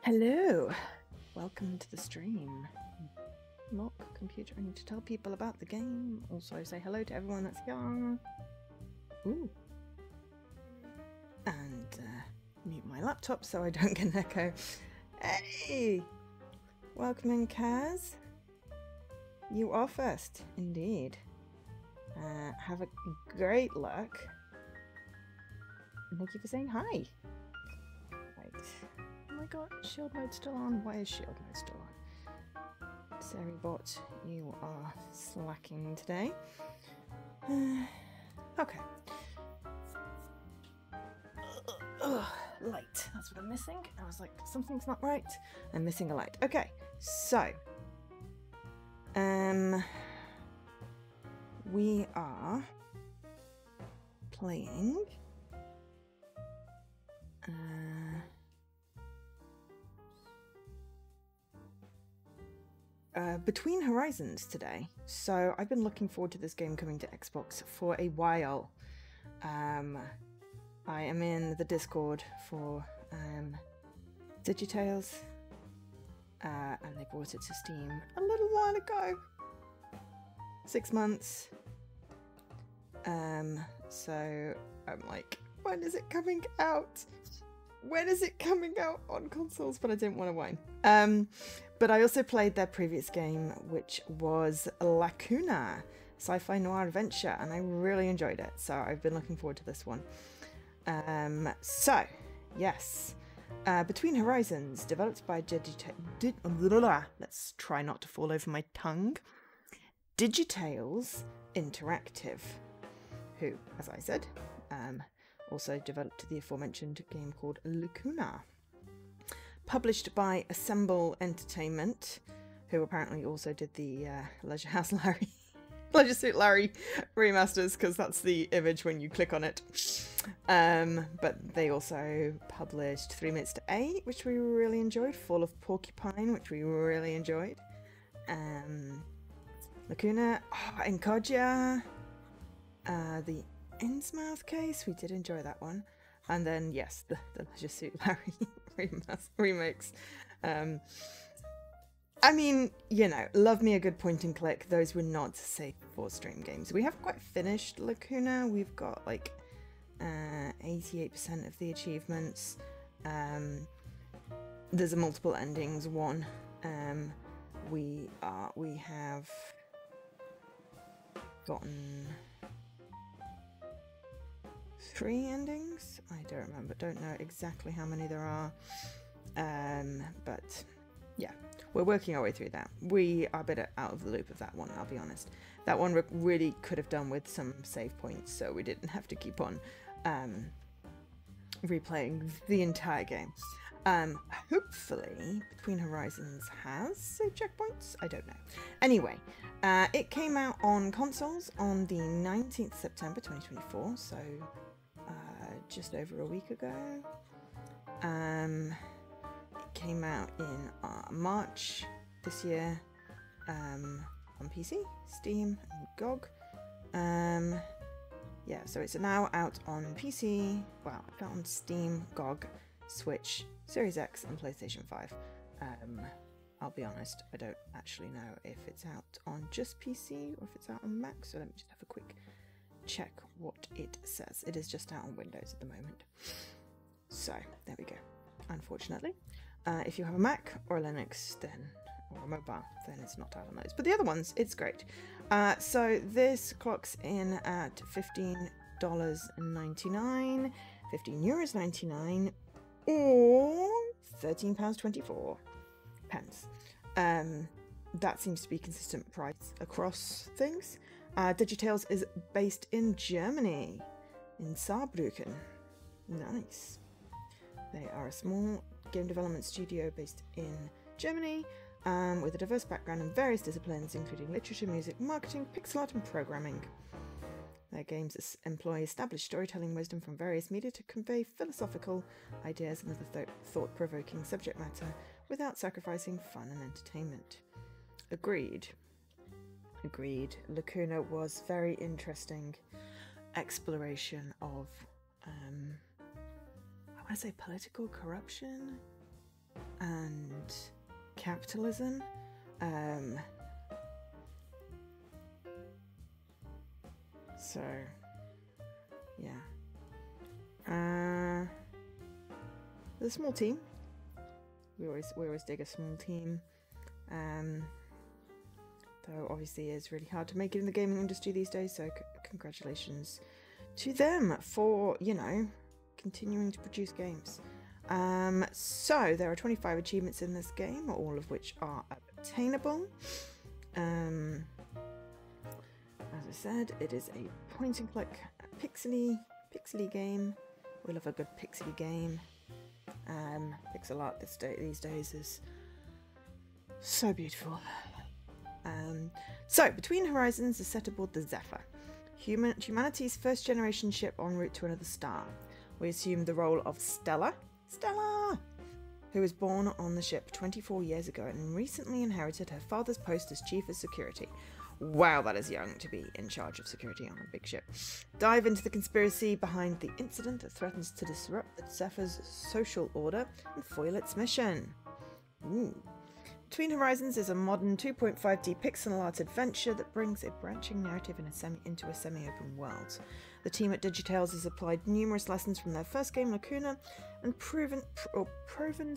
Hello, welcome to the stream. Lock computer, I need to tell people about the game. Also say hello to everyone that's here. Ooh. And mute my laptop so I don't get an echo. Hey! Welcome in, Kaz. You are first, indeed. Have a great luck. And thank you for saying hi. Right. Oh my god, shield mode still on? Why is shield mode still on? Seribot, you are slacking today. Okay. Light, that's what I'm missing. I was like, something's not right. I'm missing a light. Okay, so we are playing Between Horizons today. So I've been looking forward to this game coming to Xbox for a while. I am in the Discord for Digitales, and they brought it to Steam a little while ago. 6 months. So I'm like, when is it coming out? When is it coming out on consoles? But I didn't want to whine. But I also played their previous game, which was Lacuna, sci-fi noir adventure, and I really enjoyed it. So I've been looking forward to this one. So, yes. Between Horizons, developed by let's try not to fall over my tongue. Digitales Interactive, who, as I said, also developed the aforementioned game called Lacuna. Published by Assemble Entertainment, who apparently also did the Leisure Suit Larry remasters, because that's the image when you click on it. But they also published 3 Minutes to 8, which we really enjoyed. Fall of Porcupine, which we really enjoyed. Lacuna, Encodia, the Innsmouth case, we did enjoy that one. And then, yes, the Leisure Suit Larry remakes. I mean, you know, love me a good point and click. Those were not safe for stream games. We haven't quite finished Lacuna. We've got like 88% of the achievements. There's a multiple endings one. We have gotten 3 endings? I don't remember. Don't know exactly how many there are. But yeah, we're working our way through that. We are a bit out of the loop of that one, I'll be honest. That one really could have done with some save points, so we didn't have to keep on replaying the entire game. Hopefully Between Horizons has save checkpoints? I don't know. Anyway, it came out on consoles on the 19th September 2024, so just over a week ago. It came out in March this year on PC, Steam, and GOG. Yeah, so it's now out on PC, well, out on Steam, GOG, Switch, Series X, and PlayStation 5. I'll be honest, I don't actually know if it's out on just PC or if it's out on Mac, so let me just have a quick check what it says. It is just out on Windows at the moment. So, there we go. Unfortunately. If you have a Mac or a Linux, then, or a mobile, then it's not out on those. But the other ones, it's great. So this clocks in at $15.99, €15.99, or £13.24. That seems to be consistent price across things. Digitales is based in Germany, in Saarbrücken. Nice. They are a small game development studio based in Germany, with a diverse background in various disciplines, including literature, music, marketing, pixel art, and programming. Their games employ established storytelling wisdom from various media to convey philosophical ideas and other thought-provoking subject matter without sacrificing fun and entertainment. Agreed. Agreed. Lacuna was very interesting exploration of I want to say political corruption and capitalism. So yeah, there's a small team. We always dig a small team. Though obviously it's really hard to make it in the gaming industry these days, so congratulations to them for, you know, continuing to produce games. So there are 25 achievements in this game, all of which are obtainable. As I said, it is a point and click pixely game. We love a good pixely game. Pixel art these days is so beautiful. So, Between Horizons is set aboard the Zephyr, humanity's first generation ship en route to another star. We assume the role of Stella, who was born on the ship 24 years ago and recently inherited her father's post as chief of security. Wow, that is young to be in charge of security on a big ship. Dive into the conspiracy behind the incident that threatens to disrupt the Zephyr's social order and foil its mission. Ooh. Between Horizons is a modern 2.5D pixel art adventure that brings a branching narrative into a semi-open world. The team at Digitales has applied numerous lessons from their first game, Lacuna, and proven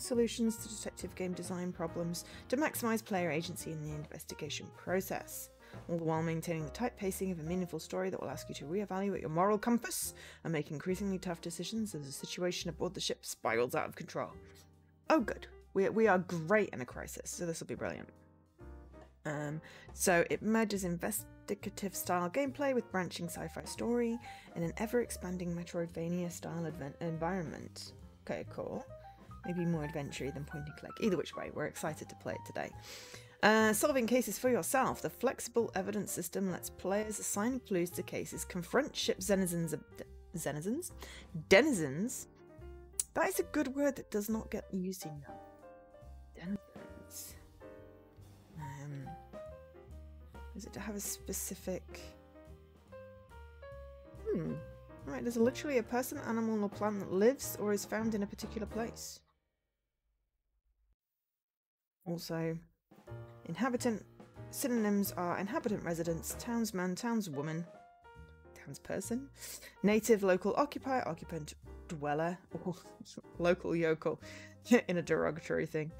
solutions to detective game design problems to maximise player agency in the investigation process, all the while maintaining the tight pacing of a meaningful story that will ask you to reevaluate your moral compass and make increasingly tough decisions as the situation aboard the ship spirals out of control. Oh good. We are great in a crisis, so this will be brilliant. So it merges investigative style gameplay with branching sci-fi story in an ever-expanding Metroidvania style environment. Okay, cool. Maybe more adventure than point and click. Either which way, we're excited to play it today. Solving cases for yourself. The flexible evidence system lets players assign clues to cases, confront ship denizens. That is a good word that does not get used enough. Denizens. Does it have a specific... Right, there's literally a person, animal, or plant that lives or is found in a particular place. Also, inhabitant synonyms are inhabitant, residents, townsman, townswoman, townsperson, native, local, occupier, occupant, dweller, or local yokel in a derogatory thing.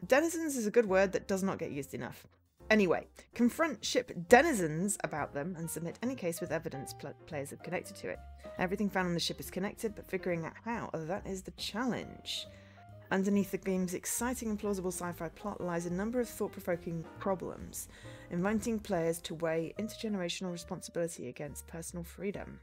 Denizens is a good word that does not get used enough. Anyway, confront ship denizens about them and submit any case with evidence players have connected to it. Everything found on the ship is connected, but figuring out how, that is the challenge. Underneath the game's exciting and plausible sci-fi plot lies a number of thought-provoking problems, inviting players to weigh intergenerational responsibility against personal freedom.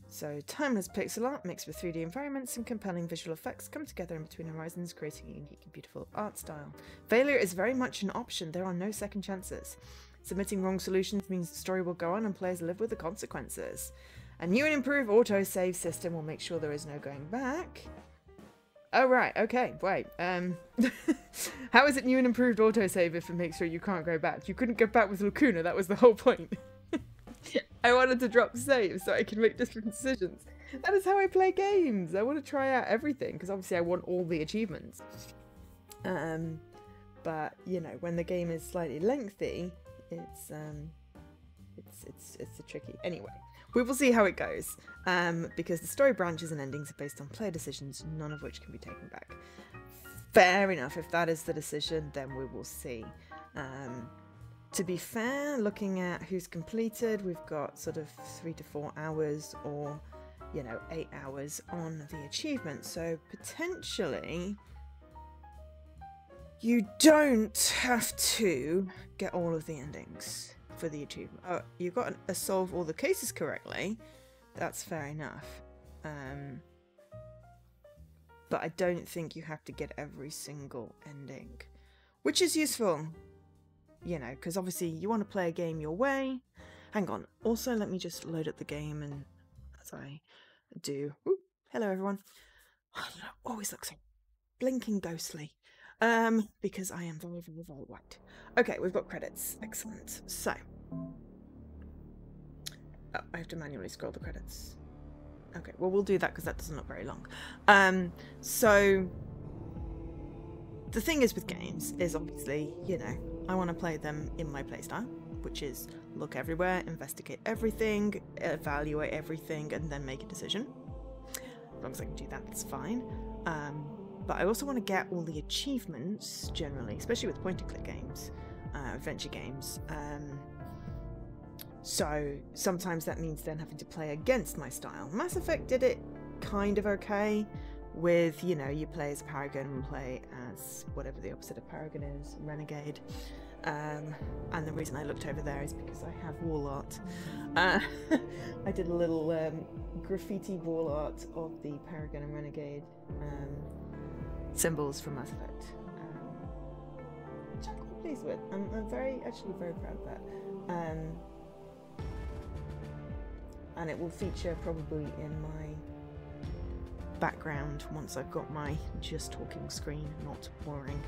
So timeless pixel art mixed with 3D environments and compelling visual effects come together in Between Horizons, creating a unique and beautiful art style. Failure is very much an option. There are no second chances. Submitting wrong solutions means the story will go on and players live with the consequences. A new and improved autosave system will make sure there is no going back. Oh right, okay, wait. How is it new and improved autosave if it makes sure you can't go back? You couldn't go back with Lacuna, that was the whole point. I wanted to drop saves so I can make different decisions. That is how I play games. I want to try out everything because obviously I want all the achievements. But you know, when the game is slightly lengthy, it's tricky. Anyway, we will see how it goes. Because the story branches and endings are based on player decisions, none of which can be taken back. Fair enough. If that is the decision, then we will see. To be fair, looking at who's completed, we've got sort of 3 to 4 hours or, you know, 8 hours on the achievement. So potentially you don't have to get all of the endings for the achievement. Oh, you've got to solve all the cases correctly. That's fair enough. But I don't think you have to get every single ending, which is useful. You know, because obviously you want to play a game your way. Hang on. Also, let me just load up the game, and as I do... Ooh, hello, everyone. Oh, you always look so blinking ghostly. Because I am very, very, very white. Okay, we've got credits. Excellent. So... Oh, I have to manually scroll the credits. Okay, well, we'll do that because that doesn't look very long. So the thing is with games is obviously, you know, I want to play them in my playstyle, which is look everywhere, investigate everything, evaluate everything, and then make a decision. As long as I can do that, that's fine. But I also want to get all the achievements generally, especially with point-and-click games, adventure games. So sometimes that means then having to play against my style. Mass Effect did it kind of okay with, you know, you play as Paragon and play as whatever the opposite of Paragon is, Renegade. And the reason I looked over there is because I have wall art. I did a little graffiti wall art of the Paragon and Renegade symbols from Mass Effect, which I'm quite pleased with. I'm actually very proud of that. And it will feature probably in my background once I've got my just talking screen not boring.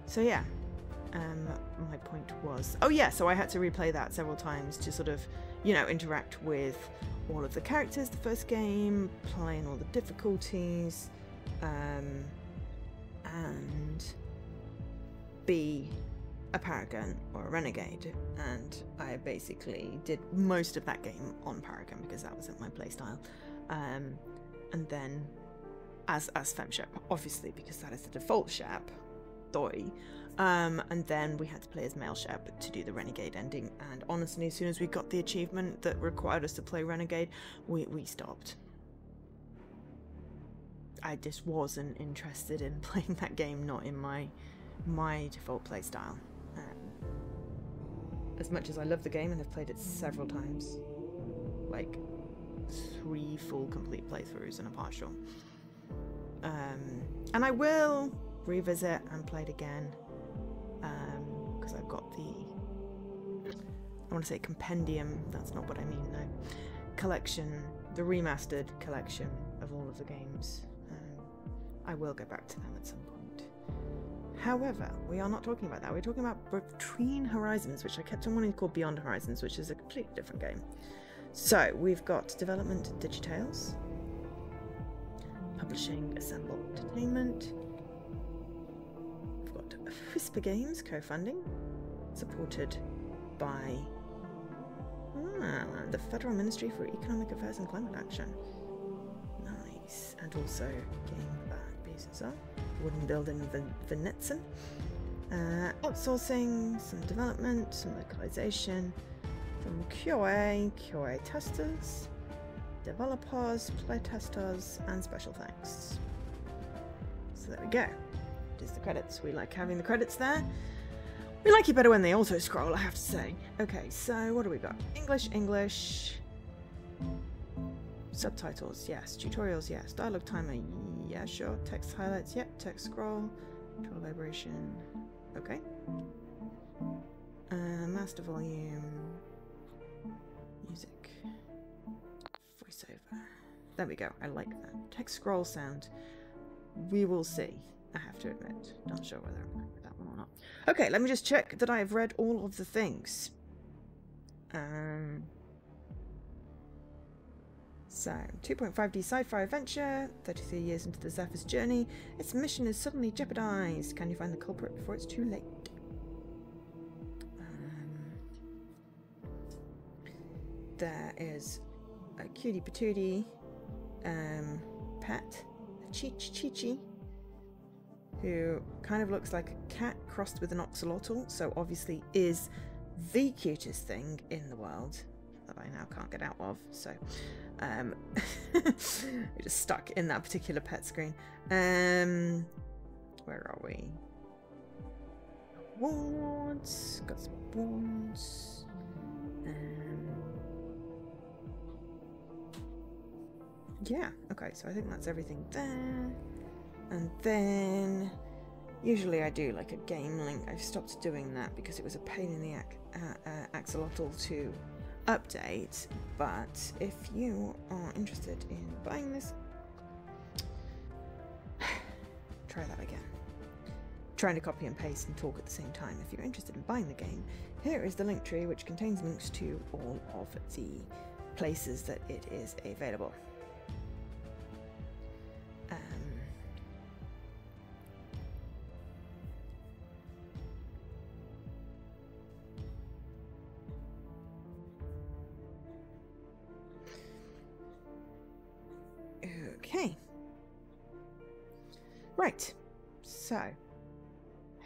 So yeah, my point was, oh yeah, so I had to replay that several times to sort of, you know, interact with all of the characters the first game, playing all the difficulties, and be a Paragon or a Renegade. And I basically did most of that game on Paragon because that was in my playstyle, and then as FemShep, obviously, because that is the default Shep. And then we had to play as male Shep to do the Renegade ending, and honestly, as soon as we got the achievement that required us to play Renegade, we stopped. I just wasn't interested in playing that game, not in my default playstyle. As much as I love the game and have played it several times, like 3 full complete playthroughs and a partial, and I will revisit and play it again, because I've got the, I want to say compendium, that's not what I mean though, collection, the remastered collection of all of the games. I will go back to them at some point. However, we are not talking about that. We're talking about Between Horizons, which I kept on wanting to call Beyond Horizons, which is a completely different game. So we've got development Digitales, publishing Assemble Entertainment. We've got Whisper Games co-funding, supported by the Federal Ministry for Economic Affairs and Climate Action. Nice. And also Game Business, Wooden Building Venetsen. Outsourcing, some development, some localization from QA testers, developers, playtesters, and special thanks. So there we go. There's the credits. We like having the credits there. We like it better when they auto scroll, I have to say. Okay, so what do we got? English. Subtitles, yes. Tutorials, yes. Dialogue timer, yeah, sure. Text highlights, yep. Text scroll. Control vibration, okay. Master volume. Music. Voiceover. There we go. I like that. Text scroll sound. We will see. I have to admit. Not sure whether I'm going with that one or not. Okay, let me just check that I have read all of the things. So, 2.5D sci-fi adventure, 33 years into the Zephyr's journey, its mission is suddenly jeopardized. Can you find the culprit before it's too late? There is a cutie patootie pet, a Chi-Chi, who kind of looks like a cat crossed with an axolotl, so obviously is the cutest thing in the world that I now can't get out of, so we're just stuck in that particular pet screen. Where are we? Awards, got some awards. Yeah, okay, so I think that's everything there. And then usually I do like a game link. I've stopped doing that because it was a pain in the axolotl to update, but if you are interested in buying this, try that again. trying to copy and paste and talk at the same time. If you're interested in buying the game, here is the link tree, which contains links to all of the places that it is available. Okay. Right. So,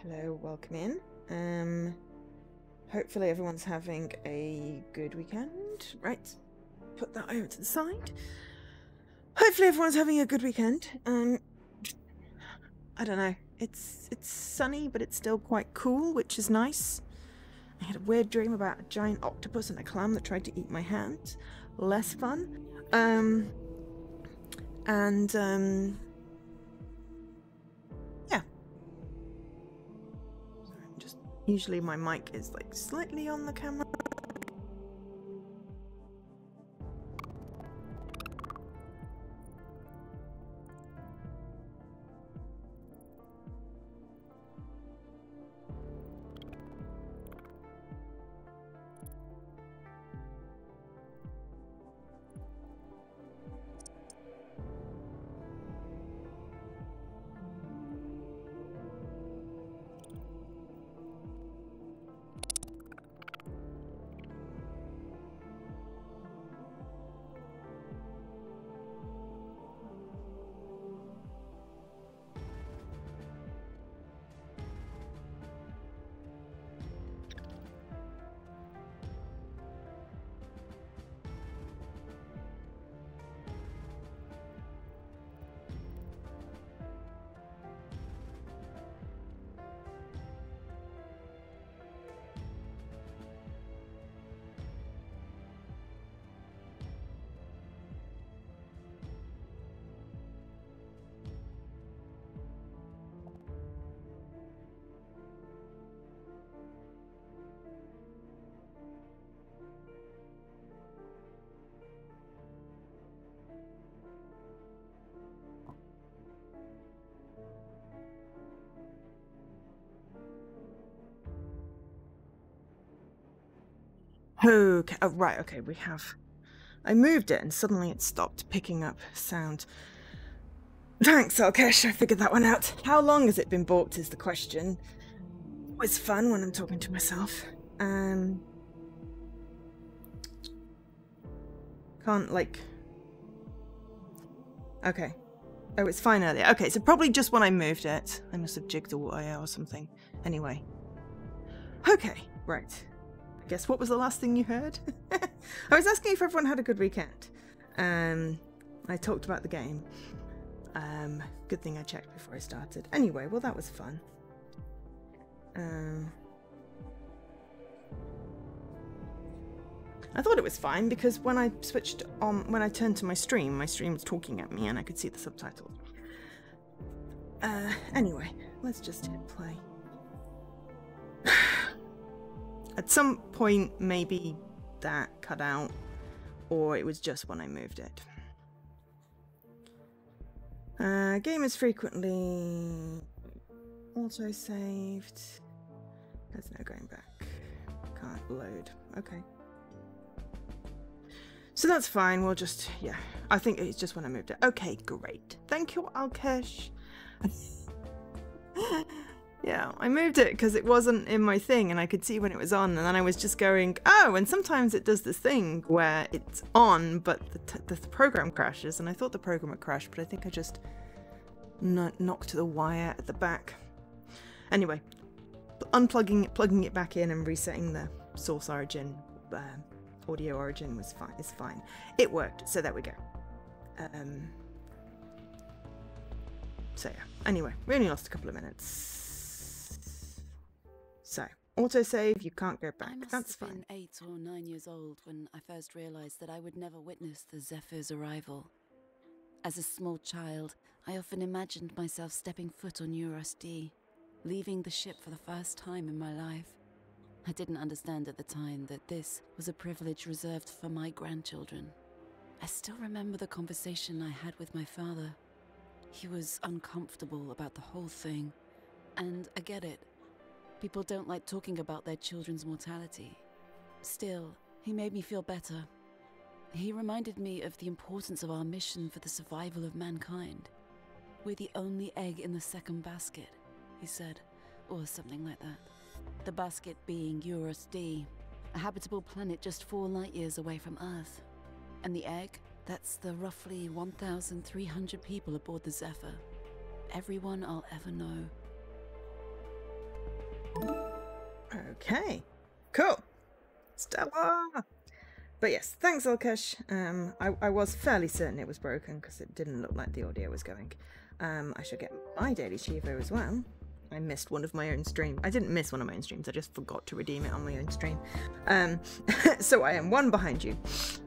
hello, welcome in. Hopefully everyone's having a good weekend. Right. Put that over to the side. Hopefully everyone's having a good weekend. I don't know. It's sunny, but it's still quite cool, which is nice. I had a weird dream about a giant octopus and a clam that tried to eat my hand. Less fun. Yeah. Just usually my mic is like slightly on the camera. Okay, oh, right, okay, we have... I moved it and suddenly it stopped picking up sound. Thanks, Alkesh, I figured that one out. How long has it been balked is the question. It's fun when I'm talking to myself. Can't, like... Okay. Oh, it's fine earlier. Okay, so probably just when I moved it. I must have jigged away or something. Anyway. Okay, right. I guess what was the last thing you heard? I was asking if everyone had a good weekend. I talked about the game. Good thing I checked before I started. Anyway, well, that was fun. I thought it was fine because when I switched on, when I turned to my stream was talking at me and I could see the subtitles. Anyway, let's just hit play. At some point, maybe that cut out, or it was just when I moved it. Game is frequently auto-saved. There's no going back. Can't load. Okay. So that's fine. We'll just, yeah. I think it's just when I moved it. Okay, great. Thank you, Alkesh. Yeah, I moved it because it wasn't in my thing and I could see when it was on, and then I was just going, oh, and sometimes it does this thing where it's on but the program crashes, and I thought the program had crashed, but I think I just knocked the wire at the back. Anyway, unplugging it, plugging it back in and resetting the source origin, audio origin was fine. It's fine. It worked, so there we go. So yeah, anyway, we only lost a couple of minutes. So, autosave, you can't go back. That's fine. I must have been 8 or 9 years old when I first realized that I would never witness the Zephyr's arrival. As a small child, I often imagined myself stepping foot on Eurus D, leaving the ship for the first time in my life. I didn't understand at the time that this was a privilege reserved for my grandchildren. I still remember the conversation I had with my father. He was uncomfortable about the whole thing, And I get it. People don't like talking about their children's mortality. Still, he made me feel better. He reminded me of the importance of our mission for the survival of mankind. We're the only egg in the second basket, he said, or something like that. The basket being Eurus D, a habitable planet just 4 light-years away from Earth. And the egg, that's the roughly 1,300 people aboard the Zephyr. Everyone I'll ever know. Okay, cool. Stella! But yes, thanks, Alkesh. I was fairly certain it was broken because it didn't look like the audio was going. I should get my daily Chivo as well. I missed one of my own streams. I didn't miss one of my own streams, I just forgot to redeem it on my own stream. So I am one behind you.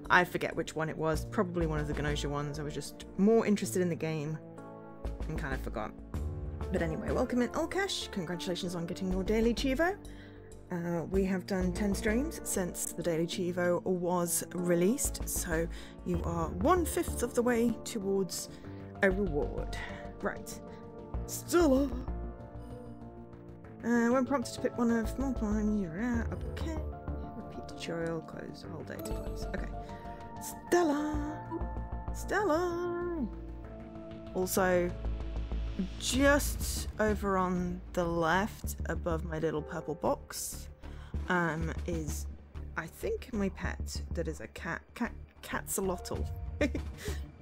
I forget which one it was, probably one of the Gnosha ones. I was just more interested in the game and kind of forgot. But anyway, welcome in, Alkesh. Congratulations on getting your daily Chivo. We have done 10 streams since the daily Chivo was released, so you are 1/5 of the way towards a reward. Right. Stella! When prompted to pick one of multiple, you're out. Okay. Repeat tutorial, close, whole day to close. Okay. Stella! Stella! Also, just over on the left, above my little purple box, is, I think, my pet. That is a cat. Catsalotl.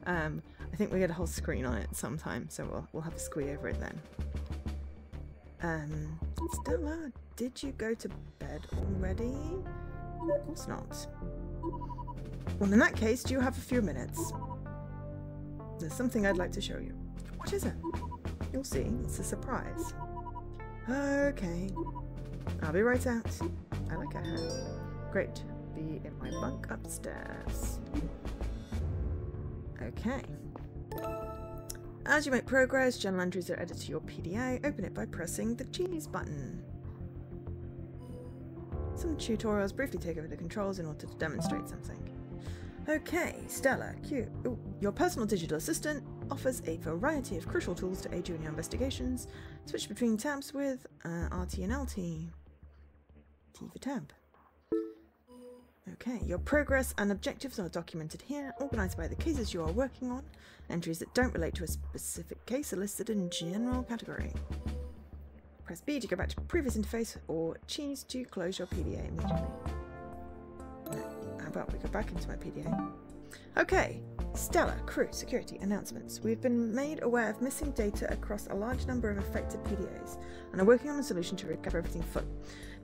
I think we get a whole screen on it sometime, so we'll have a squee over it then. Stella, did you go to bed already? Of course not. Well, in that case, do you have a few minutes? There's something I'd like to show you. What is it? You'll see. It's a surprise. Okay. I'll be right out. I like a hat. Great. Be in my bunk upstairs. Okay. As you make progress, journal entries are added to your PDA. Open it by pressing the cheese button. Some tutorials briefly take over the controls in order to demonstrate something. Okay, Stella, Q. Ooh, your personal digital assistant offers a variety of crucial tools to aid you in your investigations. Switch between tabs with RT and LT. T for tab. Okay, your progress and objectives are documented here, organised by the cases you are working on. Entries that don't relate to a specific case are listed in general category. Press B to go back to previous interface, or cheese to close your PDA immediately. How about we go back into my PDA? Okay, Stella, crew, security, announcements. We've been made aware of missing data across a large number of affected PDAs and are working on a solution to recover everything fully.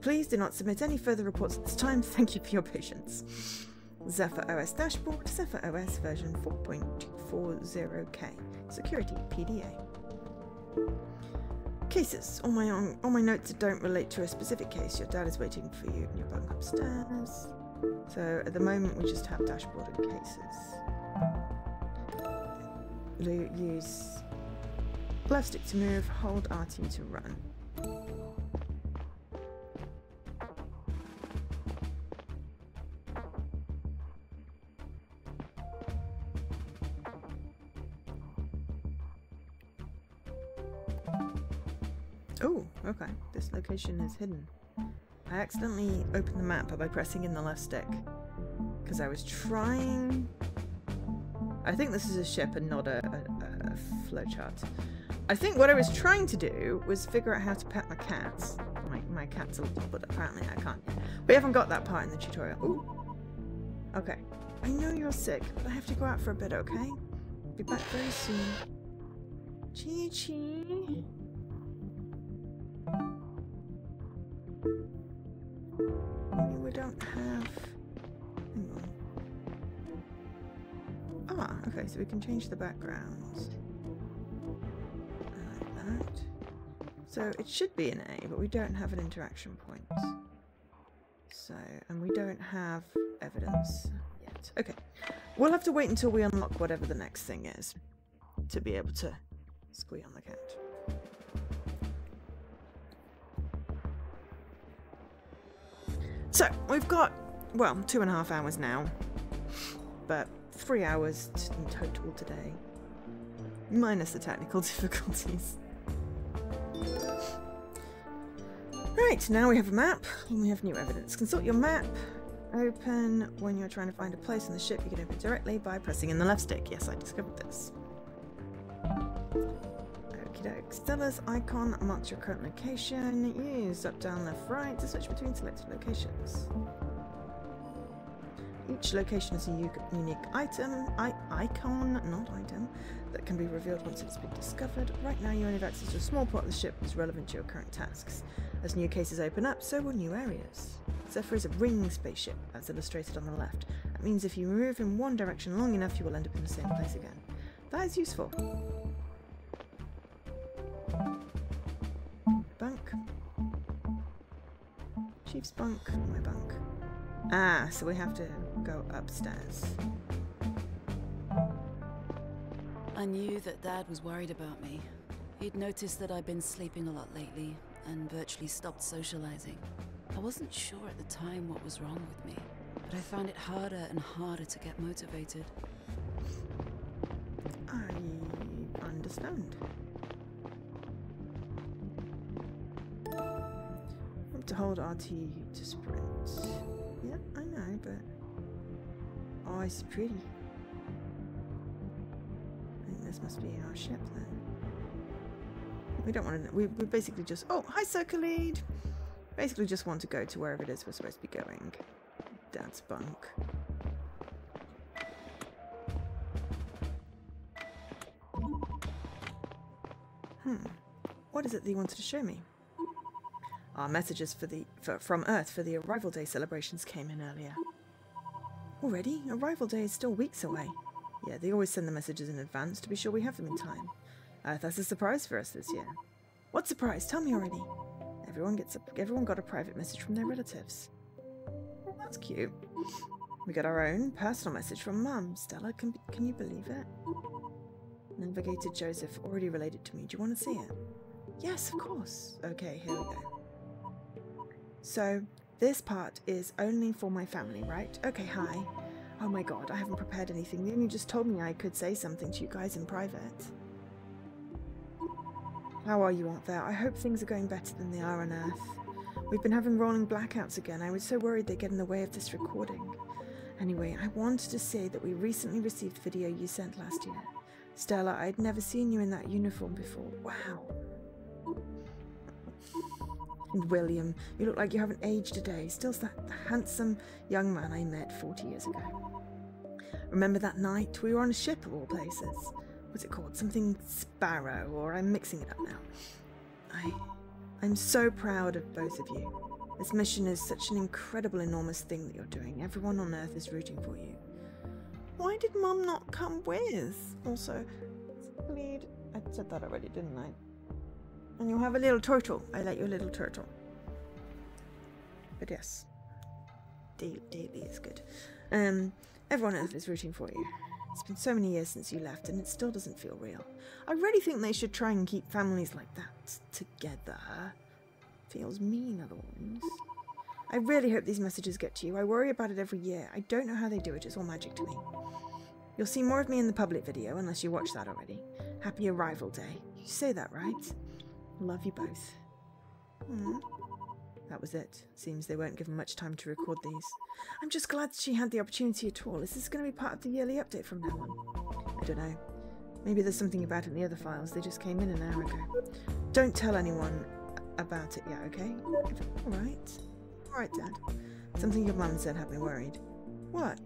Please do not submit any further reports at this time. Thank you for your patience. Zephyr OS dashboard, Zephyr OS version 4.240K. Security PDA. Cases. All my notes don't relate to a specific case. Your dad is waiting for you in your bunk upstairs. So at the moment we just have dashboard and cases. Use left stick to move, hold RT to run. Oh, okay. This location is hidden. I accidentally opened the map by pressing in the left stick. Because I was trying... I think this is a ship and not a flowchart. I think what I was trying to do was figure out how to pet my cats. My cat's a little, but apparently I can't. We haven't got that part in the tutorial. Ooh. Okay. I know you're sick, but I have to go out for a bit, okay? Be back very soon. Chi-Chi. We don't have... Hang on. Ah, okay, so we can change the backgrounds. Like that. So it should be an A, but we don't have an interaction point. So, and we don't have evidence yet. Okay, we'll have to wait until we unlock whatever the next thing is to be able to squee on the cat. So, we've got, well, 2.5 hours now, but 3 hours in total today, minus the technical difficulties. Right, now we have a map and we have new evidence. Consult your map. Open when you're trying to find a place on the ship. You can open it directly by pressing in the left stick. Yes, I discovered this. Okie doke. Stella's icon marks your current location. Use up, down, left, right to switch between selected locations. Each location is a unique icon, not item, that can be revealed once it's been discovered. Right now you only have access to a small part of the ship that's relevant to your current tasks. As new cases open up, so will new areas. Zephyr is a ring spaceship, as illustrated on the left. That means if you move in one direction long enough, you will end up in the same place again. That is useful. Bunk. Chief's bunk, my bunk. Ah, so we have to go upstairs. I knew that Dad was worried about me. He'd noticed that I'd been sleeping a lot lately and virtually stopped socializing. I wasn't sure at the time what was wrong with me, but I found it harder and harder to get motivated. I understand. To hold RT to sprint. Yep, I know, but... Oh, it's pretty. I think this must be our ship then. We don't want to... We basically just... Oh, hi, Circle Lead! Basically just want to go to wherever it is we're supposed to be going. Dad's bunk. What is it that you wanted to show me? Our messages from Earth for the Arrival Day celebrations came in earlier. Already? Arrival Day is still weeks away. Yeah, they always send the messages in advance to be sure we have them in time. Earth has a surprise for us this year. What surprise? Tell me already. Everyone got a private message from their relatives. That's cute. We got our own personal message from Mum. Stella, can you believe it? Navigator Joseph already related to me. Do you want to see it? Yes, of course. Okay, here we go. So, this part is only for my family, right? Okay, hi. Oh my god, I haven't prepared anything. They only just told me I could say something to you guys in private. How are you out there? I hope things are going better than they are on Earth. We've been having rolling blackouts again. I was so worried they'd get in the way of this recording. Anyway, I wanted to say that we recently received the video you sent last year. Stella, I'd never seen you in that uniform before. Wow. And William, you look like you haven't aged a day. Still that handsome young man I met 40 years ago. Remember that night? We were on a ship of all places. What's it called? Something Sparrow, or I'm mixing it up now. I'm so proud of both of you. This mission is such an incredible, enormous thing that you're doing. Everyone on Earth is rooting for you. Why did Mum not come with? Also, lead. I said that already, didn't I? And you'll have a little turtle. I like your little turtle. But yes. Daily is good. Everyone on Earth is rooting for you. It's been so many years since you left and it still doesn't feel real. I really think they should try and keep families like that together. Feels mean otherwise. I really hope these messages get to you. I worry about it every year. I don't know how they do it. It's all magic to me. You'll see more of me in the public video unless you watch that already. Happy Arrival Day. You say that, right? Love you both. That was it. Seems they weren't given much time to record these. I'm just glad she had the opportunity at all. Is this going to be part of the yearly update from now on? I don't know. Maybe there's something about it in the other files. They just came in an hour ago. Don't tell anyone about it yet, okay? Alright. Alright, Dad. Something your mum said had me worried. What?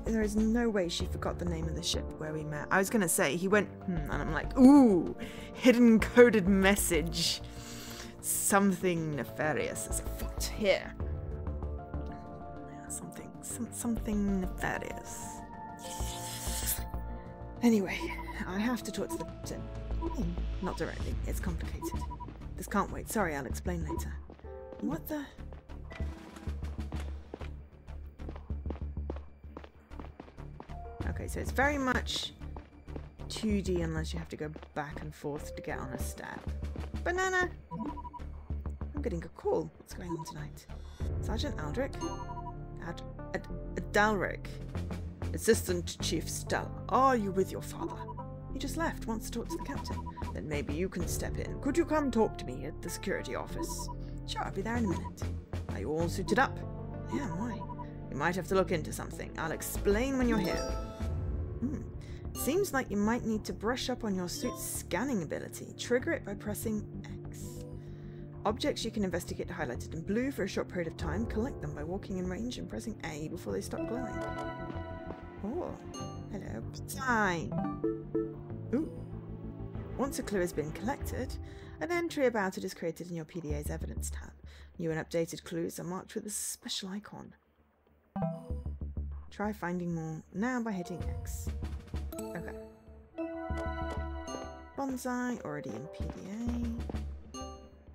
There is no way she forgot the name of the ship where we met. I was going to say, he went, and I'm like, ooh, hidden coded message. Something nefarious is afoot here. Yeah, something nefarious. Anyway, I have to talk to the captain. Not directly, it's complicated. This can't wait. Sorry, I'll explain later. What the... Okay, so it's very much 2D unless you have to go back and forth to get on a step. Banana! I'm getting a call. What's going on tonight? Sergeant Aldrich? Dalric. Assistant Chief Stella. Are you with your father? He just left. Wants to talk to the captain. Then maybe you can step in. Could you come talk to me at the security office? Sure, I'll be there in a minute. Are you all suited up? Yeah, why? You might have to look into something. I'll explain when you're here. Seems like you might need to brush up on your suit's scanning ability. Trigger it by pressing X. Objects you can investigate highlighted in blue for a short period of time. Collect them by walking in range and pressing A before they stop glowing. Oh, hello. Hi. Ooh. Once a clue has been collected, an entry about it is created in your PDA's Evidence tab. New and updated clues are marked with a special icon. Try finding more now by hitting X. Okay. Bonsai, already in PDA.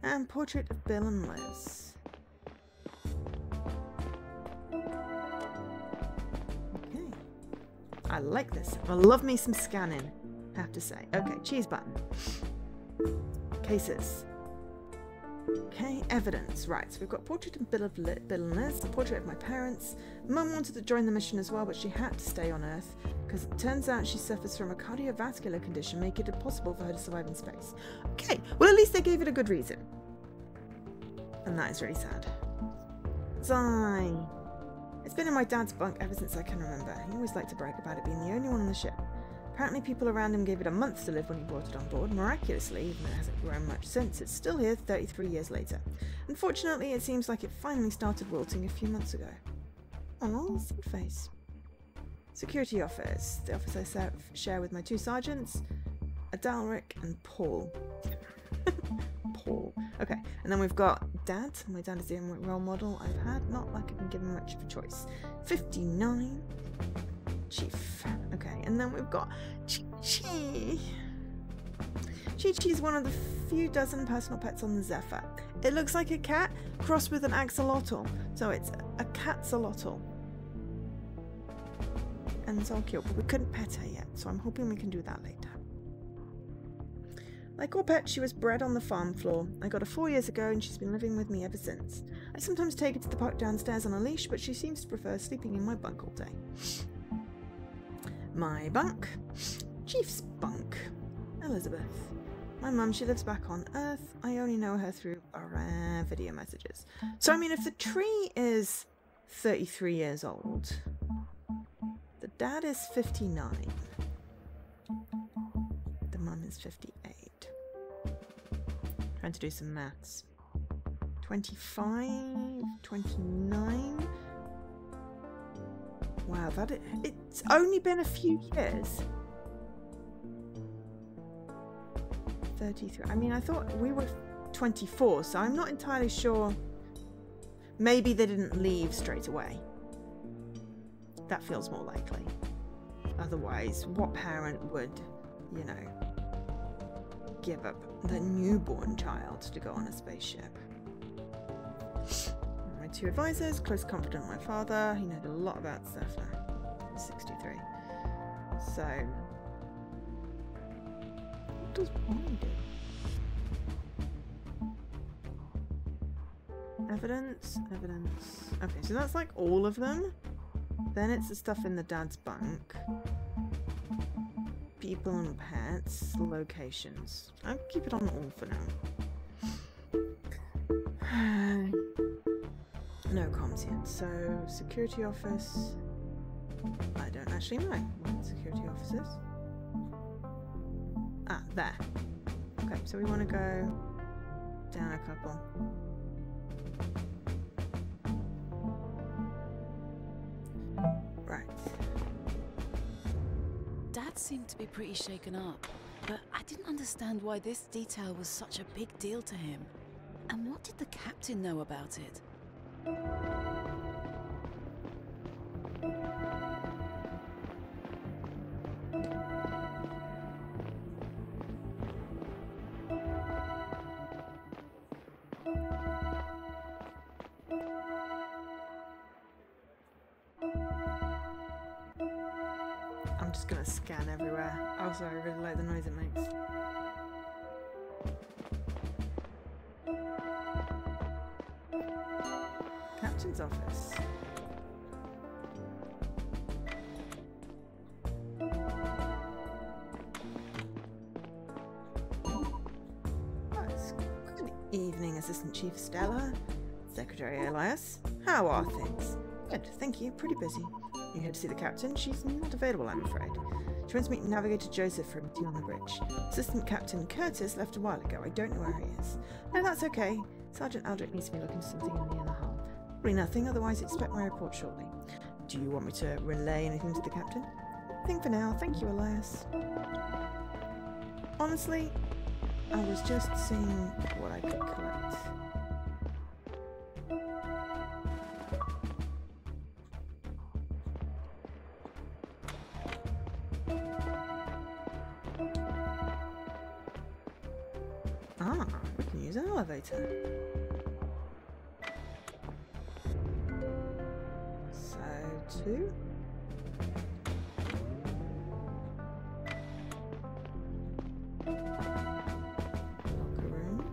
And Portrait of Bill and Liz. Okay. I like this. I love me some scanning, I have to say. Okay, cheese button. Cases. Okay, evidence. Right, so we've got Portrait of Bill and Liz, the portrait of my parents. Mum wanted to join the mission as well, but she had to stay on Earth because it turns out she suffers from a cardiovascular condition, making it impossible for her to survive in space. Okay, well at least they gave it a good reason. And that is really sad. Sigh. It's been in my dad's bunk ever since I can remember. He always liked to brag about it being the only one on the ship. Apparently people around him gave it a month to live when he brought it on board. Miraculously, even though it hasn't grown much since, it's still here 33 years later. Unfortunately, it seems like it finally started wilting a few months ago. Oh, sad face. Security office. The office I share with my two sergeants, Adalric and Paul. Paul. Okay, and then we've got Dad. My dad is the only role model I've had. Not like I can give him much of a choice. 59. Chief. Okay, and then we've got Chi-Chi. Chi-Chi is one of the few dozen personal pets on the Zephyr. It looks like a cat crossed with an axolotl, so it's a catsolotl. And so cute, but we couldn't pet her yet, so I'm hoping we can do that later. Like all pets, she was bred on the farm floor. I got her 4 years ago and she's been living with me ever since. I sometimes take her to the park downstairs on a leash, but she seems to prefer sleeping in my bunk all day. My bunk. Chief's bunk. Elizabeth. My mum, she lives back on Earth. I only know her through rare video messages. So, I mean, if the tree is 33 years old, the dad is 59. The mum is 58. Trying to do some maths. 25, 29. Wow, it's only been a few years. 33. I mean, I thought we were 24, so I'm not entirely sure. Maybe they didn't leave straight away. That feels more likely. Otherwise, what parent would, you know, give up the newborn child to go on a spaceship? My two advisors, close confidant of my father. He knows a lot about Zephyr. He's 63. So, what does Bonnie do? Evidence, evidence. Okay, so that's like all of them. Then it's the stuff in the dad's bunk. People and pets, locations. I'll keep it on all for now. No comms yet. So, security office. I don't actually know what security office is. Ah, there. Okay, so we want to go down a couple. Right. Dad seemed to be pretty shaken up, but I didn't understand why this detail was such a big deal to him. And what did the captain know about it? I'm just gonna scan everywhere. Oh, sorry, I really like the noise it makes. Captain's office. Oh, it's good Evening, Assistant Chief Stella. Secretary Elias. How are things? Good, thank you. Pretty busy. You here to see the captain? She's not available, I'm afraid. She wants to meet Navigator Joseph for a meeting on the bridge. Assistant Captain Curtis left a while ago. I don't know where he is. No, that's okay. Sergeant Aldrich needs to be looking for something in the inner hull. Probably nothing, otherwise expect my report shortly. Do you want me to relay anything to the captain? Nothing for now. Thank you, Elias. Honestly, I was just seeing what I could collect. Ah, we can use an elevator. So, 2. Locker room.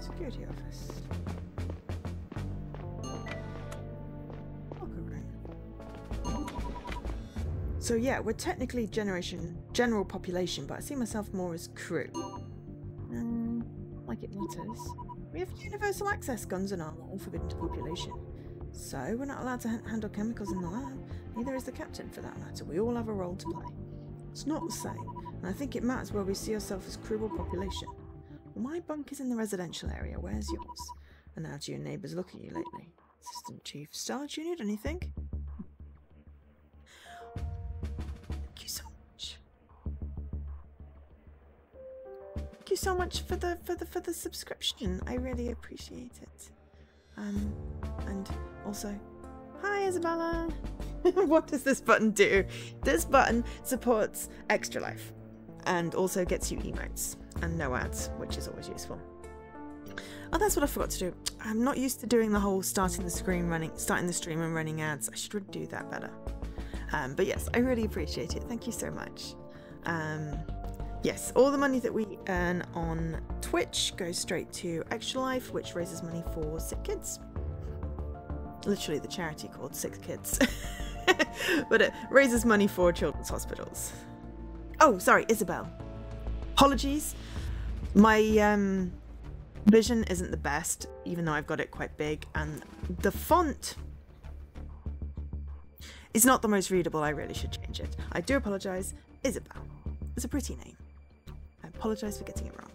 Security office. Locker room. So yeah, we're technically general population, but I see myself more as crew. Like it matters. We have universal access, guns and armor, all forbidden to population. So we're not allowed to handle chemicals in the lab. Neither is the captain, for that matter. We all have a role to play. It's not the same, and I think it matters where we see ourselves as crew or population. Well, my bunk is in the residential area. Where's yours? And how do your neighbours look at you lately? Assistant Chief Stella, do you need anything? Thank you so much. Thank you so much for the subscription. I really appreciate it. And also, hi Isabella. What does this button do? This button supports Extra Life and also gets you emotes and no ads, which is always useful. Oh, that's what I forgot to do. I'm not used to doing the whole starting the stream and running ads. I should really do that better. But yes, I really appreciate it. Thank you so much. Yes, all the money that we earn on Twitch goes straight to Extra Life, which raises money for sick kids. Literally the charity called Sick Kids. But it raises money for children's hospitals. Oh, sorry, Isabel. Apologies. My vision isn't the best, even though I've got it quite big, and the font is not the most readable. I really should change it. I do apologise. Isabel. It's a pretty name. I apologise for getting it wrong.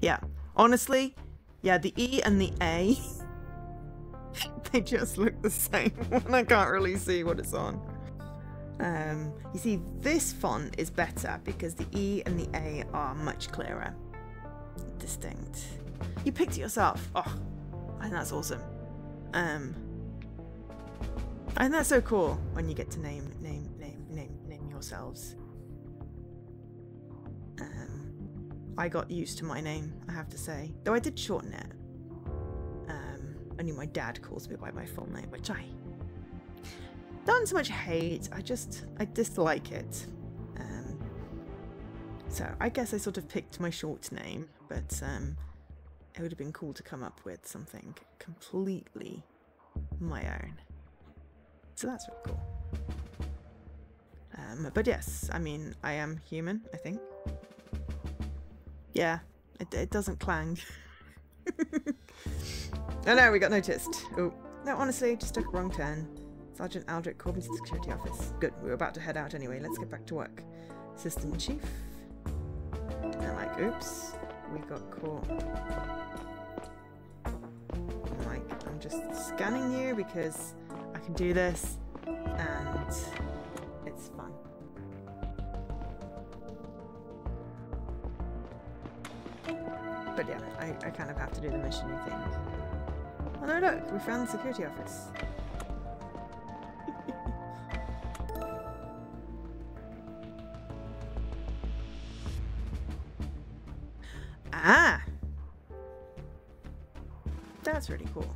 Yeah, honestly, yeah, the E and the A, they just look the same, and I can't really see what it's on. You see, this font is better because the E and the A are much clearer, distinct. You picked it yourself. Oh, I think that's awesome. And that's so cool when you get to name yourselves. I got used to my name, I have to say, though I did shorten it. Only my dad calls me by my full name, which I don't so much hate. I dislike it. So I guess I sort of picked my short name, but it would have been cool to come up with something completely my own. So that's really cool. But yes, I mean, I am human, I think. Yeah, it doesn't clang. Oh no, we got noticed. Oh, no, honestly, just took a wrong turn. Sergeant Aldrich called me to the security office. Good, we were about to head out anyway. Let's get back to work. Assistant Chief. And like, oops, we got caught. I'm just scanning you because I can do this and it's fun. But yeah, I kind of have to do the mission-y thing. Oh no, look, we found the security office. Ah! That's really cool.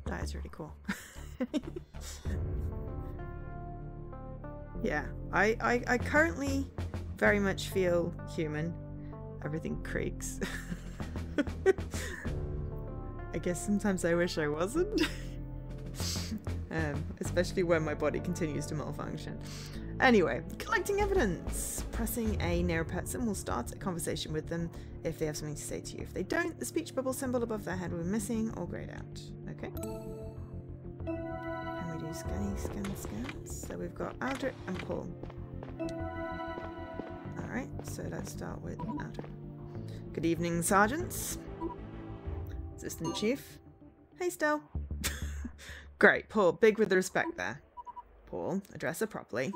That is really cool. Yeah, I currently very much feel human. Everything creaks. I guess sometimes I wish I wasn't. Especially when my body continues to malfunction. Anyway, collecting evidence. Pressing a Neopetson will start a conversation with them if they have something to say to you. If they don't, the speech bubble symbol above their head will be missing or grayed out. Okay. Can we do scans? So we've got Aldrich and Paul. Alright, so let's start with Aldrich. Good evening, sergeants. Assistant Chief. Hey, Stell. Great, Paul, big with the respect there. Paul, address her properly.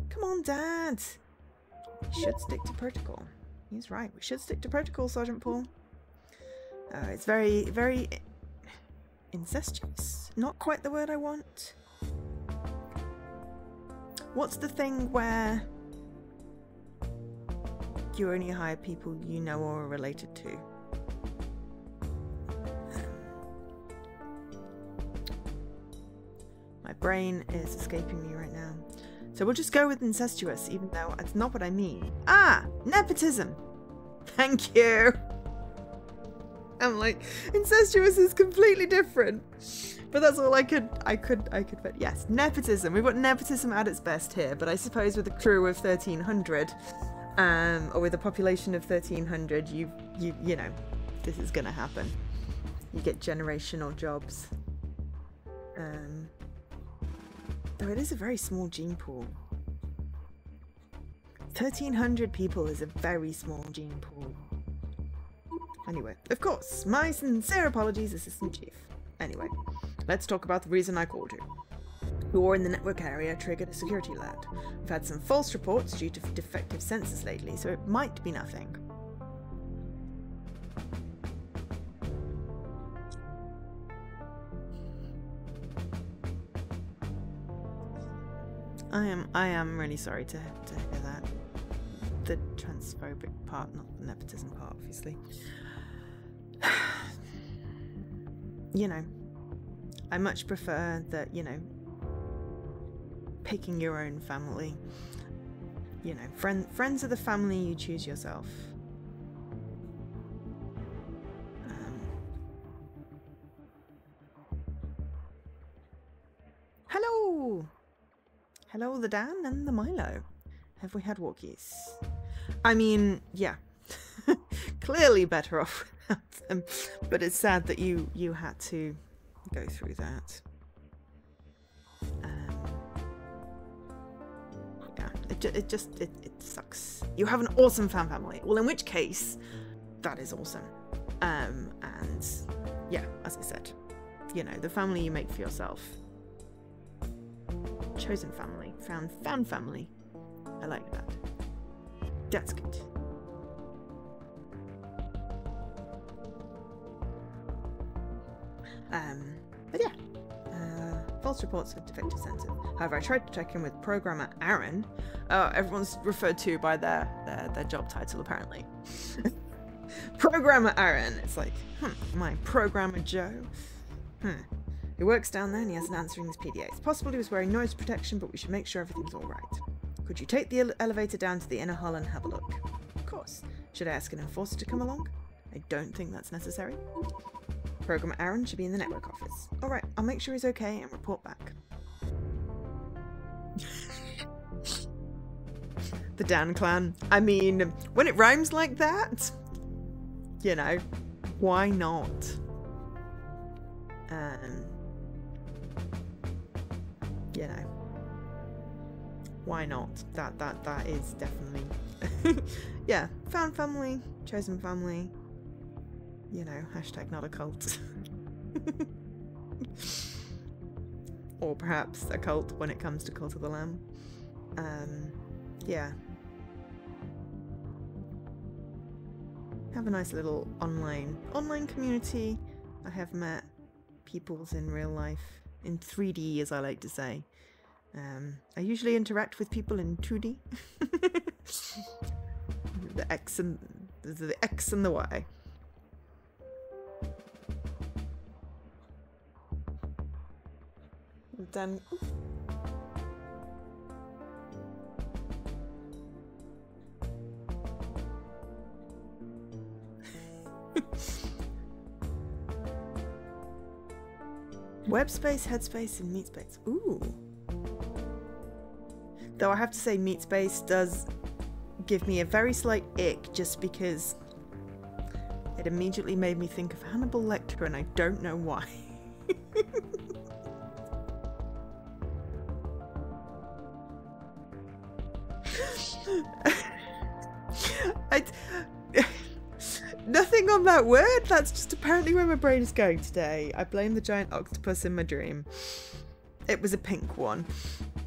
Come on, Dad. We should stick to protocol. He's right. We should stick to protocol, Sergeant Paul. It's very, very incestuous. Not quite the word I want. What's the thing where you only hire people you know or are related to? My brain is escaping me right now. So we'll just go with incestuous, even though that's not what I mean. Ah! Nepotism! Thank you! I'm like, incestuous is completely different. But that's all I could but yes, nepotism. We've got nepotism at its best here, but I suppose with a crew of 1,300, or with a population of 1,300, you know, this is gonna happen. You get generational jobs. Though it is a very small gene pool. 1,300 people is a very small gene pool. Anyway, of course, my sincere apologies, Assistant Chief. Anyway, let's talk about the reason I called you. The war in the network area triggered a security alert. We've had some false reports due to defective sensors lately, so it might be nothing. I am really sorry to hear that. The transphobic part, not the nepotism part, obviously. You know, I much prefer that, you know, picking your own family. You know, friends are the family you choose yourself. Hello! Hello, the Dan and the Milo. Have we had walkies? I mean, yeah. Clearly better off without them. But it's sad that you had to go through that. Yeah, it sucks. You have an awesome fan family. Well, in which case, that is awesome. And yeah, as I said, you know, the family you make for yourself. Chosen family, found family. I like that. That's good. But yeah, false reports of defective sensor. However, I tried to check in with programmer Aaron. Everyone's referred to by their job title apparently. Programmer Aaron. It's like, my programmer Joe. He works down there and he hasn't answering his PDAs. Possibly he was wearing noise protection, but we should make sure everything's all right. Could you take the elevator down to the inner hall and have a look? Of course. Should I ask an enforcer to come along? I don't think that's necessary. Programmer Aaron should be in the network office. Alright, I'll make sure he's okay and report back. The Dan clan. I mean, when it rhymes like that, you know, why not? You know, why not? That is definitely yeah, found family, chosen family, you know, hashtag not a cult. Or perhaps a cult when it comes to Cult of the Lamb. Yeah, have a nice little online community. I have met peoples in real life, in 3D as I like to say. I usually interact with people in 2D. the X and the Y. Then Web space, head space, and meat space. Ooh. Though I have to say meat space does give me a very slight ick just because it immediately made me think of Hannibal Lecter and I don't know why. Nothing on that word, that's just apparently where my brain is going today. I blame the giant octopus in my dream. It was a pink one.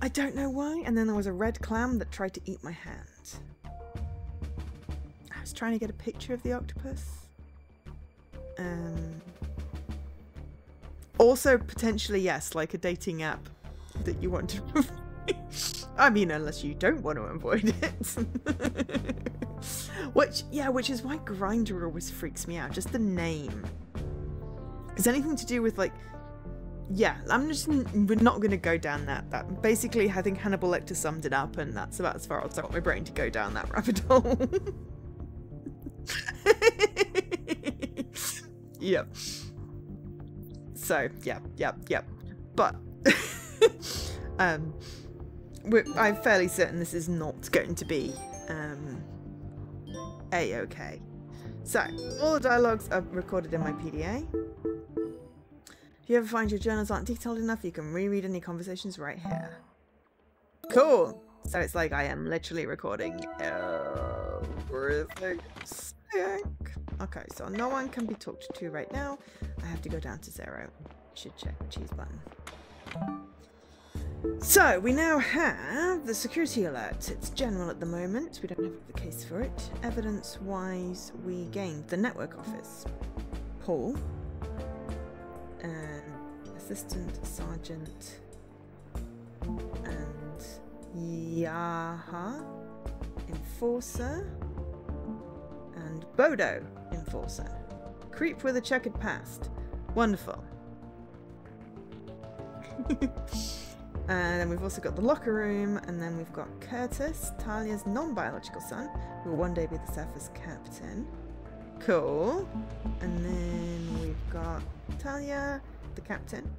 I don't know why. And then there was a red clam that tried to eat my hand. I was trying to get a picture of the octopus. Also, potentially, yes, like a dating app that you want to avoid. I mean, unless you don't want to avoid it. Which is why Grindr always freaks me out. Just the name. Is anything to do with, like... Yeah, we're not going to go down that. Basically, I think Hannibal Lecter summed it up, and that's about as far as I got my brain to go down that rabbit hole. Yep. So, yep. But, I'm fairly certain this is not going to be, A-okay. So, all the dialogues are recorded in my PDA. If you ever find your journals aren't detailed enough, you can reread any conversations right here. Cool! So it's like I am literally recording everything. Okay, so no one can be talked to right now. I have to go down to 0. Should check the cheese button. So, we now have the security alert. It's general at the moment. We don't have the case for it. Evidence-wise, we gained the network office. Paul. Assistant Sergeant. And Yaha. Enforcer. And Bodo. Enforcer. Creep with a checkered past. Wonderful. And then we've also got the locker room, and then we've got Curtis, Talia's non-biological son, who will one day be the Zephyr's captain. Cool. And then we've got Talia, the captain.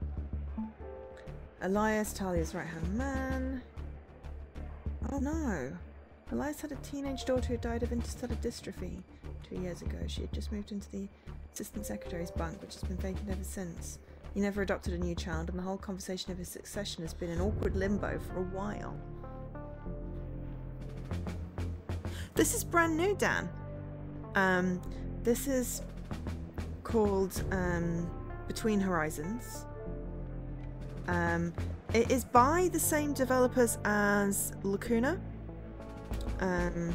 Elias, Talia's right-hand man. Oh no. Elias had a teenage daughter who died of interstellar dystrophy 2 years ago. She had just moved into the assistant secretary's bunk, which has been vacant ever since. He never adopted a new child, and the whole conversation of his succession has been in awkward limbo for a while. This is brand new, Dan. This is called Between Horizons. It is by the same developers as Lacuna, a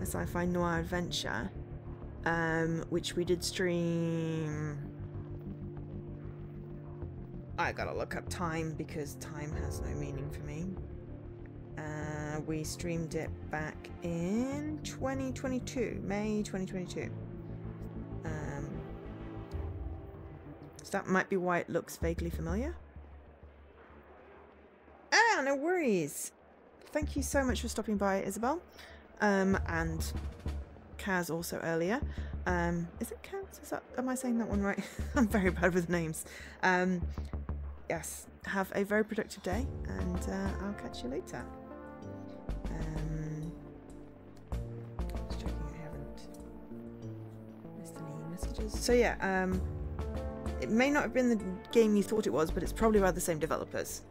sci-fi noir adventure, which we did stream... I gotta look up time because time has no meaning for me. We streamed it back in 2022, May 2022. So that might be why it looks vaguely familiar. Ah, no worries. Thank you so much for stopping by, Isabel. And Kaz also earlier. Is it Kaz? Am I saying that one right? I'm very bad with names. Yes, have a very productive day, and I'll catch you later. Just checking I haven't missed any messages. So yeah, it may not have been the game you thought it was, but it's probably by the same developers.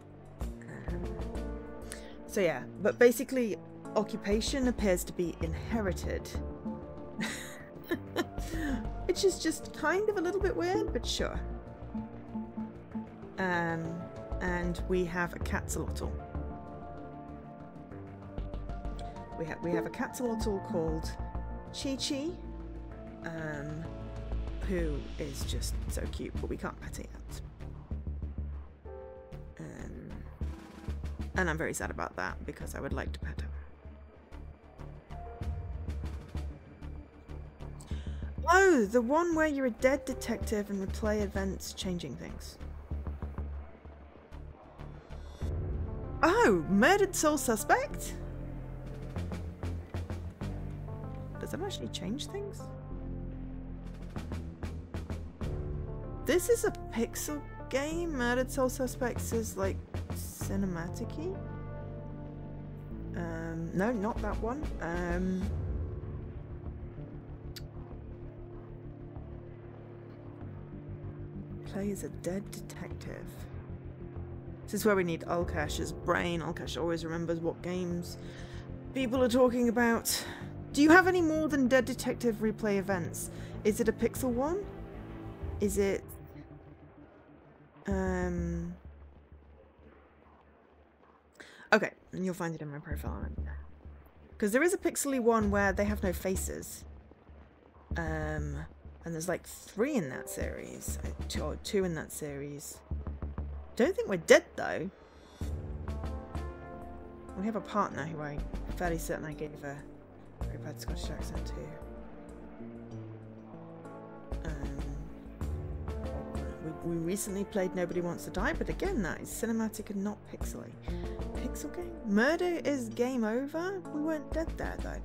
So yeah, but basically, occupation appears to be inherited. Which is just kind of a little bit weird, but sure. And we have a Quetzalcoatl. We have a Quetzalcoatl called Chi-Chi, who is just so cute, but we can't pet it yet. And I'm very sad about that because I would like to pet her. Oh, the one where you're a dead detective and replay events changing things. Oh, murdered sole suspect? Does that actually change things? This is a pixel game. Murdered Soul Suspects is like cinematic-y. No, not that one. Play as a dead detective. This is where we need Ulkash's brain. Ulkash always remembers what games people are talking about. Do you have any more than Dead Detective replay events? Is it a pixel one? Is it... Okay, and you'll find it in my profile. Because there is a pixely one where they have no faces. And there's like 3 in that series. Or 2 in that series. Don't think we're dead though. We have a partner who I'm fairly certain I gave a very bad Scottish accent to. We recently played Nobody Wants to Die, but again, that is cinematic and not pixely. Pixel game? Murder is game over? We weren't dead there, though.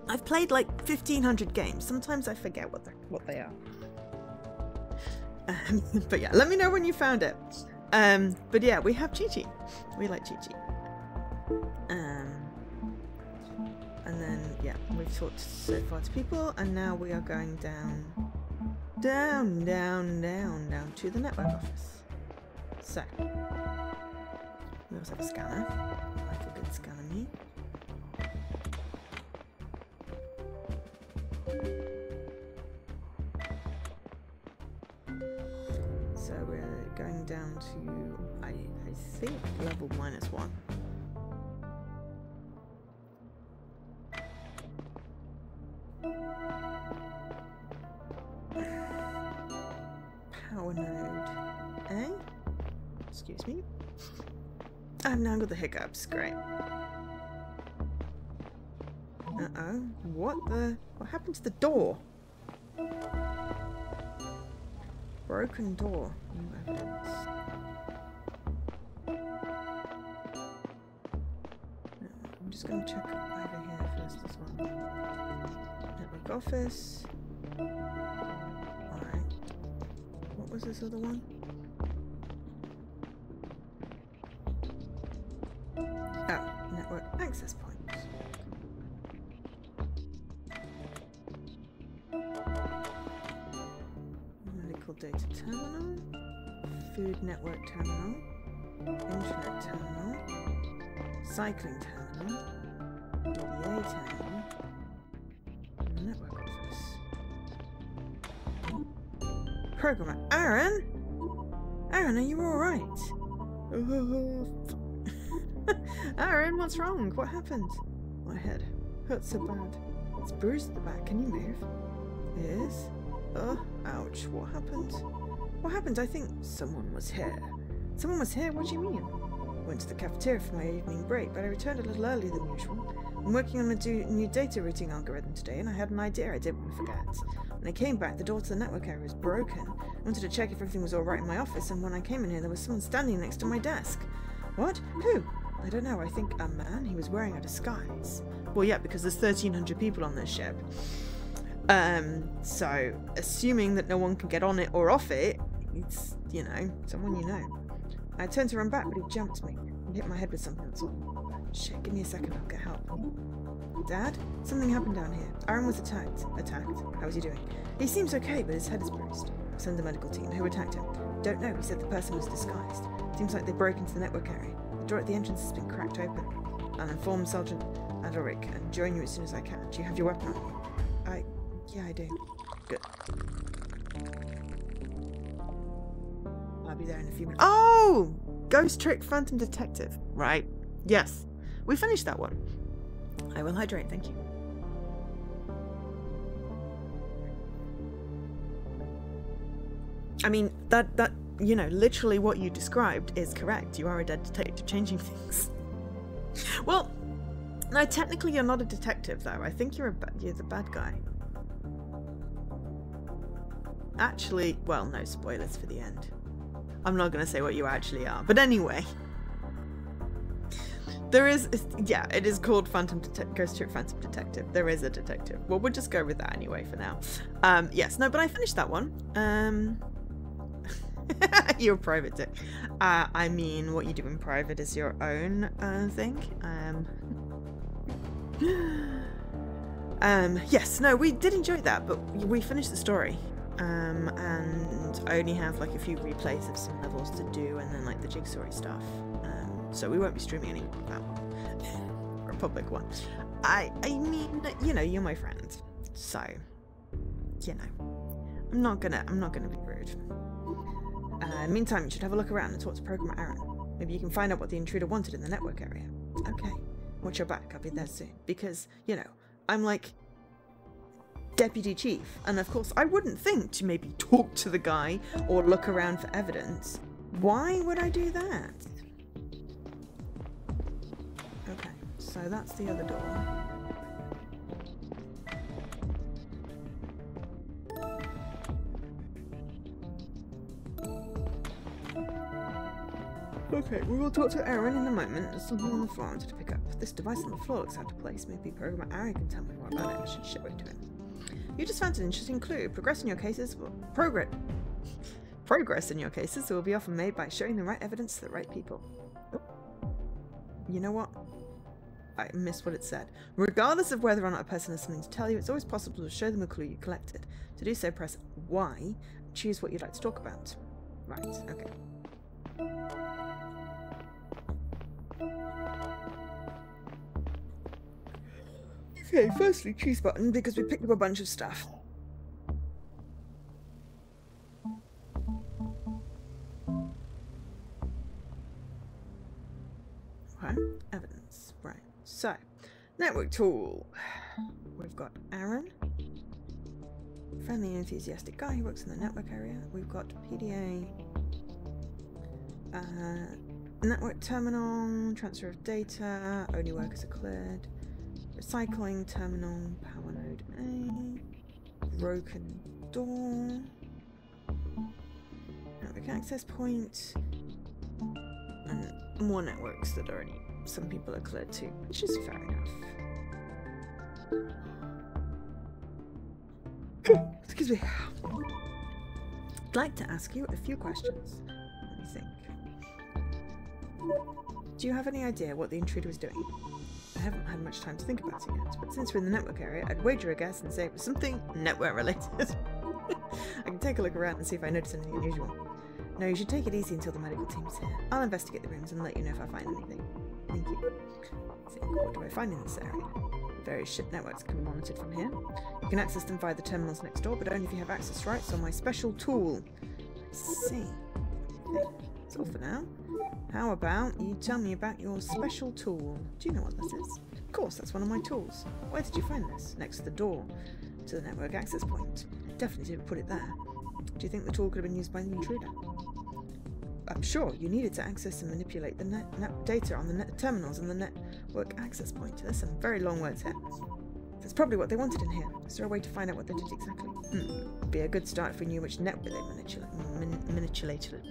I've played like 1,500 games. Sometimes I forget what they are. But yeah, let me know when you found it. But yeah, we have Chi-Chi. We like Chi-Chi. And then, yeah, we've talked so far to people, and now we are going down to the network office. So, we also have a scanner. I like a good scanner me. So we're going down to, I think, level -1. Power node. Eh? Excuse me. I've now got the hiccups. Great. Uh-oh. What happened to the door? Broken door. New evidence. I'm just going to check over here first as well. Network office. Alright. What was this other one? Oh, network access points. Medical data terminal. Food network terminal. Internet terminal. Cycling terminal. DDA terminal. Network office. Programmer Aaron? Aaron, are you alright? Aaron, what's wrong? What happened? My head hurts so bad. It's bruised at the back. Can you move? It is? Ouch. What happened? What happened? I think someone was here. Someone was here? What do you mean? Went to the cafeteria for my evening break, but I returned a little earlier than usual. I'm working on a new data routing algorithm today, and I had an idea I didn't want to forget. When I came back, the door to the network area was broken. I wanted to check if everything was alright in my office, and when I came in here, there was someone standing next to my desk. What? Who? I don't know. I think a man. He was wearing a disguise. Well, yeah, because there's 1,300 people on this ship. So, assuming that no one can get on it or off it, it's, you know, someone you know. I turned to run back, but he jumped me and hit my head with something. That's all. Shit, give me a second, I'll get help. Dad? Something happened down here. Aaron was attacked. How is he doing? He seems okay, but his head is bruised. Send the medical team. Who attacked him? Don't know. He said the person was disguised. Seems like they broke into the network area. The door at the entrance has been cracked open. I'll inform Sergeant Adoric and join you as soon as I can. Do you have your weapon on you? Yeah, I do. Good. I'll be there in a few minutes. Oh! Ghost Trick Phantom Detective. Right. Yes. We finished that one. I will hydrate, thank you. I mean, that you know, literally what you described is correct. You are a dead detective changing things. Well, no, technically you're not a detective, though. I think you're the bad guy. Actually, well, no spoilers for the end. I'm not going to say what you actually are. But anyway. There is, yeah, it is called Ghost Trick Phantom Detective. There is a detective. Well, we'll just go with that anyway for now. Yes, no, but I finished that one. You're a private dick. I mean, what you do in private is your own thing. Yes, no, we did enjoy that, but we finished the story. And I only have like a few replays of some levels to do, and then like the jigsaw stuff. So we won't be streaming any more of that one. Or a public one. I mean, you know, you're my friend. So, you know, I'm not gonna be rude. Meantime, you should have a look around and talk to Programmer Aaron. Maybe you can find out what the intruder wanted in the network area. Okay, watch your back, I'll be there soon. Because, you know, I'm like Deputy Chief, and of course I wouldn't think to maybe talk to the guy or look around for evidence. Why would I do that? Okay, so that's the other door. Okay, we will talk to Aaron in a moment. There's something on the floor I wanted to pick up. This device on the floor looks out of place. Maybe Programmer Aaron can tell me more about it. I should show it to him. You just found an interesting clue. Progress in your cases in your cases will be often made by showing the right evidence to the right people. Oh. You know what? I missed what it said. Regardless of whether or not a person has something to tell you, it's always possible to show them a clue you collected. To do so, press Y and choose what you'd like to talk about. Right, okay. Okay, firstly, choose button, because we picked up a bunch of stuff. Okay, evidence. Right, so, network tool. We've got Aaron. Friendly and enthusiastic guy who works in the network area. We've got PDA. Network terminal, transfer of data, only workers are cleared. Recycling terminal, power node A, broken door, network access point, and more networks that already some people are cleared to, which is fair enough. Excuse me. I'd like to ask you a few questions. Let me think. Do you have any idea what the intruder was doing? I haven't had much time to think about it yet, but since we're in the network area, I'd wager a guess and say it was something network related. I can take a look around and see if I notice anything unusual. No, you should take it easy until the medical team's here. I'll investigate the rooms and let you know if I find anything. Thank you. What do I find in this area? Various ship networks can be monitored from here. You can access them via the terminals next door, but only if you have access rights on my special tool. I see. Okay, that's all for now. How about you tell me about your special tool? Do you know what this is? Of course, that's one of my tools. Where did you find this? Next to the door to the network access point. Definitely didn't put it there. Do you think the tool could have been used by the intruder? I'm sure you needed to access and manipulate the net data on the terminals and the network access point. There's some very long words here. That's probably what they wanted in here. Is there a way to find out what they did exactly? Be a good start if we knew which network they manipulated.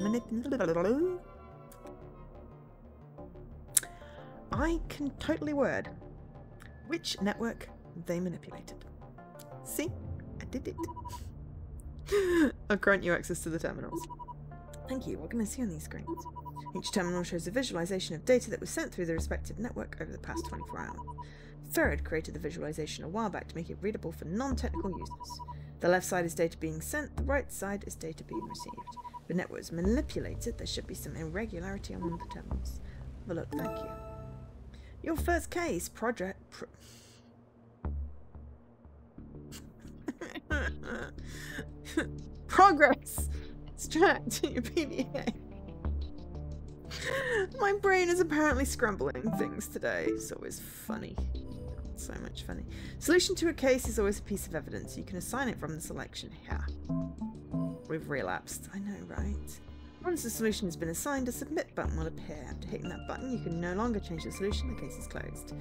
I can totally word which network they manipulated. See? I did it. I'll grant you access to the terminals. Thank you. What can I see on these screens? Each terminal shows a visualization of data that was sent through the respective network over the past 24 hours. Third created the visualization a while back to make it readable for non-technical users. The left side is data being sent, the right side is data being received. If the network was manipulated, there should be some irregularity on one of the terminals. Have a look, thank you. Your first case, Progress! Extract your PDA. My brain is apparently scrambling things today. It's always funny. So much funny. Solution to a case is always a piece of evidence. You can assign it from the selection here. We've relapsed. I know, right? Once the solution has been assigned, a submit button will appear. After hitting that button, you can no longer change the solution. The case is closed.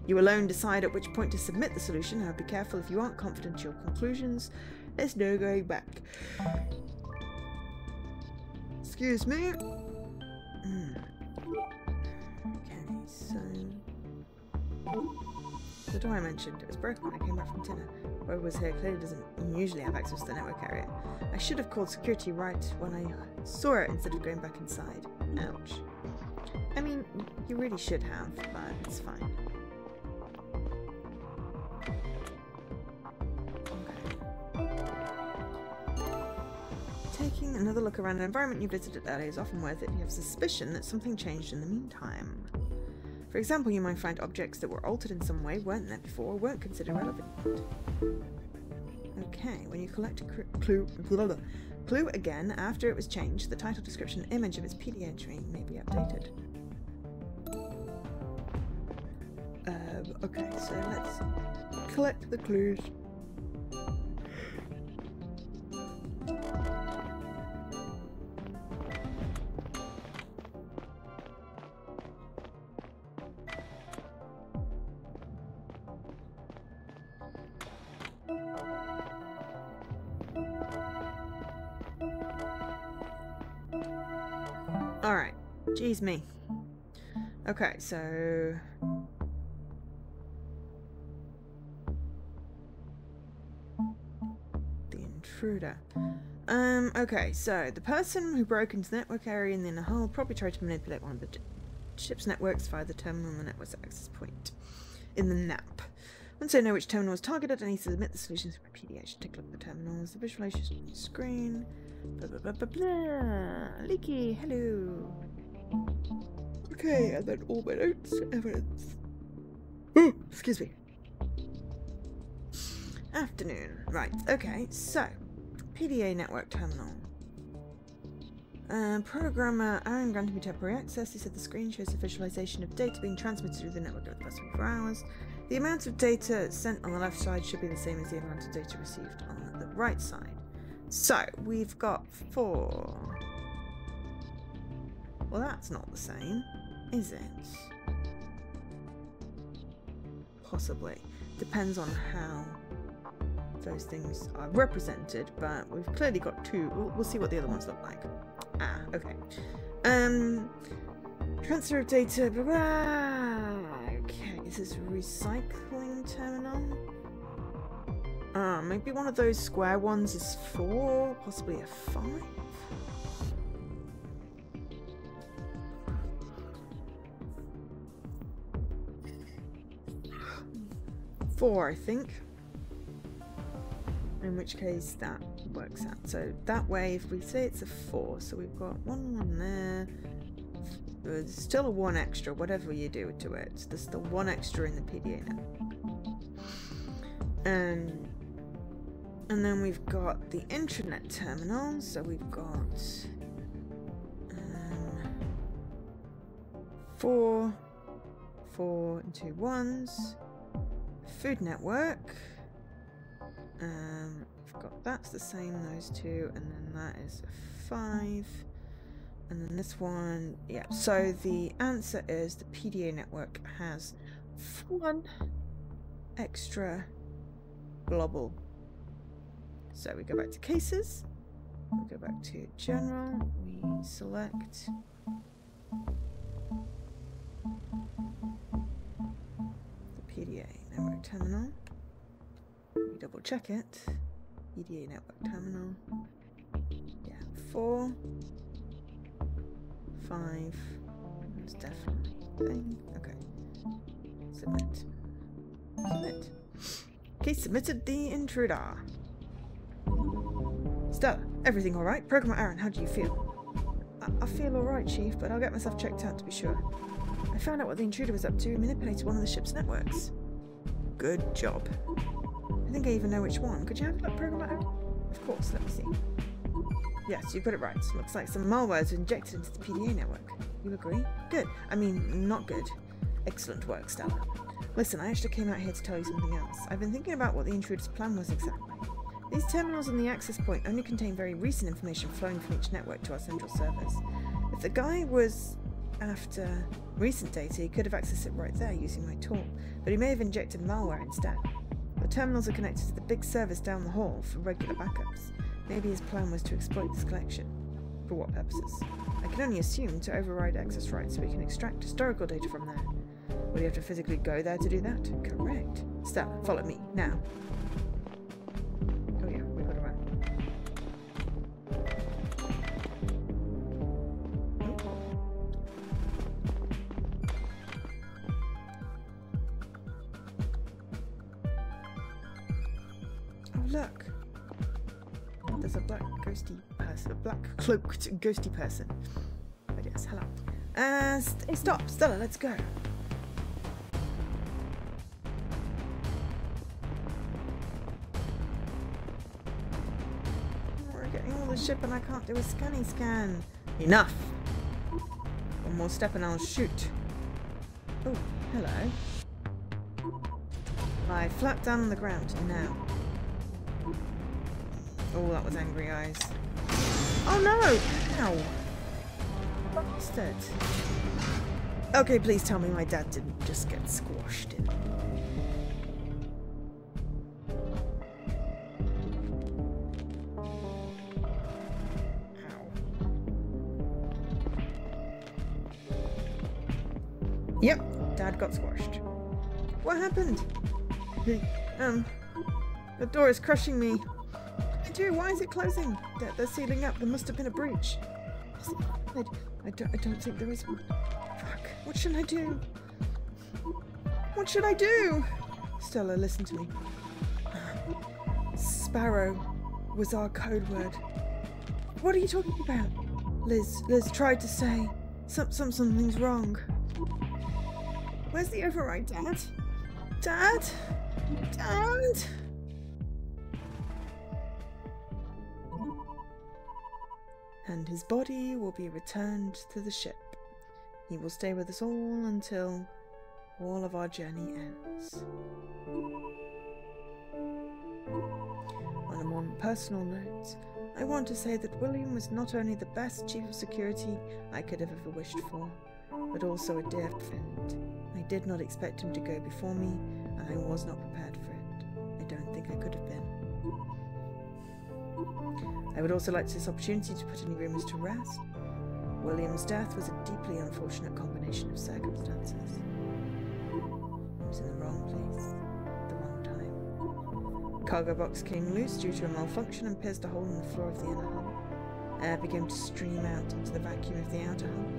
You alone decide at which point to submit the solution. Now be careful if you aren't confident in your conclusions. There's no going back. Excuse me. Okay, so The door I mentioned, it was broken when I came back from dinner. Whoever was here clearly doesn't usually have access to the network area. I should have called security right when I saw it instead of going back inside. Ouch. I mean, you really should have, but it's fine. Taking another look around an environment you visited earlier is often worth it if you have suspicion that something changed in the meantime. For example, you might find objects that were altered in some way, weren't there before, or weren't considered relevant. Okay, when you collect a clue again after it was changed, the title, description, and image of its PDA entry may be updated. Okay, so let's collect the clues. Alright, geez me. Okay, so... the intruder. Okay, so the person who broke into the network area in the hull probably tried to manipulate one of the ship's networks via the terminal on the network's access point in the NAP. Once I know which terminal was targeted, I need to submit the solutions for PDA. I should take a look at the terminals, the visualization on the screen. Blah, blah, blah, blah, blah. Leaky, hello. Okay, and then all my notes, evidence. Oh, excuse me. Afternoon. Right, okay, so PDA network terminal. Programmer Aaron granted me temporary access. He said the screen shows the visualization of data being transmitted through the network over the past 24 hours. The amount of data sent on the left side should be the same as the amount of data received on the right side. So, we've got 4. Well, that's not the same, is it? Possibly. Depends on how those things are represented, but we've clearly got 2. We'll see what the other ones look like. Ah, okay. Transfer of data, blah, blah. Okay, this is recycling terminal. Maybe one of those square ones is 4, possibly a 5. Four, I think. In which case that works out. So that way, if we say it's a 4, so we've got 1 there. There's still a 1 extra, whatever you do to it. There's still 1 extra in the PDA now. And then we've got the intranet terminal. So we've got 4 and 2 1s. Food network. We've got that's the same, those 2, and then that is a 5. And then this one, yeah. So the answer is the PDA network has 1 extra global. So we go back to cases, we go back to general, we select the PDA network terminal, we double check it, PDA network terminal, yeah, 4, 5, that's definitely a thing, okay, submit, submit. Okay, submitted the intruder. Stella, everything alright? Programmer Aaron, how do you feel? I feel alright, Chief, but I'll get myself checked out to be sure. I found out what the intruder was up to, manipulated one of the ship's networks. Good job. I think I even know which one. Could you have a look, Programmer Aaron? Of course, let me see. Yes, you got it right. Looks like some malware is injected into the PDA network. You agree? Good. I mean, not good. Excellent work, Stella. Listen, I actually came out here to tell you something else. I've been thinking about what the intruder's plan was exactly. These terminals on the access point only contain very recent information flowing from each network to our central servers. If the guy was after recent data, he could have accessed it right there using my tool, but he may have injected malware instead. The terminals are connected to the big servers down the hall for regular backups. Maybe his plan was to exploit this collection. For what purposes? I can only assume to override access rights so we can extract historical data from there. Will you have to physically go there to do that? Correct. Stella, follow me, now. Oh yeah, we gotta run. Oh look! There's a black ghosty person, a black cloaked ghosty person. But yes, hello. Hey, stop! Stella, let's go! We're getting all the ship and I can't do a scanny scan. Enough! One more step and I'll shoot. Oh, hello. Lie flat down on the ground, now. Oh, that was angry eyes. Oh no! Ow! Bastard. Okay, please tell me my dad didn't just get squashed in. Ow. Yep, Dad got squashed. What happened? The door is crushing me. Why is it closing? They're sealing up. There must have been a breach. I don't think there is one. Fuck. What should I do? What should I do? Stella, listen to me. Sparrow was our code word. What are you talking about? Liz tried to say something's wrong. Where's the override, Dad? Dad? Dad? And his body will be returned to the ship. He will stay with us all until all of our journey ends. On a more personal note, I want to say that William was not only the best chief of security I could have ever wished for, but also a dear friend. I did not expect him to go before me, and I was not prepared for it. I don't think I could have been. I would also like this opportunity to put any rumours to rest. William's death was a deeply unfortunate combination of circumstances. He was in the wrong place, at the wrong time. Cargo box came loose due to a malfunction and pierced a hole in the floor of the inner hull. Air began to stream out into the vacuum of the outer hull.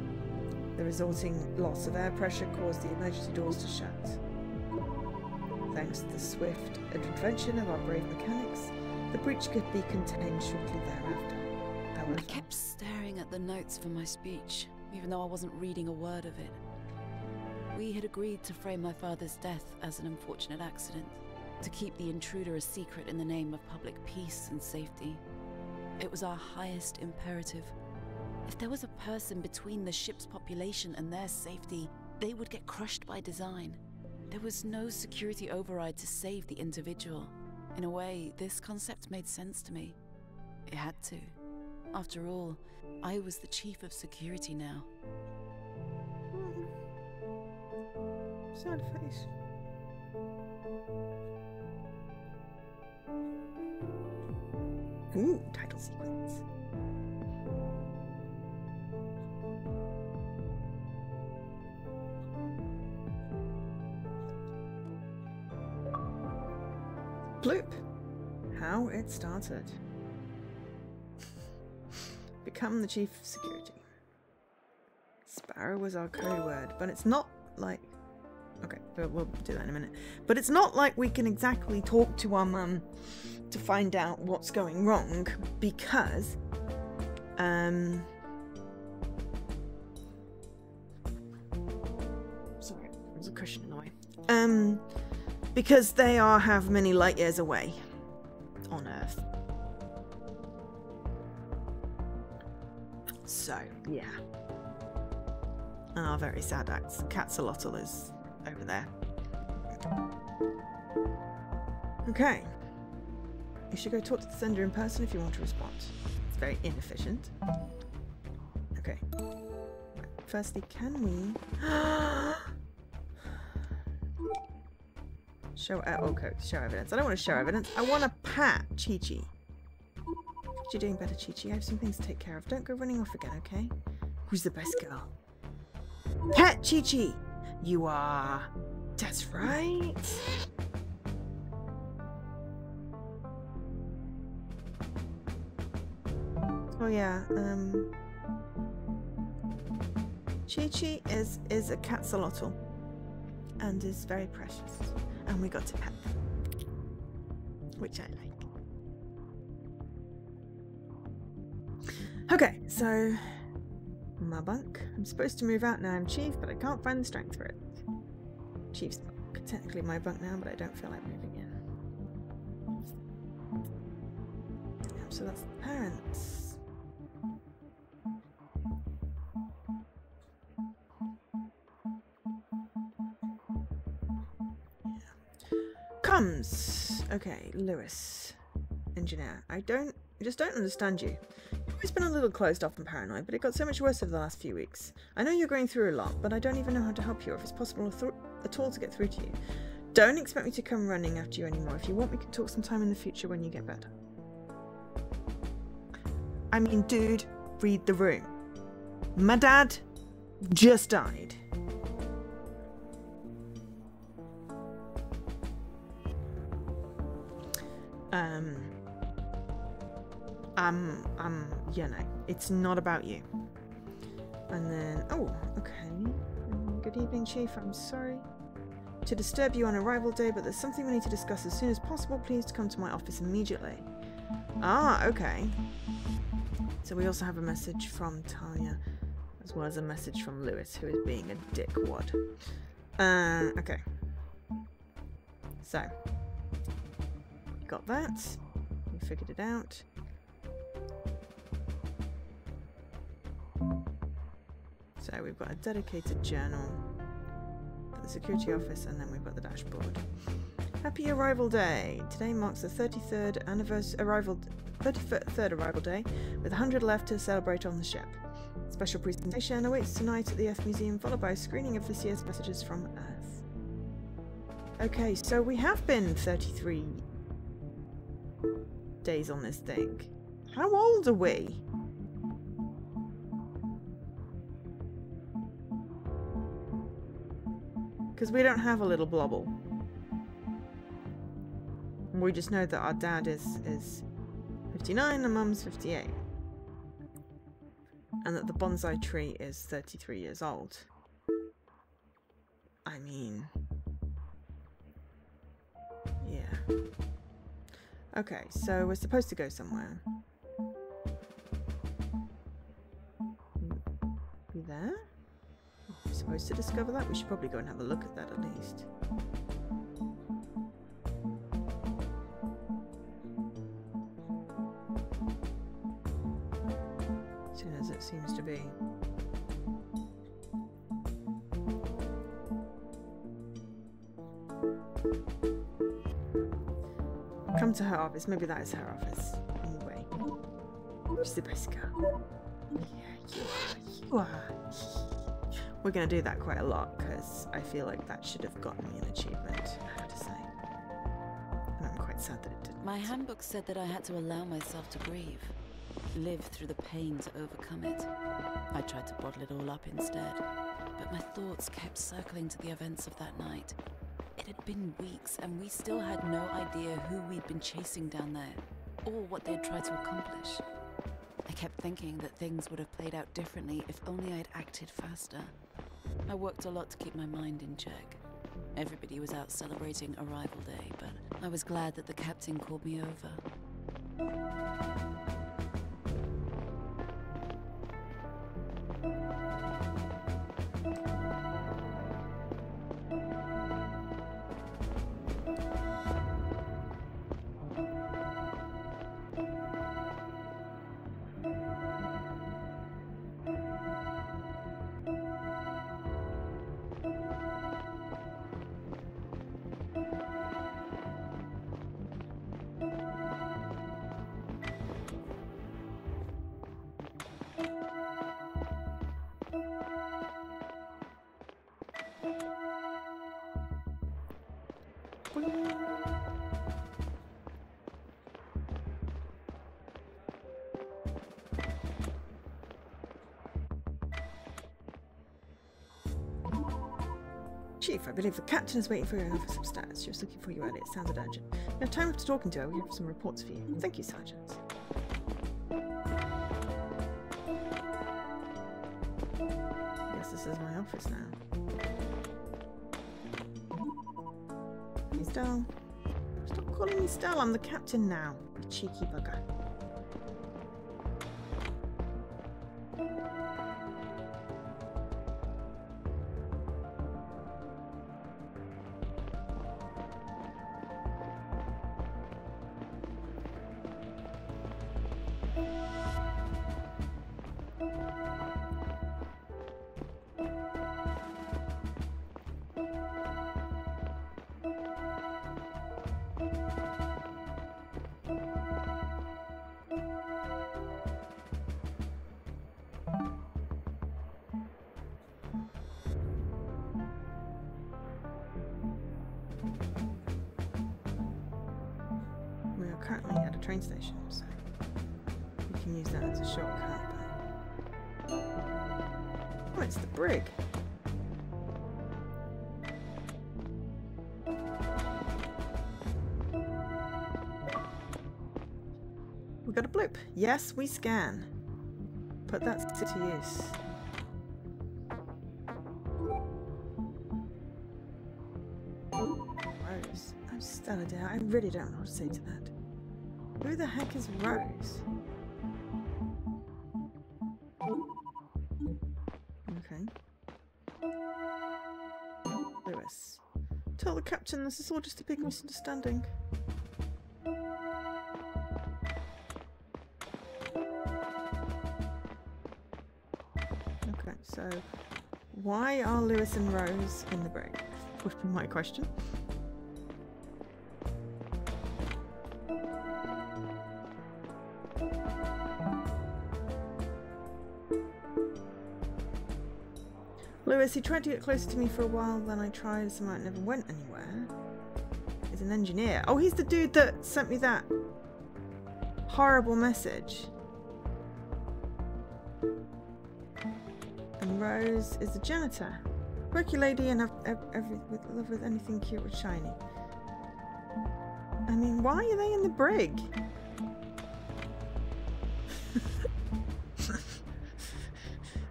The resulting loss of air pressure caused the emergency doors to shut. Thanks to the swift intervention of our brave mechanics, the breach could be contained shortly thereafter. However, I kept staring at the notes for my speech, even though I wasn't reading a word of it. We had agreed to frame my father's death as an unfortunate accident, to keep the intruder a secret in the name of public peace and safety. It was our highest imperative. If there was a person between the ship's population and their safety, they would get crushed by design. There was no security override to save the individual. In a way, this concept made sense to me. It had to. After all, I was the chief of security now. Sad face. Ooh, title sequence. Bloop. How it started. Become the chief of security. Sparrow was our code word, but it's not like... Okay, we'll do that in a minute. But it's not like we can exactly talk to our mum to find out what's going wrong, because... Sorry, there's a cushion in the way. Because they have many light years away on Earth. So, yeah. Ah, very sad acts. Catsalotl is over there. Okay. You should go talk to the sender in person if you want to respond. It's very inefficient. Okay. Right. Firstly, can we... Show evidence. I don't want to show evidence. I want to pat Chi-Chi. You're doing better, Chi-Chi. I have some things to take care of. Don't go running off again, okay? Who's the best girl? Pet Chi-Chi! You are. That's right. Oh yeah, Chi-Chi is a catsalotl and is very precious, and we got to pet them, which I like. Okay, so my bunk. I'm supposed to move out now. I'm chief, but I can't find the strength for it. Chief's technically my bunk now, but I don't feel like moving in. So that's the parents. Comes. Okay, Lewis, engineer. I just don't understand you. You've always been a little closed off and paranoid, but it got so much worse over the last few weeks. I know you're going through a lot, but I don't even know how to help you or if it's possible at all to get through to you. Don't expect me to come running after you anymore. If you want, we can talk sometime in the future when you get better. I mean, dude, read the room. My dad just died. You know, it's not about you. And then, oh, okay. Good evening, Chief. I'm sorry to disturb you on arrival day, but there's something we need to discuss as soon as possible. Please come to my office immediately. Ah, okay. So we also have a message from Talia, as well as a message from Lewis, who is being a dickwad. Okay. So, got that. We figured it out. So we've got a dedicated journal for the security office, and then we've got the dashboard. Happy arrival day! Today marks the 33rd arrival day, with 100 left to celebrate on the ship. Special presentation awaits tonight at the Earth Museum, followed by a screening of this year's messages from Earth. Okay, so we have been 33 days on this thing. How old are we? Because we don't have a little blobble. We just know that our dad is 59 and mum's 58. And that the bonsai tree is 33 years old. I mean... yeah. Okay, so we're supposed to go somewhere. You there? We're supposed to discover that? We should probably go and have a look at that at least. As soon as it seems to be. Come to her office. Maybe that is her office. Anyway. Where's the best girl? Yeah, you are. We're going to do that quite a lot, because I feel like that should have gotten me an achievement, I have to say. And I'm quite sad that it didn't. My handbook said that I had to allow myself to grieve. Live through the pain to overcome it. I tried to bottle it all up instead, but my thoughts kept circling to the events of that night. It had been weeks, and we still had no idea who we'd been chasing down there, or what they'd tried to accomplish. I kept thinking that things would have played out differently if only I'd acted faster. I worked a lot to keep my mind in check. Everybody was out celebrating arrival day, but I was glad that the captain called me over. Chief, I believe the captain is waiting for you in office upstairs. She was looking for you earlier. It sounded urgent. You have time after talking to her. We have some reports for you. Thank you, Sergeant. I guess this is my office now. Stella. Stop calling me Stella. I'm the captain now. You cheeky bugger. Currently at a train station, so we can use that as a shortcut. Oh, it's the brig. We got a bloop. Yes, we scan. Put that to use. Rose. I'm Stella, dear. I really don't know what to say to that. Who the heck is Rose? Okay. Lewis. Tell the captain this is all just a big misunderstanding. Okay, so why are Lewis and Rose in the brig? Would be my question. Lewis, he tried to get closer to me for a while, then I tried, somehow it never went anywhere. He's an engineer. Oh, he's the dude that sent me that horrible message. And Rose is the janitor. Quirky lady and love with anything cute or shiny. I mean, why are they in the brig?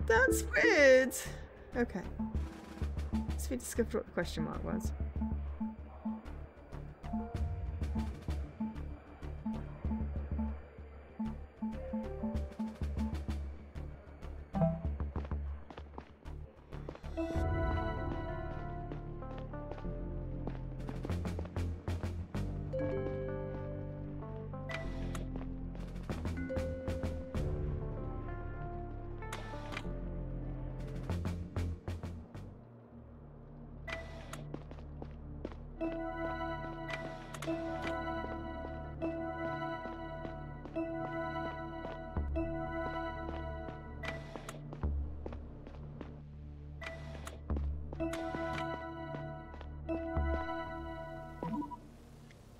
That's weird. Okay. So we discovered what the question mark was.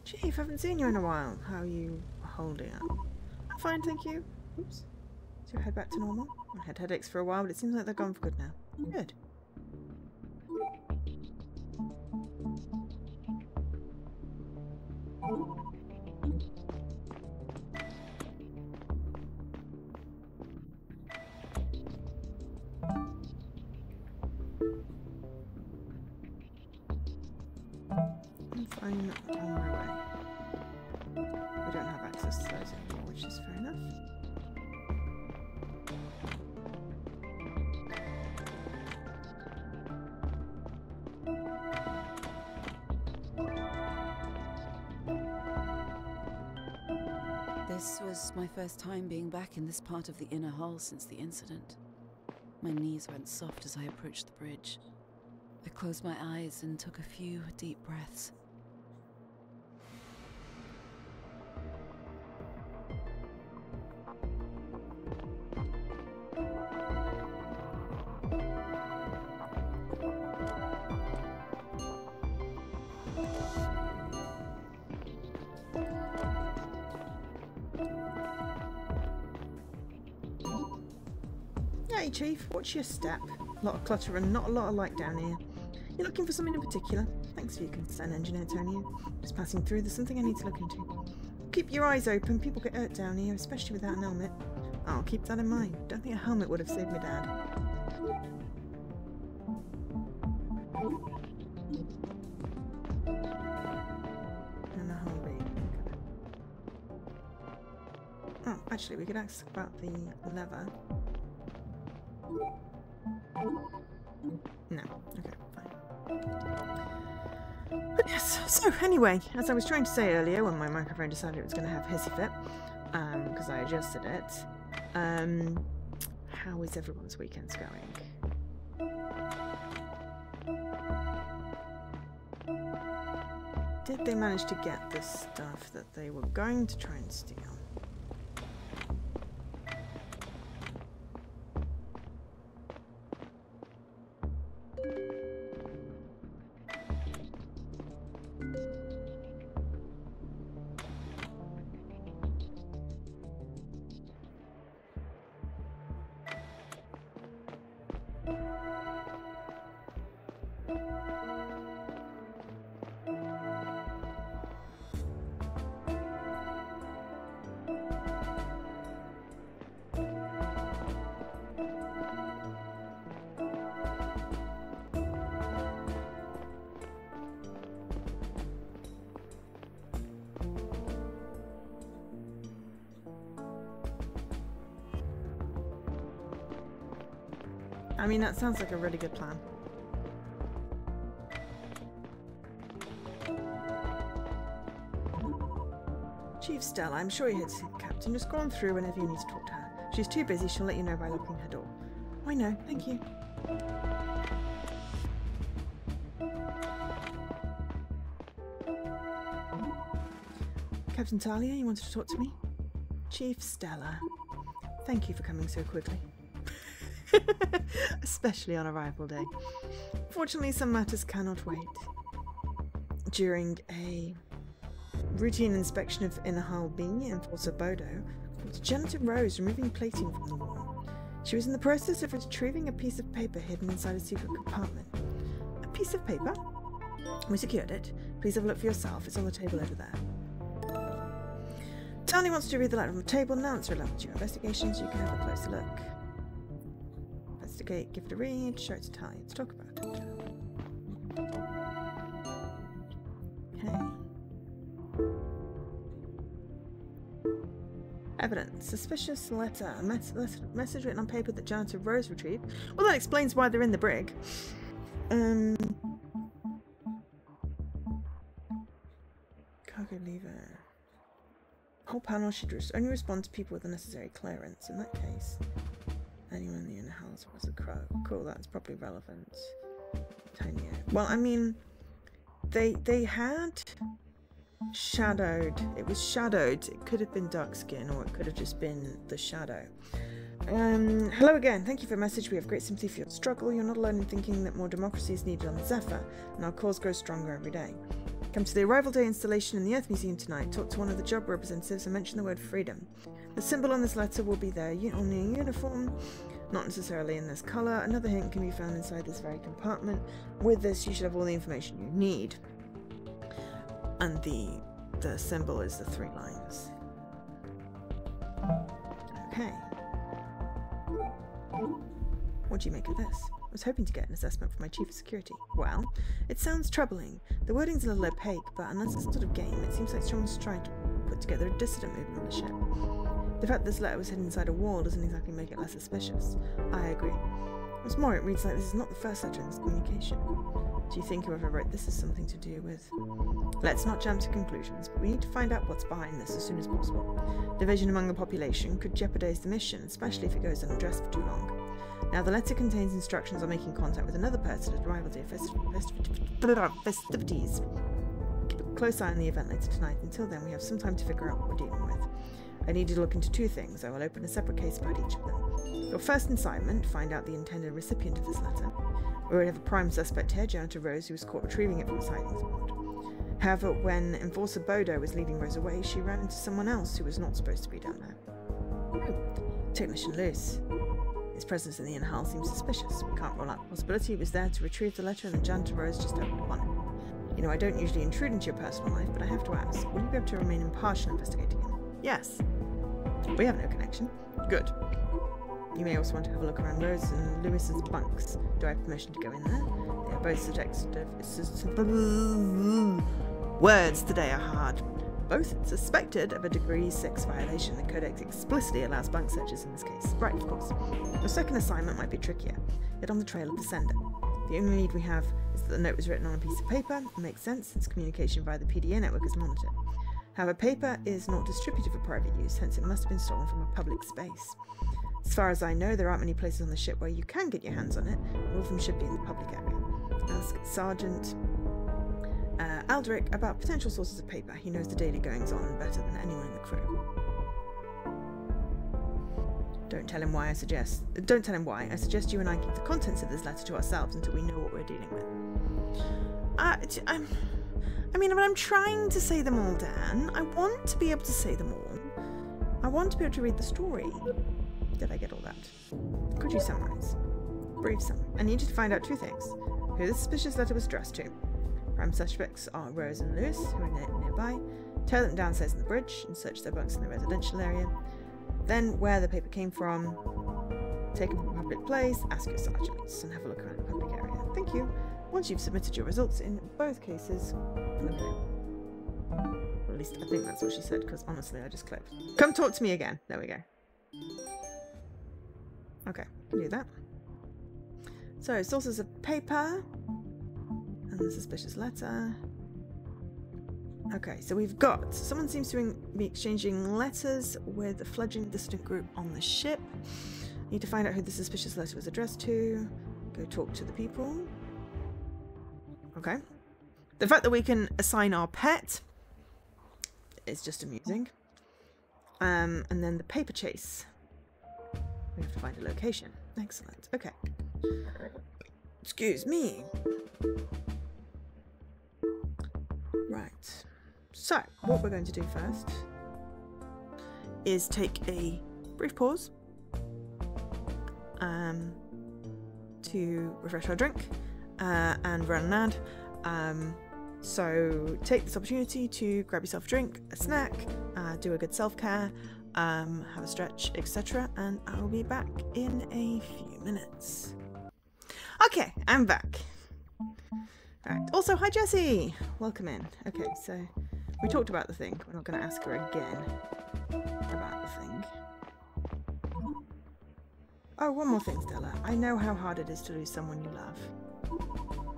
Chief, I haven't seen you in a while. How are you holding up? I'm fine, thank you. Oops. Is your head back to normal? I had headaches for a while, but it seems like they're gone for good now. Good. I'm fine on my way. We don't have access to those anymore, which is fair enough. This was my first time being back in this part of the inner hull since the incident. My knees went soft as I approached the bridge. I closed my eyes and took a few deep breaths. Hey Chief, watch your step. A lot of clutter and not a lot of light down here. You're looking for something in particular? Thanks for your concern, Engineer Tony. Just passing through, there's something I need to look into. Keep your eyes open, people get hurt down here, especially without an helmet. I'll keep that in mind. Don't think a helmet would have saved my dad. And a whole big. Oh, actually, we could ask about the lever. No. Okay, fine. But yes, so anyway, as I was trying to say earlier when my microphone decided it was going to have hissy fit, because I adjusted it, how is everyone's weekends going? Did they manage to get the stuff that they were going to try and steal? I mean, that sounds like a really good plan. Chief Stella, I'm sure you heard the captain. Just go on through whenever you need to talk to her. She's too busy, she'll let you know by locking her door. I know, thank you. Captain Talia, you wanted to talk to me? Chief Stella, thank you for coming so quickly. Especially on arrival day. Fortunately, some matters cannot wait. During a routine inspection of Inner Hull B in Forza Bodo, Janitor Rose removing plating from the wall. She was in the process of retrieving a piece of paper hidden inside a secret compartment. A piece of paper? We secured it. Please have a look for yourself. It's on the table over there. Tony wants to read the letter on the table. Now it's relevant to your investigations. You can have a closer look. Investigate, give it a read, show it to Talia. Let's talk about it. Okay. Evidence. Suspicious letter. A message written on paper that Janitor Rose retrieved. Well, that explains why they're in the brig. Cargo lever. Whole panel should only respond to people with the necessary clearance. In that case, anyone in the inner house was a crow. Cool, that's probably relevant. Tiny. Well, I mean, they had shadowed. It was shadowed. It could have been dark skin, or it could have just been the shadow. Hello again. Thank you for your message. We have great sympathy for your struggle. You're not alone in thinking that more democracy is needed on the Zephyr, and our cause grows stronger every day. Come to the Arrival Day installation in the Earth Museum tonight. Talk to one of the job representatives and mention the word freedom. The symbol on this letter will be there on your uniform, not necessarily in this colour. Another hint can be found inside this very compartment. With this, you should have all the information you need. And the symbol is the 3 lines. Okay. What do you make of this? I was hoping to get an assessment from my chief of security. Well, it sounds troubling. The wording's a little opaque, but unless it's some sort of game, it seems like someone's trying to put together a dissident movement on the ship. The fact this letter was hidden inside a wall doesn't exactly make it less suspicious. I agree. What's more, it reads like this is not the first letter in this communication. Do you think whoever wrote this has something to do with... Let's not jump to conclusions, but we need to find out what's behind this as soon as possible. Division among the population could jeopardize the mission, especially if it goes unaddressed for too long. Now, the letter contains instructions on making contact with another person at Arrival Day festivities. Keep a close eye on the event later tonight. Until then, we have some time to figure out what we're dealing with. I need you to look into 2 things. I will open a separate case about each of them. Your first assignment, find out the intended recipient of this letter. We already have a prime suspect here, Janitor Rose, who was caught retrieving it from a sightings board. However, when Enforcer Bodo was leading Rose away, she ran into someone else who was not supposed to be down there. Technician Luce. His presence in the inner hall seems suspicious. We can't rule out the possibility he was there to retrieve the letter and the janitor Rose just opened upon it. You know, I don't usually intrude into your personal life, but I have to ask, will you be able to remain impartial investigating him? Yes. We have no connection. Good. You may also want to have a look around Rose and Lewis's bunks. Do I have permission to go in there? They are both suspected of... Words today are hard. Both suspected of a degree 6 violation. The Codex explicitly allows bunk searches in this case. Right, of course. Your second assignment might be trickier. Get on the trail of the sender. The only lead we have is that the note was written on a piece of paper. It makes sense since communication via the PDA network is monitored. However, paper is not distributed for private use, hence it must have been stolen from a public space. As far as I know, there aren't many places on the ship where you can get your hands on it. All of them should be in the public area. Ask Sergeant Aldrich about potential sources of paper. He knows the daily goings-on better than anyone in the crew. Don't tell him why. I suggest you and I keep the contents of this letter to ourselves until we know what we're dealing with. I'm trying to say them all, Dan. I want to be able to say them all. I want to be able to read the story. Did I get all that? Could you summarize? Brief summary. I need you to find out two things. Who the suspicious letter was addressed to. Prime suspects are Rose and Lewis, who are nearby. Tear them downstairs in the bridge and search their bunks in the residential area. Then where the paper came from. Take them from a public place, ask your sergeants, and have a look around the public area. Thank you. Once you've submitted your results in both cases, let me know. Or at least I think that's what she said, because honestly I just clicked. Come talk to me again. There we go. Okay, do that. So, sources of paper. And the suspicious letter. Okay, so we've got... Someone seems to be exchanging letters with a fledgling dissident group on the ship. Need to find out who the suspicious letter was addressed to. Go talk to the people. Okay. The fact that we can assign our pet is just amusing. And then the paper chase. We have to find a location. Excellent. Okay. Excuse me. Right. So, what we're going to do first is take a brief pause to refresh our drink and run an ad. So take this opportunity to grab yourself a drink, a snack, do a good self-care, have a stretch, etc. And I'll be back in a few minutes. Okay, I'm back. Alright, also, hi Jessie! Welcome in. Okay, so we talked about the thing. We're not going to ask her again about the thing. Oh, one more thing, Stella. I know how hard it is to lose someone you love.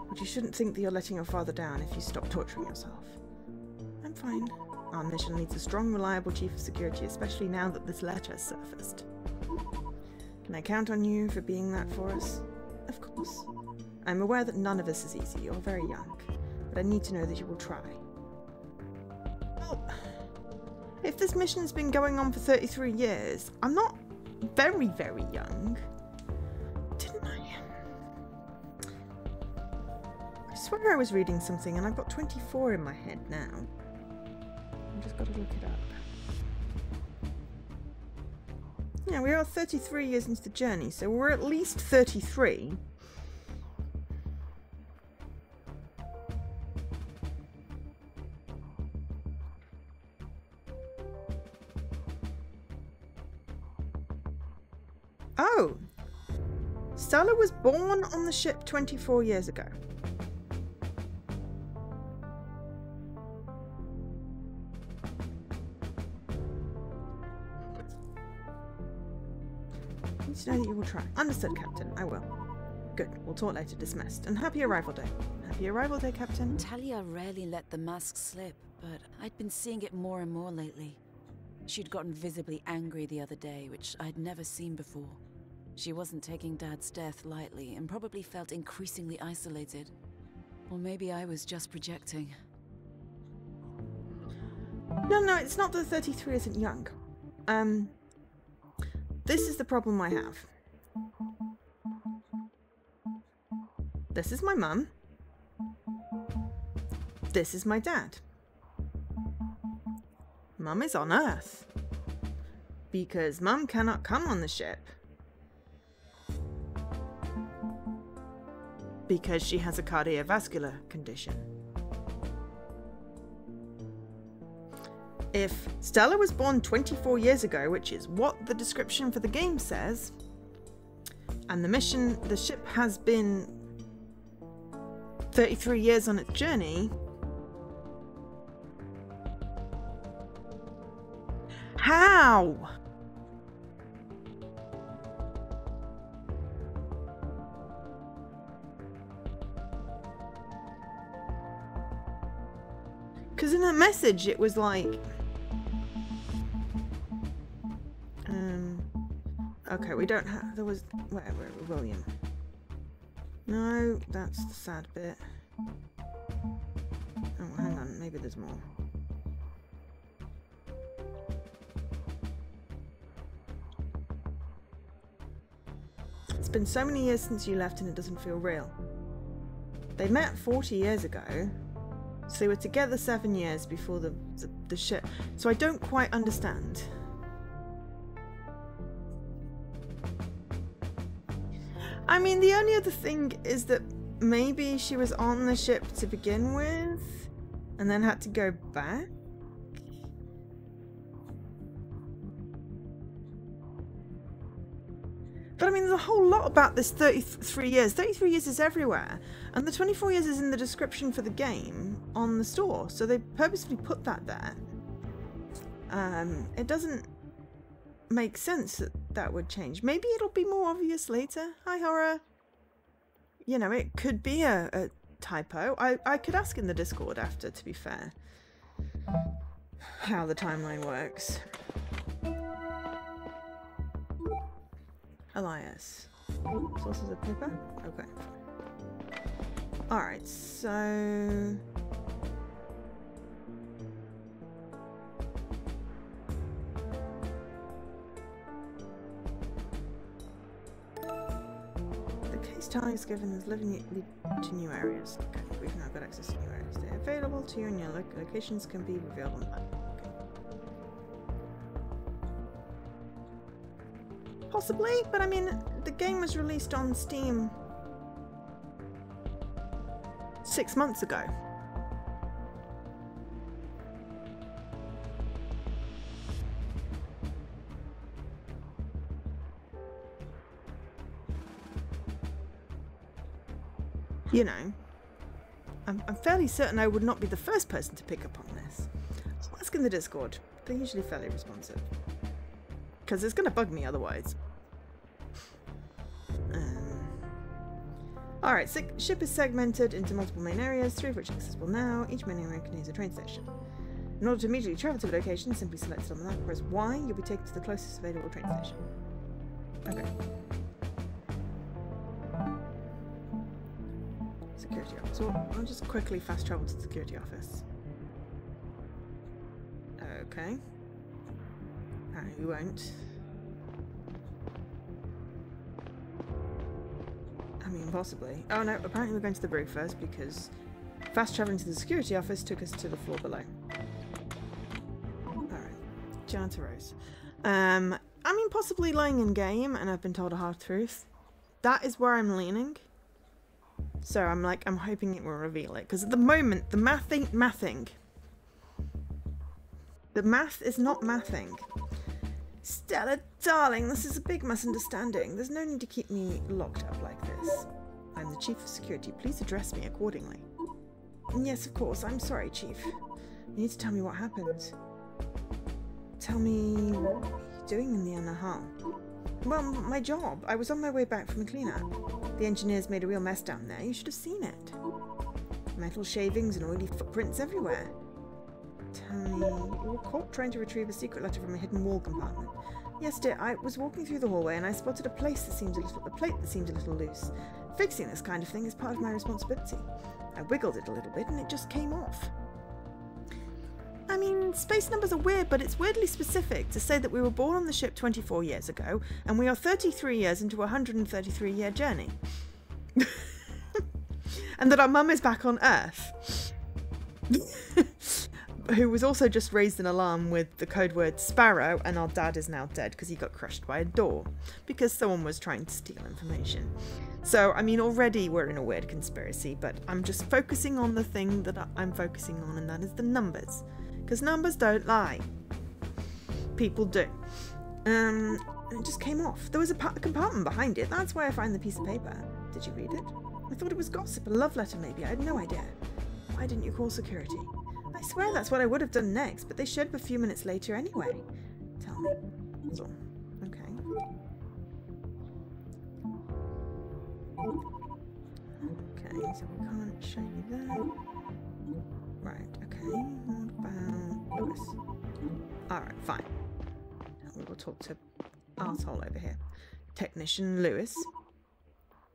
But you shouldn't think that you're letting your father down if you stop torturing yourself. I'm fine. Our mission needs a strong, reliable chief of security, especially now that this letter has surfaced. Can I count on you for being that for us? Of course. I'm aware that none of this is easy. You're very young. But I need to know that you will try. Well, if this mission's been going on for 33 years, I'm not very, very young. Didn't I? I swear I was reading something and I've got 24 in my head now. I've just got to look it up. Yeah, we are 33 years into the journey, so we're at least 33. Oh! Stella was born on the ship 24 years ago. I need to know that you will try. Understood, Captain. I will. Good. We'll talk later. Dismissed. And happy arrival day. Happy arrival day, Captain. Talia rarely let the mask slip, but I'd been seeing it more and more lately. She'd gotten visibly angry the other day, which I'd never seen before. She wasn't taking Dad's death lightly and probably felt increasingly isolated. Or maybe I was just projecting. No, it's not that 33 isn't young. This is the problem I have. This is my mum. This is my dad. Mum is on Earth. Because Mum cannot come on the ship. because she has a cardiovascular condition. If Stella was born 24 years ago, which is what the description for the game says, and the ship has been 33 years on its journey, how? Because in that message it was like, okay, we don't have, there was, where William? No, that's the sad bit. Oh, hang on, maybe there's more. It's been so many years since you left and it doesn't feel real. They met 40 years ago, so they were together 7 years before the ship. So I don't quite understand. I mean, the only other thing is that maybe she was on the ship to begin with and then had to go back. But I mean, there's a whole lot about this 33 years. 33 years is everywhere. And the 24 years is in the description for the game on the store. So they purposefully put that there. It doesn't make sense that that would change. Maybe it'll be more obvious later. Hi, Horror. You know, it could be a typo. I could ask in the Discord after, to be fair, how the timeline works. Elias. Sources of paper? Okay. Alright, so... the case tally is given as living to new areas. Okay, we've now got access to new areas. They're available to you and your locations can be revealed on the map. Possibly, but I mean, the game was released on Steam 6 months ago. You know, I'm fairly certain I would not be the first person to pick up on this. I'll ask in the Discord. They're usually fairly responsive. Because it's going to bug me otherwise. Alright, ship is segmented into multiple main areas, 3 of which are accessible now. Each main area contains a train station. In order to immediately travel to a location, simply select it on the map, press Y, you'll be taken to the closest available train station. Okay. Security office. So I'll just quickly fast travel to the security office. Okay. Apparently we won't. I mean, possibly. Oh no, apparently we're going to the brig first because fast traveling to the security office took us to the floor below. Alright. Janitor Rose. I mean, possibly lying in game and I've been told a hard truth. That is where I'm leaning. So I'm hoping it will reveal it. Because at the moment, the math ain't mathing. The math is not mathing. Stella, darling, this is a big misunderstanding. There's no need to keep me locked up like this. I'm the Chief of Security. Please address me accordingly. Yes, of course. I'm sorry, Chief. You need to tell me what happened. Tell me what were you doing in the Anahal? Well, my job. I was on my way back from a cleanup. The engineers made a real mess down there. You should have seen it. Metal shavings and oily footprints everywhere. Tell me, you were caught trying to retrieve a secret letter from a hidden wall compartment. Yes, dear, I was walking through the hallway and I spotted a plate that seemed a little loose. Fixing this kind of thing is part of my responsibility. I wiggled it a little bit and it just came off. I mean, space numbers are weird, but it's weirdly specific to say that we were born on the ship 24 years ago and we are 33 years into a 133-year journey. And that our mum is back on Earth. Who was also just raised an alarm with the code word Sparrow, and our dad is now dead because he got crushed by a door because someone was trying to steal information. So, I mean, already we're in a weird conspiracy, but I'm just focusing on the thing that I'm focusing on, and that is the numbers. Because numbers don't lie. People do. And it just came off. There was a compartment behind it. That's why I found the piece of paper. Did you read it? I thought it was gossip, a love letter maybe. I had no idea. Why didn't you call security? I swear that's what I would have done next, but they showed up a few minutes later anyway. Tell me. That's all. Okay. Okay, so we can't show you that. Right, okay. What about Lewis? Alright, fine. Now we will talk to arsehole over here. Technician Lewis.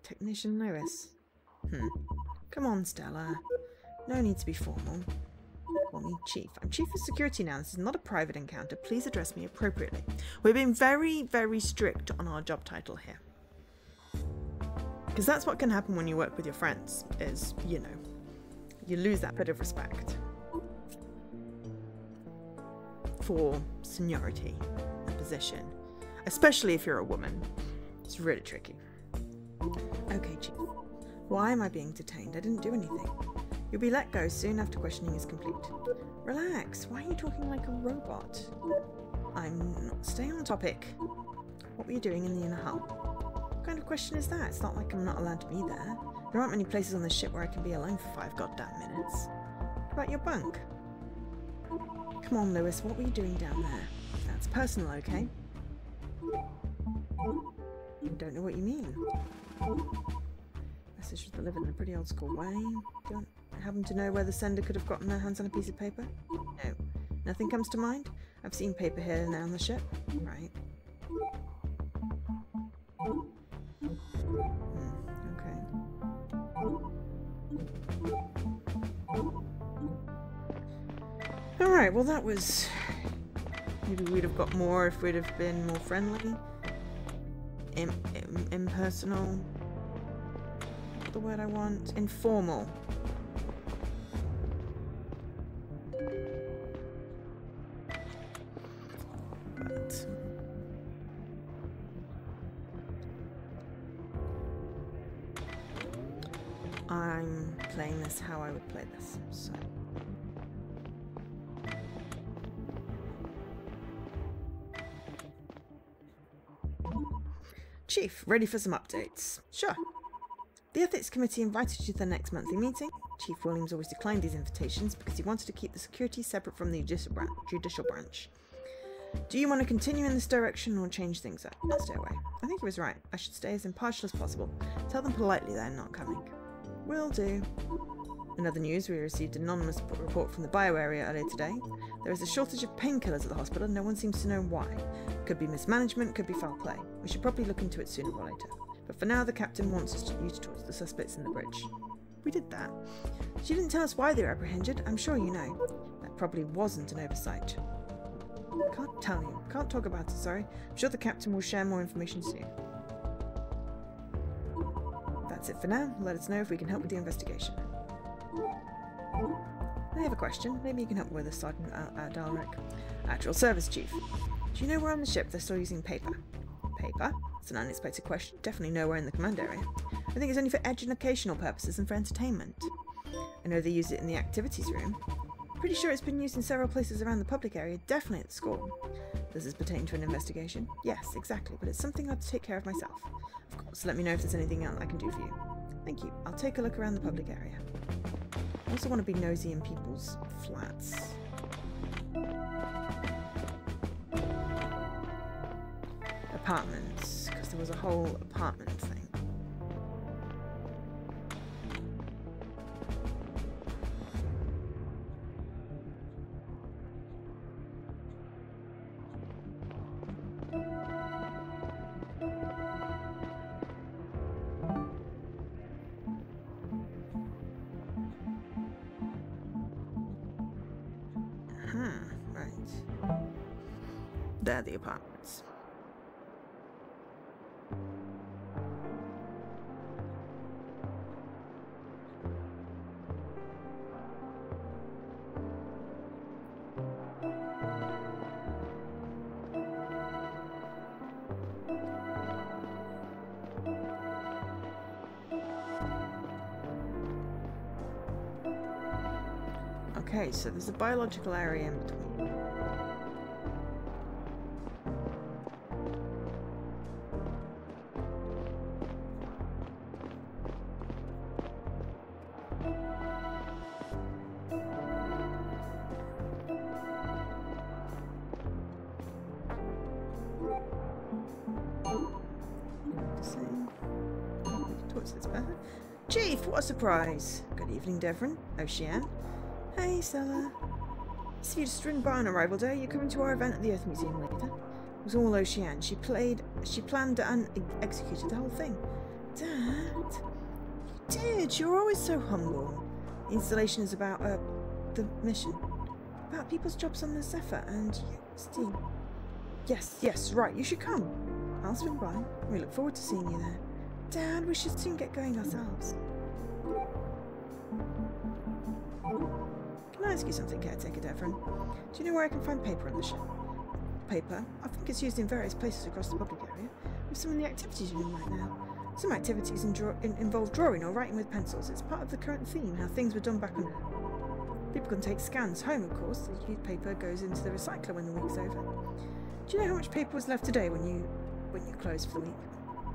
Technician Lewis. Come on, Stella. No need to be formal. Call me Chief. I'm Chief of Security now. This is not a private encounter. Please address me appropriately. We're being very, very strict on our job title here. Because that's what can happen when you work with your friends, is, you know, you lose that bit of respect for seniority and position. Especially if you're a woman. It's really tricky. Okay, Chief. Why am I being detained? I didn't do anything. You'll be let go soon after questioning is complete. Relax. Why are you talking like a robot? I'm not staying on topic. What were you doing in the inner hull? What kind of question is that? It's not like I'm not allowed to be there. There aren't many places on this ship where I can be alone for 5 goddamn minutes. What about your bunk? Come on, Lewis. What were you doing down there? That's personal, okay? I don't know what you mean. Message was delivered in a pretty old school way. Don't happen to know where the sender could have gotten their hands on a piece of paper? No. Nothing comes to mind? I've seen paper here and there on the ship. Right. Okay. Alright, well that was... Maybe we'd have got more if we'd have been more friendly. Impersonal. What's the word I want? Informal. Right. I'm playing this how I would play this, so... Chief, ready for some updates? Sure. The Ethics Committee invited you to the next monthly meeting. Chief Williams always declined these invitations because he wanted to keep the security separate from the judicial branch. Do you want to continue in this direction or change things up? I'll stay away. I think he was right. I should stay as impartial as possible. Tell them politely they're not coming. Will do. In other news, we received an anonymous report from the bio area earlier today. There is a shortage of painkillers at the hospital and no one seems to know why. Could be mismanagement, could be foul play. We should probably look into it sooner or later. But for now, the captain wants you to talk to the suspects in the bridge. We did that. She didn't tell us why they were apprehended. I'm sure you know. That probably wasn't an oversight. Can't tell you. Can't talk about it, sorry. I'm sure the captain will share more information soon. That's it for now. Let us know if we can help with the investigation. I have a question. Maybe you can help me with this, Sergeant Dalric. Actual Service Chief. Do you know where on the ship they're still using paper? Paper? It's an unexpected question. Definitely nowhere in the command area. I think it's only for educational purposes and for entertainment. I know they use it in the activities room. Pretty sure it's been used in several places around the public area, definitely at the school. Does this pertain to an investigation? Yes, exactly, but it's something I have to take care of myself. Of course, let me know if there's anything else I can do for you. Thank you. I'll take a look around the public area. I also want to be nosy in people's flats. Apartments, because there was a whole apartment thing. Right. They're the apartments. Okay, so there's a biological area in between. Chief, what a surprise! Good evening, Devon. Ocean. Hey, Stella. See you to string by on arrival day. You're coming to our event at the Earth Museum later. It was all Ocean. She planned and executed the whole thing. Dad, you did. You're always so humble. The installation is about the mission, about people's jobs on the Zephyr and you, Steve. Yes, right. You should come. I'll swing by. We look forward to seeing you there. Dad, we should soon get going ourselves. Can I ask you something, Caretaker Devon? Do you know where I can find paper on the ship? Paper? I think it's used in various places across the public area. We have some in the activities room right now. Some activities involve drawing or writing with pencils. It's part of the current theme, how things were done back on Earth. People can take scans home, of course. The used paper goes into the recycler when the week's over. Do you know how much paper was left today when you closed for the week?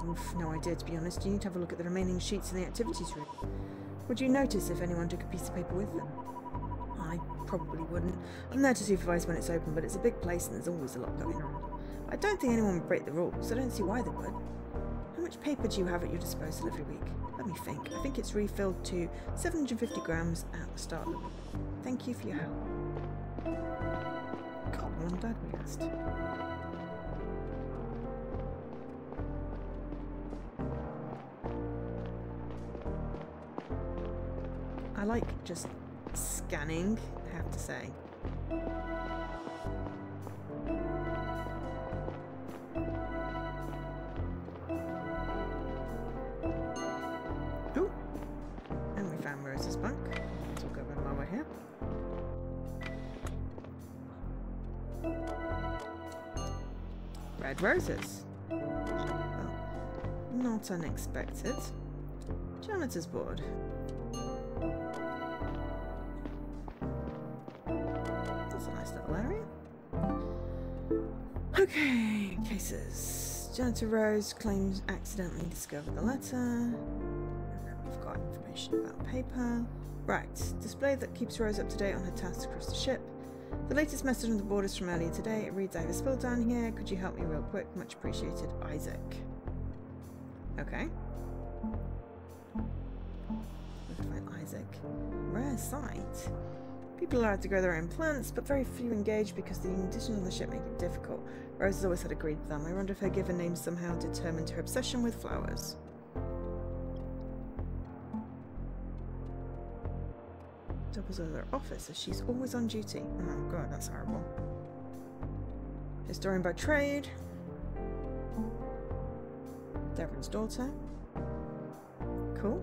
Oof, no idea, to be honest. You need to have a look at the remaining sheets in the activities room. Would you notice if anyone took a piece of paper with them? I probably wouldn't. I'm there to supervise when it's open, but it's a big place and there's always a lot going on. I don't think anyone would break the rules. I don't see why they would. How much paper do you have at your disposal every week? Let me think. I think it's refilled to 750 grams at the start of the week. Thank you for your help. God, I'm glad we asked. I like just scanning, I have to say. Ooh! And we found Rose's bunk. So we'll go in while we're here. Red roses. Well, not unexpected. Janitor's board. Area. Okay, cases. Janitor Rose claims accidentally discovered the letter. And then we've got information about paper. Right, display that keeps Rose up to date on her tasks across the ship. The latest message on the board is from earlier today. It reads, I have a spill down here. Could you help me real quick? Much appreciated, Isaac. Okay. Let's find Isaac. Rare sight. People are allowed to grow their own plants, but very few engage because the conditions on the ship make it difficult. Rose has always had a green thumb. I wonder if her given name somehow determined her obsession with flowers. Doubles over her office as she's always on duty. Oh god, that's horrible. Historian by trade. Devon's daughter. Cool.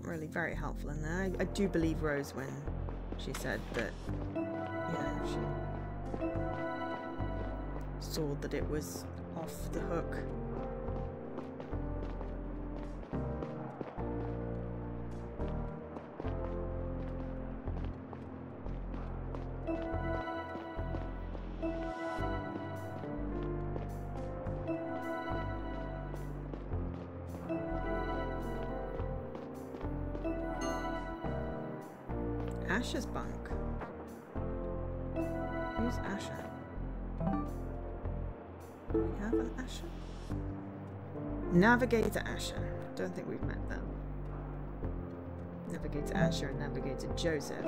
Really very helpful in there. I do believe Rose when she said that, you know, she saw that it was off the hook. Asher's bunk. Who's Asher? Do we have an Asher? Navigator Asher. Don't think we've met them. Navigator Asher and Navigator Joseph.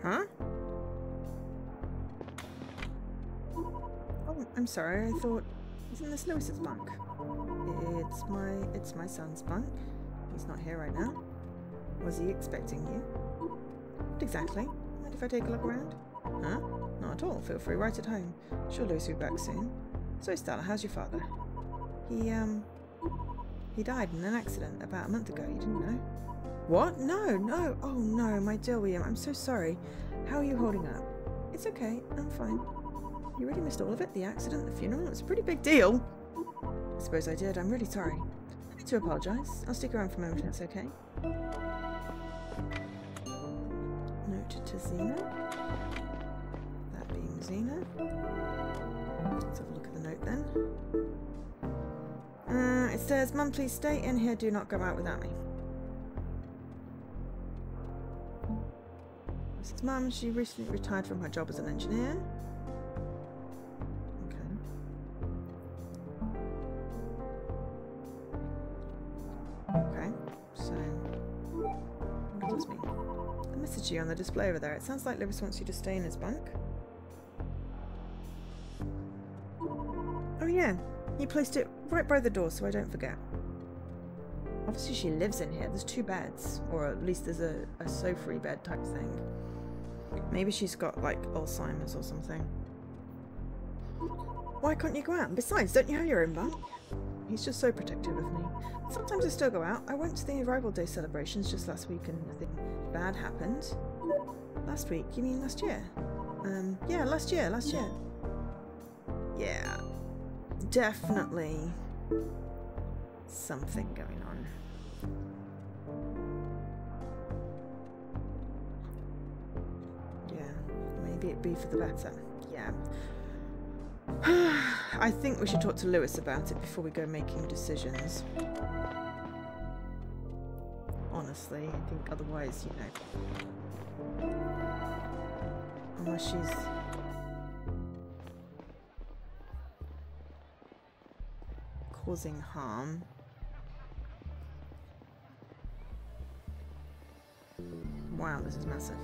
Huh? Oh, I'm sorry. I thought, isn't this Lewis's bunk? It's my son's bunk. He's not here right now. Was he expecting you? Not exactly. Mind if I take a look around? Huh? Not at all. Feel free right at home. Sure Lewis will be back soon. So Stella, how's your father? He died in an accident about a month ago. You didn't know? What? No, no. Oh no, my dear William, I'm so sorry. How are you holding up? It's okay, I'm fine. You really missed all of it? The accident, the funeral? It's a pretty big deal. I suppose I did. I'm really sorry. I need to apologise. I'll stick around for a moment if that's okay. Note to Xena. That being Xena. Let's have a look at the note then. It says, Mum, please stay in here. Do not go out without me. This is Mum. She recently retired from her job as an engineer. Okay, so what does this mean? The message on the display over there. It sounds like Lewis wants you to stay in his bunk. Oh yeah, he placed it right by the door so I don't forget. Obviously she lives in here. There's 2 beds, or at least there's a sofa-y bed type thing. Maybe she's got like Alzheimer's or something. Why can't you go out? And besides, don't you have your own bunk? He's just so protective of me. Sometimes I still go out. I went to the arrival day celebrations just last week and nothing bad happened. Last week? You mean last year? Yeah, last year. Yeah. Definitely something going on. Yeah. Maybe it'd be for the better. Yeah. I think we should talk to Lewis about it before we go making decisions. Honestly, I think otherwise, you know, unless she's causing harm. Wow, this is massive.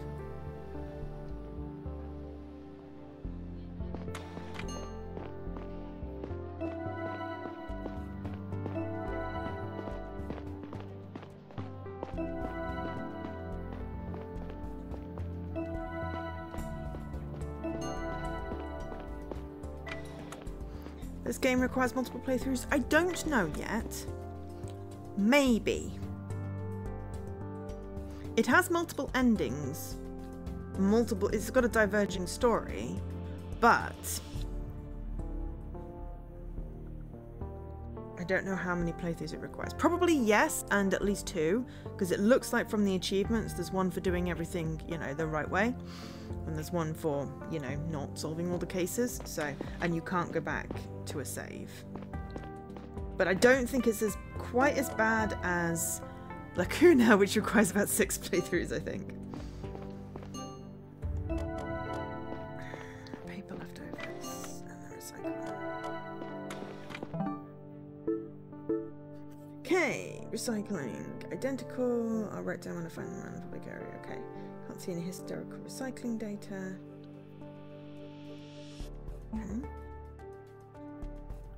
This game requires multiple playthroughs? I don't know yet. Maybe. It has multiple endings. It's got a diverging story, but I don't know how many playthroughs it requires. Probably yes, and at least 2, because it looks like from the achievements there's one for doing everything, you know, the right way, and there's one for, you know, not solving all the cases. So, and you can't go back to a save. But I don't think it's quite as bad as Lacuna, which requires about 6 playthroughs, I think. Paper leftovers and then recycling. Okay, recycling. Identical. I'll write down when I find them around the public area. Okay. Can't see any historical recycling data. Okay.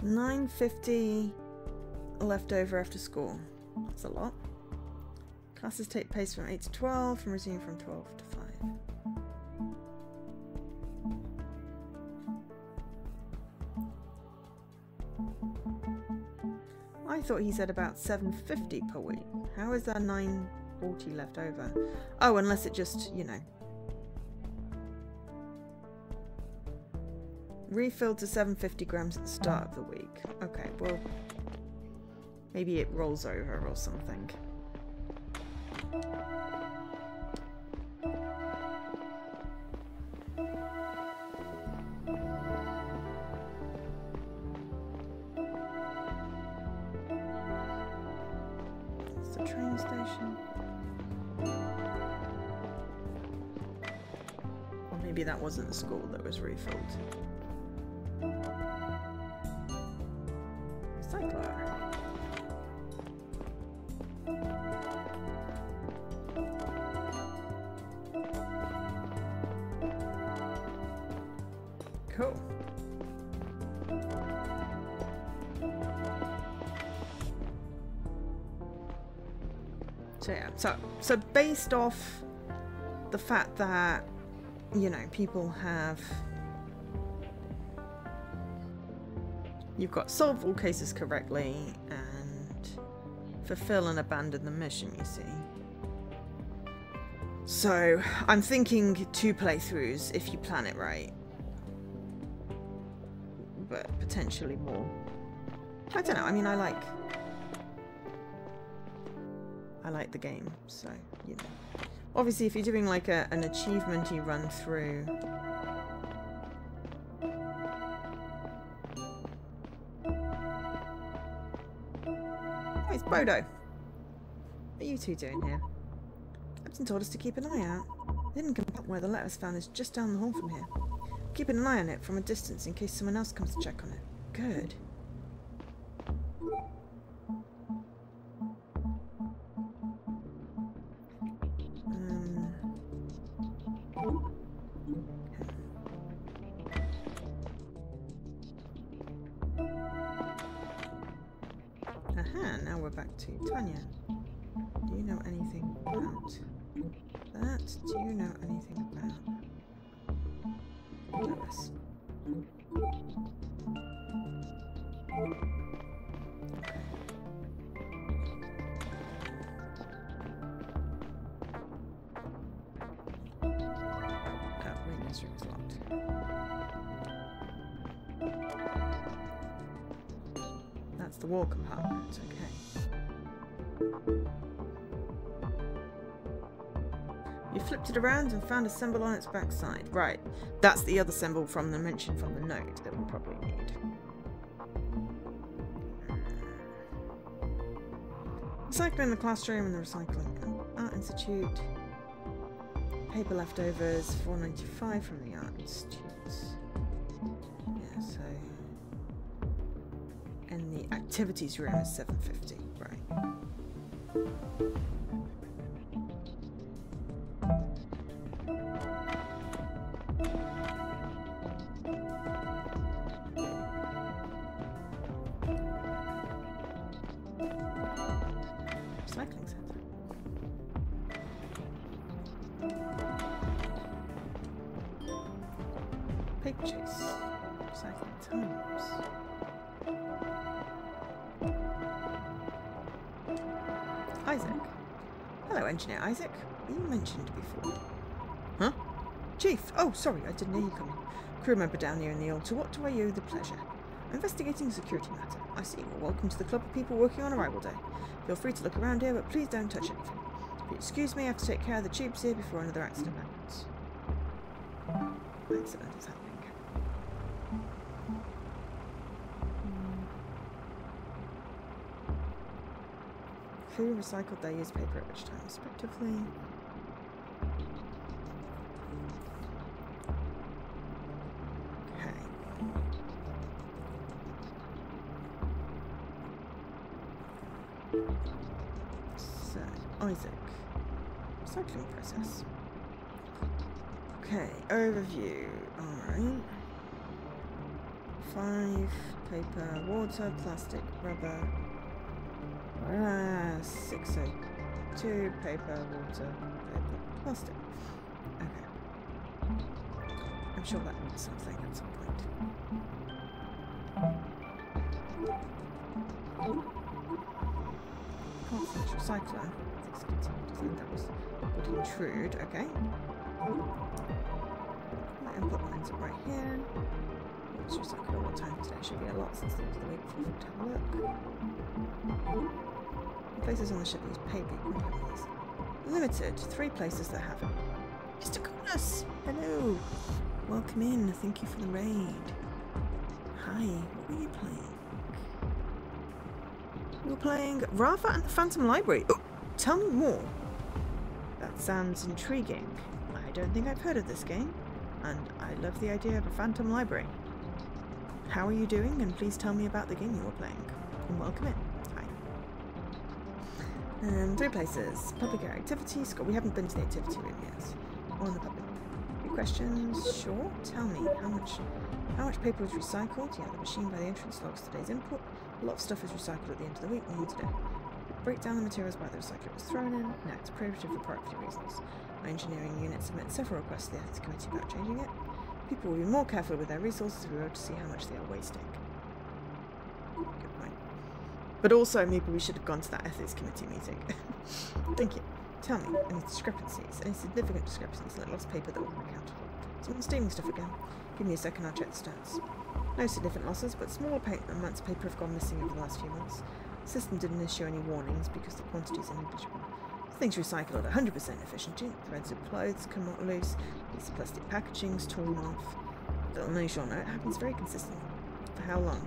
950 left over after school. That's a lot. Classes take place from 8 to 12 and resume from 12 to 5. I thought he said about 750 per week. How is there 940 left over? Oh, unless it just, you know. Refilled to 750 grams at the start of the week. Okay, well, maybe it rolls over or something. It's the train station. Or maybe that wasn't the school that was refilled. Recycler. Cool. So yeah, so based off the fact that, you know, people have You've got solve all cases correctly and fulfill and abandon the mission, you see. So, I'm thinking 2 playthroughs if you plan it right. But potentially more. I don't know, I mean, I like the game, so, you know. Obviously, if you're doing like an achievement-y run through... Oh, it's Bodo. What are you two doing here? Captain told us to keep an eye out. The hidden compartment where the letter's found is just down the hall from here. Keeping an eye on it from a distance in case someone else comes to check on it. Good. Aha, now we're back to Tanya. Do you know anything about that? Do you know anything about Lois? Okay. Rena's room is locked. That's the war compartment, okay. You flipped it around and found a symbol on its backside. Right, that's the other symbol from the mention from the note that we'll probably need. Recycling in the classroom and the recycling art institute. Paper leftovers, $4.95 from the art institute. Yeah, so... And the activities room is $7.50, right. Recycling center. Paper chase. Recycling times. Isaac. Hello, Engineer Isaac. Were you mentioned before? Huh? Chief! Oh, sorry, I didn't hear you coming. Crew member down here in the altar. What do I owe the pleasure? I'm investigating a security matter. I see. Well, welcome to the club of people working on arrival day. Feel free to look around here, but please don't touch anything. If you excuse me, I have to take care of the tubes here before another accident happens. Accident is happening. Who recycled their used paper at which time, respectively? Okay. So, Isaac. Recycling process. Okay, overview. Alright. 5, paper, water, plastic, rubber. 602, paper, water, paper, plastic. Okay. I'm sure that means something at some point. Can't finish recycler. This continued. I think that was would intrude. Okay. My input lines are right here. Let's recycle all the time today. Should be a lot since the end of the week before we have a look. Places on the ship use paper. Limited. 3 places that have it. Mr. Coolness! Hello! Welcome in. Thank you for the raid. Hi. What were you playing? We were playing Rafa and the Phantom Library. Oh, tell me more. That sounds intriguing. I don't think I've heard of this game. And I love the idea of a Phantom Library. How are you doing? And please tell me about the game you were playing. And welcome in. 3 places. Public area activities. We haven't been to the activity room yet. On the public. Any questions? Sure. Tell me how much paper was recycled? Yeah, the machine by the entrance logs today's input. A lot of stuff is recycled at the end of the week. We need today. Break down the materials by the recycler was thrown in. No, it's prohibitive for productivity reasons. My engineering unit submits several requests to the ethics committee about changing it. People will be more careful with their resources if we were to see how much they are wasting. But also, maybe we should have gone to that ethics committee meeting. Thank you. Tell me, any discrepancies, any significant discrepancies in the lost paper that will be accounted for? Someone stealing stuff again? Give me a second, I'll check the stats. No significant losses, but small amounts of paper have gone missing over the last few months. The system didn't issue any warnings because the quantities are negligible. Things recycled at 100% efficiency. Threads of clothes come out loose. These plastic packaging's torn off. Little news you'll know, it happens very consistently. For how long?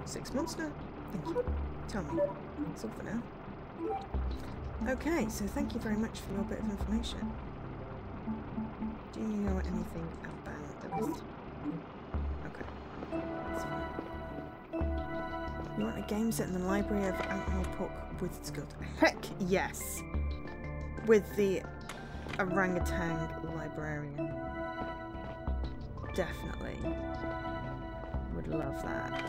6 months now. Thank you. Tell me. That's all for now. Okay, so thank you very much for your bit of information. Do you know anything about the list? Okay. That's fine. You want a game set in the library of Outlaw Pork Wizard's Guild? Heck yes! With the orangutan librarian. Definitely. Would love that.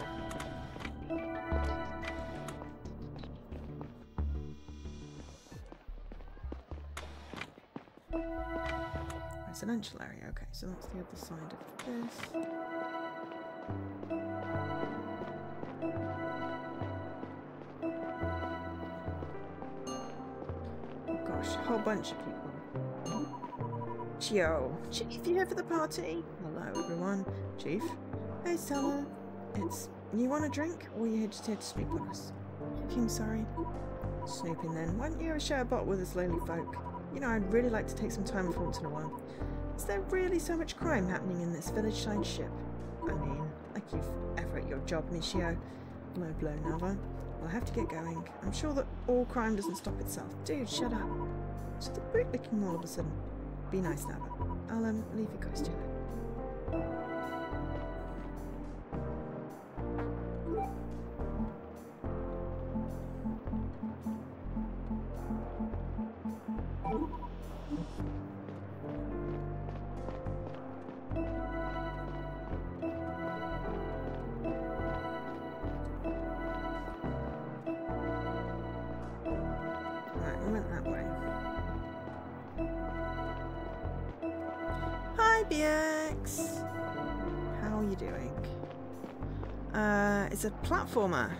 Residential area, okay, so that's the other side of this. Oh gosh, a whole bunch of people. Yo, Chief, you here for the party? Hello everyone. Chief? Hey Stella. You want a drink, or are you just here to snoop on us? I'm sorry. Snooping then. Why don't you share a bottle with us lowly folk? You know, I'd really like to take some time off once in a while. Is there really so much crime happening in this village-side ship? I mean, like you've ever at your job, Michio. Low blow, Nava. Well, I have to get going. I'm sure that all crime doesn't stop itself. Dude, shut up. What's the boot licking all of a sudden? Be nice, Nava. I'll leave you guys to it. BX! How are you doing? It's a platformer.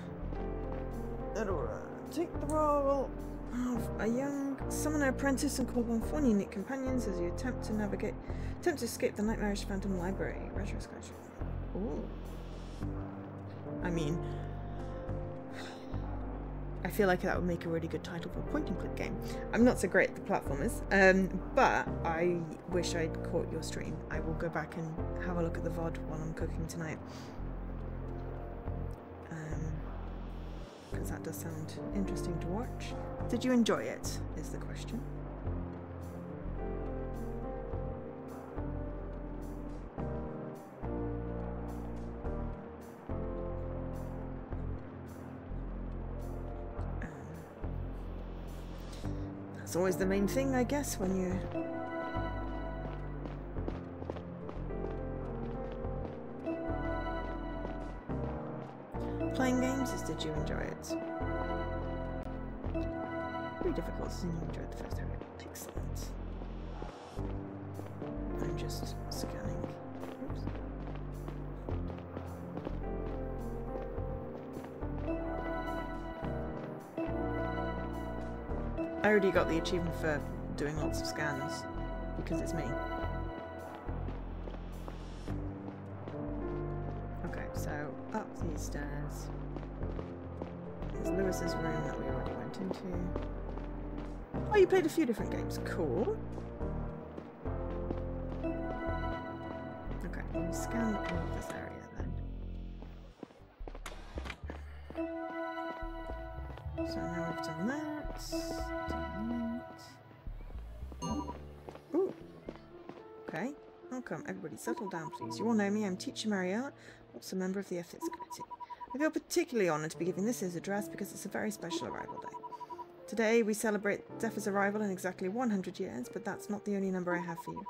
It'll take the role of a young summoner apprentice and call on 4 unique companions as you attempt to escape the nightmarish phantom library. Retroscription. Ooh. I mean, I feel like that would make a really good title for a point-and-click game. I'm not so great at the platformers, but I wish I'd caught your stream. I will go back and have a look at the VOD while I'm cooking tonight. Because that does sound interesting to watch. Did you enjoy it, is the question. That's always the main thing, I guess, when you're... Playing games, did you enjoy it? Pretty difficult, so you enjoyed the first area. Excellent. I'm just scanning. Oops. I already got the achievement for doing lots of scans, because it's me. Okay, so up these stairs. There's Lewis's room that we already went into. Oh, you played a few different games. Cool. Okay, we'll scan all of this area then. So now we've done that. Ooh. Okay. Welcome. Everybody settle down, please. You all know me. I'm Teacher Mariella, also a member of the Ethics Committee. I feel particularly honoured to be giving this year's address because it's a very special arrival day. Today we celebrate Zephyr's arrival in exactly 100 years, but that's not the only number I have for you.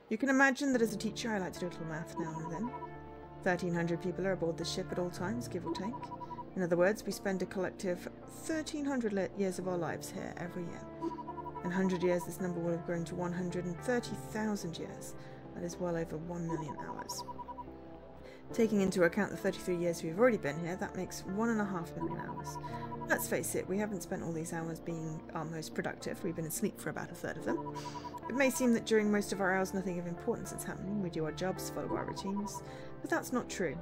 You can imagine that as a teacher I like to do a little math now and then. 1,300 people are aboard this ship at all times, give or take. In other words, we spend a collective 1,300 years of our lives here every year. In 100 years, this number will have grown to 130,000 years. That is well over 1 million hours. Taking into account the 33 years we've already been here, that makes 1.5 million hours. Let's face it, we haven't spent all these hours being our most productive. We've been asleep for about a third of them. It may seem that during most of our hours nothing of importance is happening. We do our jobs, follow our routines, but that's not true.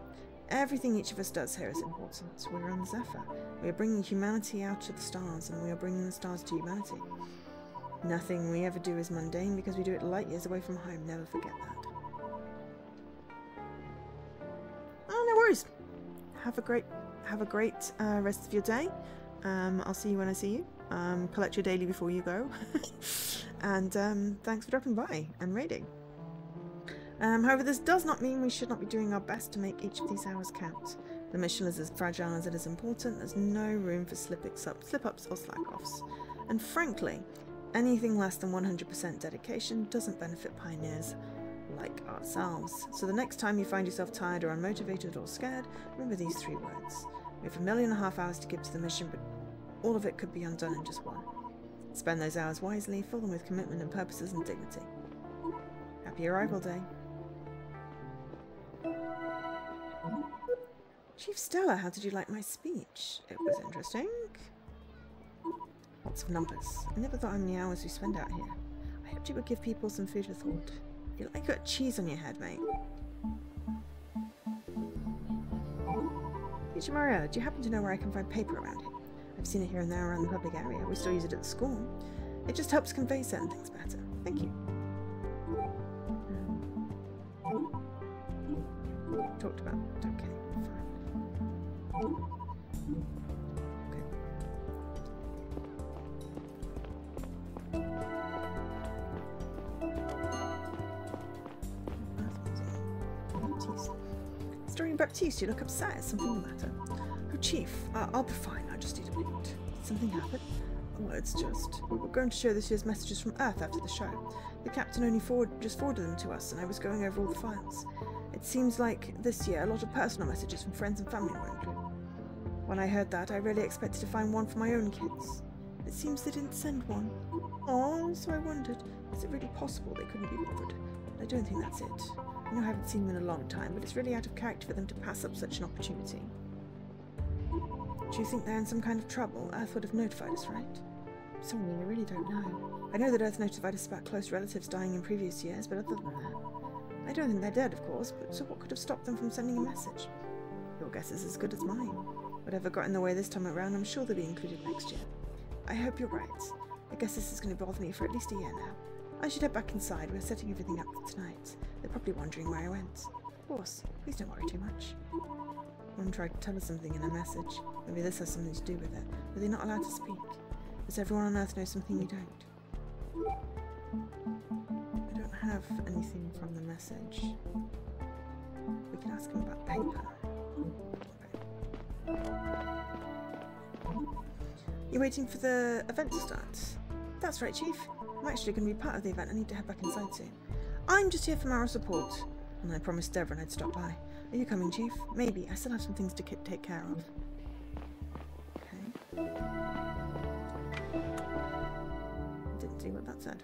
Everything each of us does here is important. We're on Zephyr. We are bringing humanity out to the stars, and we are bringing the stars to humanity. Nothing we ever do is mundane because we do it light years away from home. Never forget that. Oh, no worries. Have a great rest of your day. I'll see you when I see you. Collect your daily before you go. And thanks for dropping by and raiding. However, this does not mean we should not be doing our best to make each of these hours count. The mission is as fragile as it is important. There's no room for slip-ups or slack-offs. And frankly, anything less than 100% dedication doesn't benefit pioneers like ourselves. So the next time you find yourself tired or unmotivated or scared, remember these 3 words. We have 1.5 million hours to give to the mission, but all of it could be undone in just 1. Spend those hours wisely, fill them with commitment and purposes and dignity. Happy Arrival Day. Chief Stella, how did you like my speech? It was interesting. Lots of numbers. I never thought how many hours we spend out here. I hoped you would give people some food for thought. You look like you got cheese on your head, mate. Teacher Mario, do you happen to know where I can find paper around here? I've seen it here and there around the public area. We still use it at the school. It just helps convey certain things better. Thank you. Talked about. Okay, fine. Okay. Starring Baptiste, you look upset. Is something the matter? Oh, Chief, I'll be fine. I just need a minute. Did something happen? Oh, it's just... We were going to show this year's messages from Earth after the show. The captain only just forwarded them to us, and I was going over all the files. It seems like this year a lot of personal messages from friends and family were included. When I heard that, I really expected to find one for my own kids. It seems they didn't send one. Oh, so I wondered, is it really possible they couldn't be bothered? But I don't think that's it. I know I haven't seen them in a long time, but it's really out of character for them to pass up such an opportunity. Do you think they're in some kind of trouble? Earth would have notified us, right? Sorry, I really don't know. I know that Earth notified us about close relatives dying in previous years, but other than that... I don't think they're dead, of course, but so what could have stopped them from sending a message? Your guess is as good as mine. Whatever got in the way this time around, I'm sure they'll be included next year. I hope you're right. I guess this is going to bother me for at least a year now. I should head back inside. We're setting everything up for tonight. They're probably wondering where I went. Of course, please don't worry too much. Mum tried to tell us something in a message. Maybe this has something to do with it. Are they not allowed to speak? Does everyone on Earth know something we don't? I don't have anything from the message. We can ask him about paper. Okay. You're waiting for the event to start? That's right, Chief. I'm actually going to be part of the event. I need to head back inside soon. I'm just here for moral support. And I promised Devon I'd stop by. Are you coming, Chief? Maybe. I still have some things to take care of. Okay. Didn't see what that said.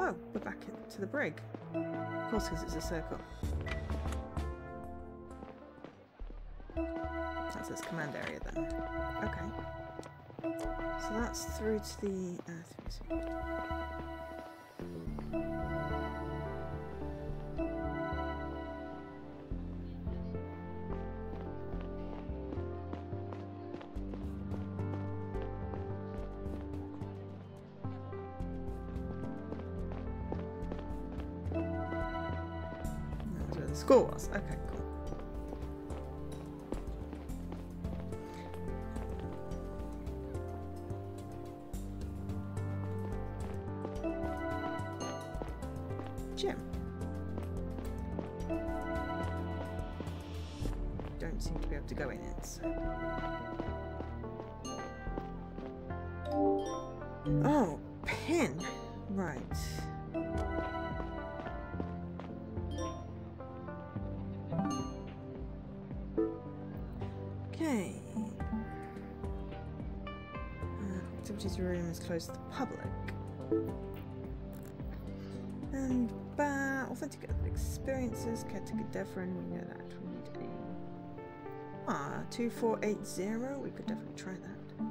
Oh, we're back to the brig. Of course, because it's a circle. That's its command area then. Okay. So that's through to the that was where the school was. Okay, cool. Gym. Don't seem to be able to go in it, so. Oh, pin. Right. Okay. Activities room is closed to the public. authentic experiences. Caretaker Devon, we know that. We need a 2480. We could definitely try that.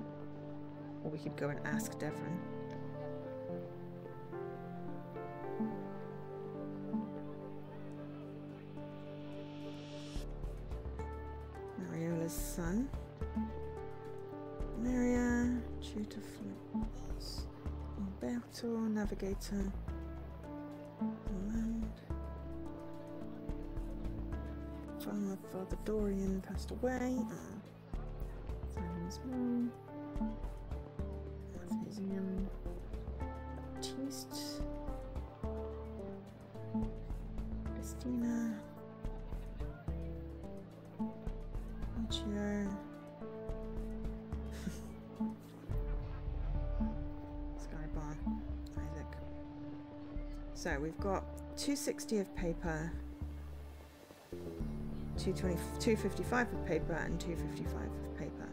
Or we could go and ask Devon. Mariola's son. Maria, tutor Florence. Umberto, navigator. Land. Father Dorian passed away. Simon's mom. Museum. Baptiste. Christina. Lucio. Skybar. Isaac. So we've got 260 of paper, 255 of paper, and 255 of paper.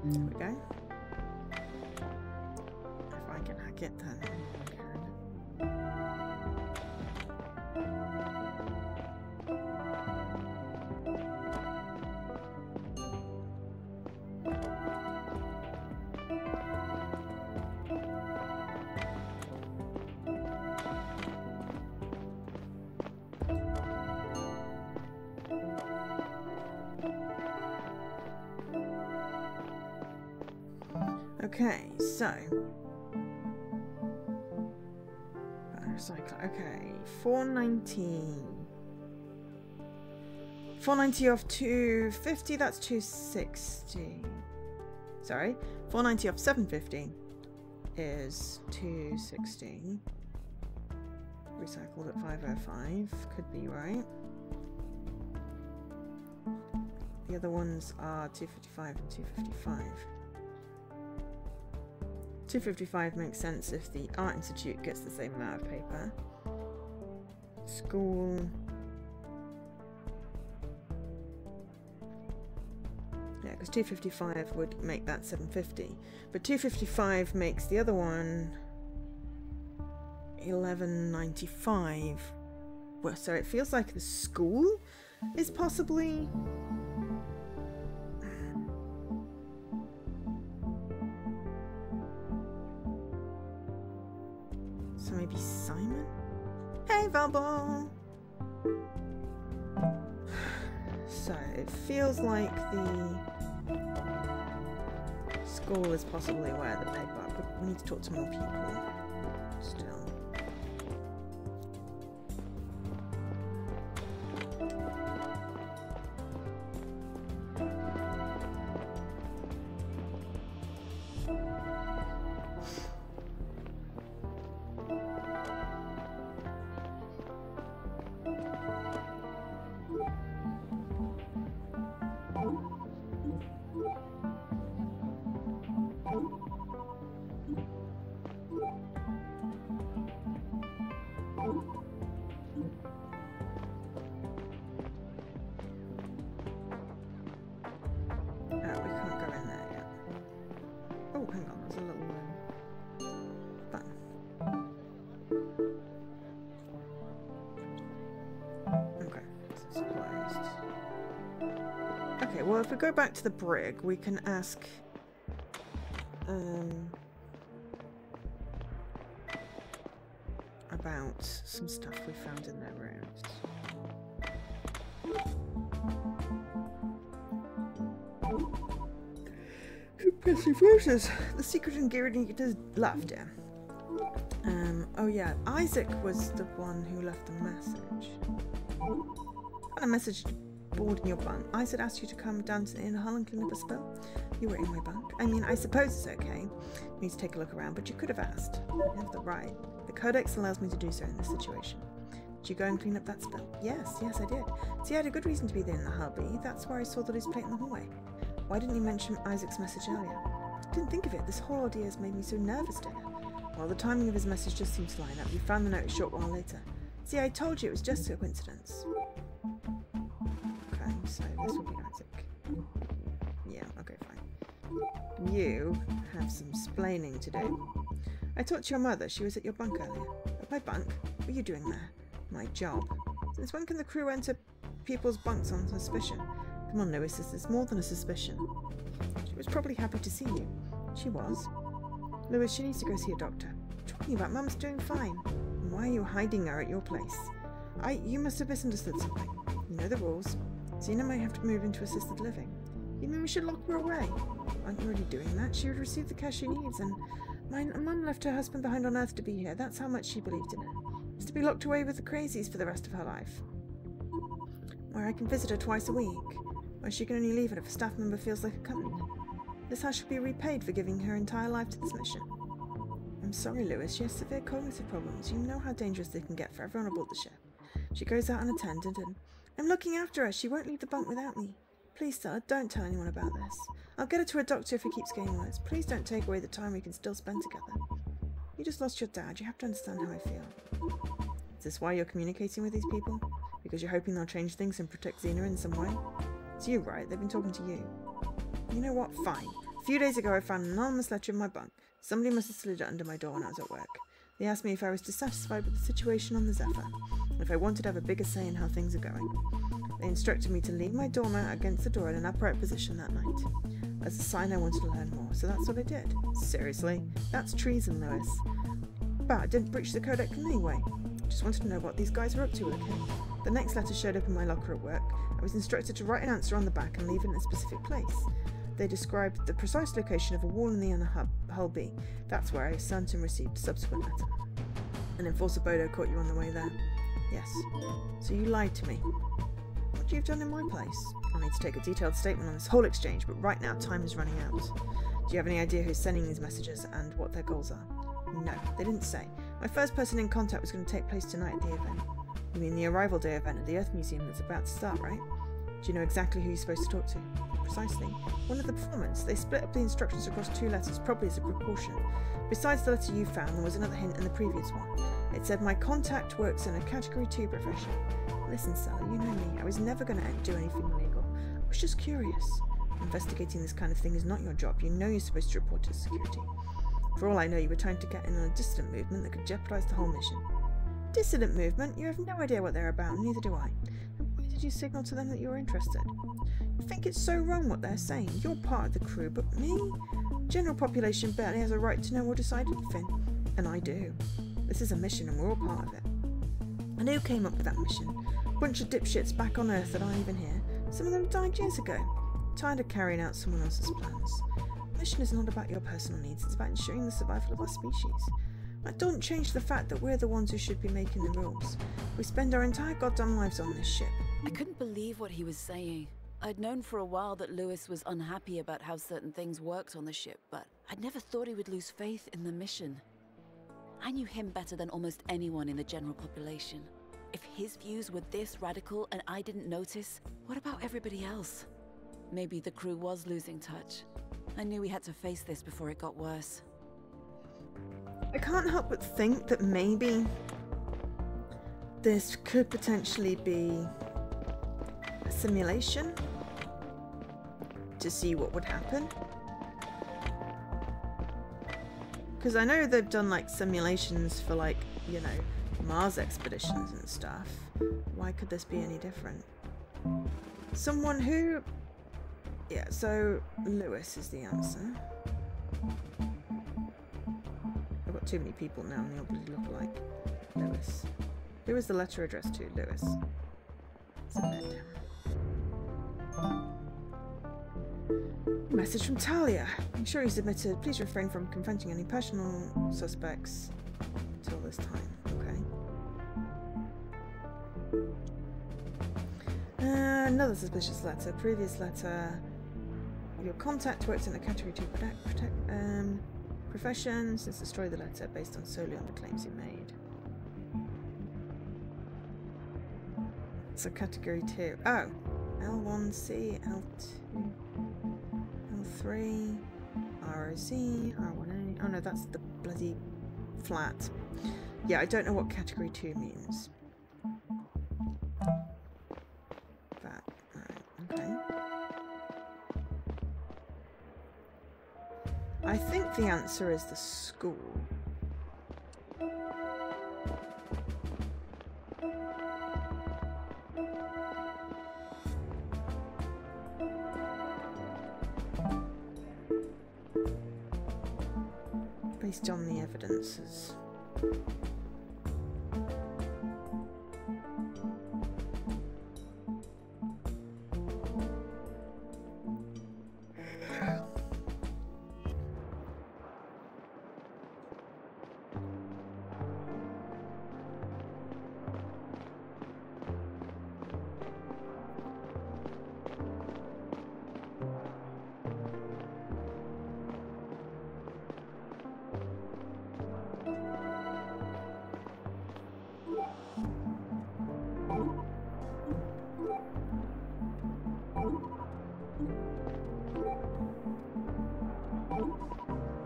There we go. If I can hack it, then I can. Okay, so recycle. Okay, 490 off 250. That's 260. Sorry, 490 off 750 is 260. Recycled at 505 could be right. The other ones are 255 and 255. 255 makes sense if the Art Institute gets the same amount of paper. School. Yeah, because 255 would make that 750. But 255 makes the other one 1195. Well, so it feels like the school is possibly... So maybe Simon? Hey, Valbon! So it feels like the school is possibly where the paper, but we need to talk to more people still. Well, if we go back to the brig, we can ask about some stuff we found in their rooms. Impressive roses. The secret ingredient is laughter. Oh yeah, Isaac was the one who left the message. Got a message bored in your bunk. I said asked you to come down to the inner hall and clean up a spill. You were in my bunk. I mean, I suppose it's okay. You need to take a look around, but you could have asked. You have the right. The codex allows me to do so in this situation. Did you go and clean up that spill? Yes, I did. See, I had a good reason to be there in the hubby. That's where I saw the loose plate in the hallway. Why didn't you mention Isaac's message earlier? I didn't think of it. This whole ordeal has made me so nervous, dear. Well, the timing of his message just seems to line up. You found the note a short while later. See, I told you it was just a coincidence. Okay, so this will be Isaac. Yeah, okay, fine. You have some splaining to do. I talked to your mother. She was at your bunk earlier. At my bunk? What are you doing there? My job. Since when can the crew enter people's bunks on suspicion? Come on, Lewis, this is more than a suspicion. She was probably happy to see you. She was. Lewis, she needs to go see a doctor. What are you talking about? Mum's doing fine. And why are you hiding her at your place? You must have misunderstood something. You know the rules. Zena might have to move into assisted living. You mean we should lock her away? Aren't you already doing that? She would receive the care she needs, and Mum left her husband behind on Earth to be here. That's how much she believed in her. Is to be locked away with the crazies for the rest of her life. Where I can visit her twice a week. Where she can only leave it if a staff member feels like accompanying her. This house should be repaid for giving her entire life to this mission. I'm sorry, Lewis. She has severe cognitive problems. You know how dangerous they can get for everyone aboard the ship. She goes out unattended, and I'm looking after her. She won't leave the bunk without me. Please, Stella, don't tell anyone about this. I'll get her to a doctor if he keeps getting worse. Please don't take away the time we can still spend together. You just lost your dad. You have to understand how I feel. Is this why you're communicating with these people? Because you're hoping they'll change things and protect Xena in some way? It's you, right? They've been talking to you. You know what? Fine. A few days ago I found an anonymous letter in my bunk. Somebody must have slid it under my door when I was at work. They asked me if I was dissatisfied with the situation on the Zephyr, and if I wanted to have a bigger say in how things are going. They instructed me to leave my doormat against the door in an upright position that night, as a sign I wanted to learn more, so that's what I did. Seriously? That's treason, Lewis. But I didn't breach the codex in any way. Just wanted to know what these guys were up to, okay? The next letter showed up in my locker at work. I was instructed to write an answer on the back and leave it in a specific place. They described the precise location of a wall in the inner hull B. That's where I sent and received a subsequent letter. An enforcer Bodo caught you on the way there. Yes. So you lied to me. What do you have done in my place? I need to take a detailed statement on this whole exchange, but right now time is running out. Do you have any idea who's sending these messages and what their goals are? No, they didn't say. My first person in contact was going to take place tonight at the event. You mean the arrival day event at the Earth Museum that's about to start, right? Do you know exactly who you're supposed to talk to? Precisely. One of the performance. They split up the instructions across 2 letters, probably as a precaution. Besides the letter you found, there was another hint in the previous one. It said, my contact works in a Category 2 profession. Listen, Stella, you know me. I was never going to do anything illegal. I was just curious. Investigating this kind of thing is not your job. You know you're supposed to report to security. For all I know, you were trying to get in on a dissident movement that could jeopardize the whole mission. Dissident movement? You have no idea what they're about, neither do I. Why did you signal to them that you were interested? You think it's so wrong what they're saying. You're part of the crew, but me? General population barely has a right to know or decide anything. And I do. This is a mission and we're all part of it. And who came up with that mission? A bunch of dipshits back on Earth that aren't even here. Some of them died years ago. Tired of carrying out someone else's plans. The mission is not about your personal needs, it's about ensuring the survival of our species. That doesn't change the fact that we're the ones who should be making the rules. We spend our entire goddamn lives on this ship. I couldn't believe what he was saying. I'd known for a while that Lewis was unhappy about how certain things worked on the ship, but I'd never thought he would lose faith in the mission. I knew him better than almost anyone in the general population. If his views were this radical and I didn't notice, what about everybody else? Maybe the crew was losing touch. I knew we had to face this before it got worse. I can't help but think that maybe this could potentially be a simulation to see what would happen. Because I know they've done like simulations for like, you know, Mars expeditions and stuff. Why could this be any different? Someone who... Yeah, so Lewis is the answer. I've got too many people now and they all look like Lewis. Who is the letter addressed to? Lewis. Submit. Message from Talia. I'm sure you submitted. Please refrain from confronting any personal suspects until this time. Okay. Another suspicious letter. Previous letter. Your contact works in a category 2 profession. Since destroy the letter based on solely on the claims you made. It's a category 2. Oh. L1C, L2, L3, ROC, R1A. Oh no, that's the bloody flat. Yeah, I don't know what category 2 means. That, right, okay. I think the answer is the school. Based on the evidences.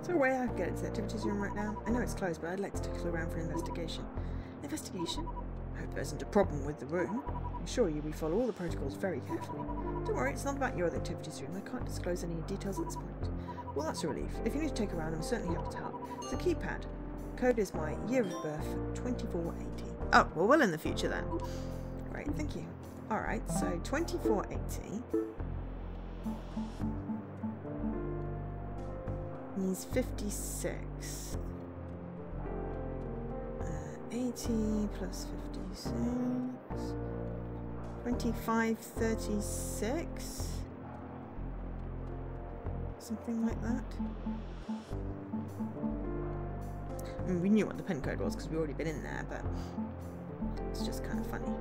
Is there a way I can get into the activities room right now? I know it's closed, but I'd like to take a around for an investigation. Investigation? I hope there isn't a problem with the room. I assure you we follow all the protocols very carefully. Don't worry, it's not about your activities room. I can't disclose any details at this point. Well, that's a relief. If you need to take a round, I'm certainly happy to help. It's a keypad. Code is my year of birth, 2480. Oh, well, well in the future then. Right, thank you. Alright, so 2480. He's 56. 80 plus 56. 2536. Something like that. I mean, we knew what the pin code was because we've already been in there, but it's just kind of funny.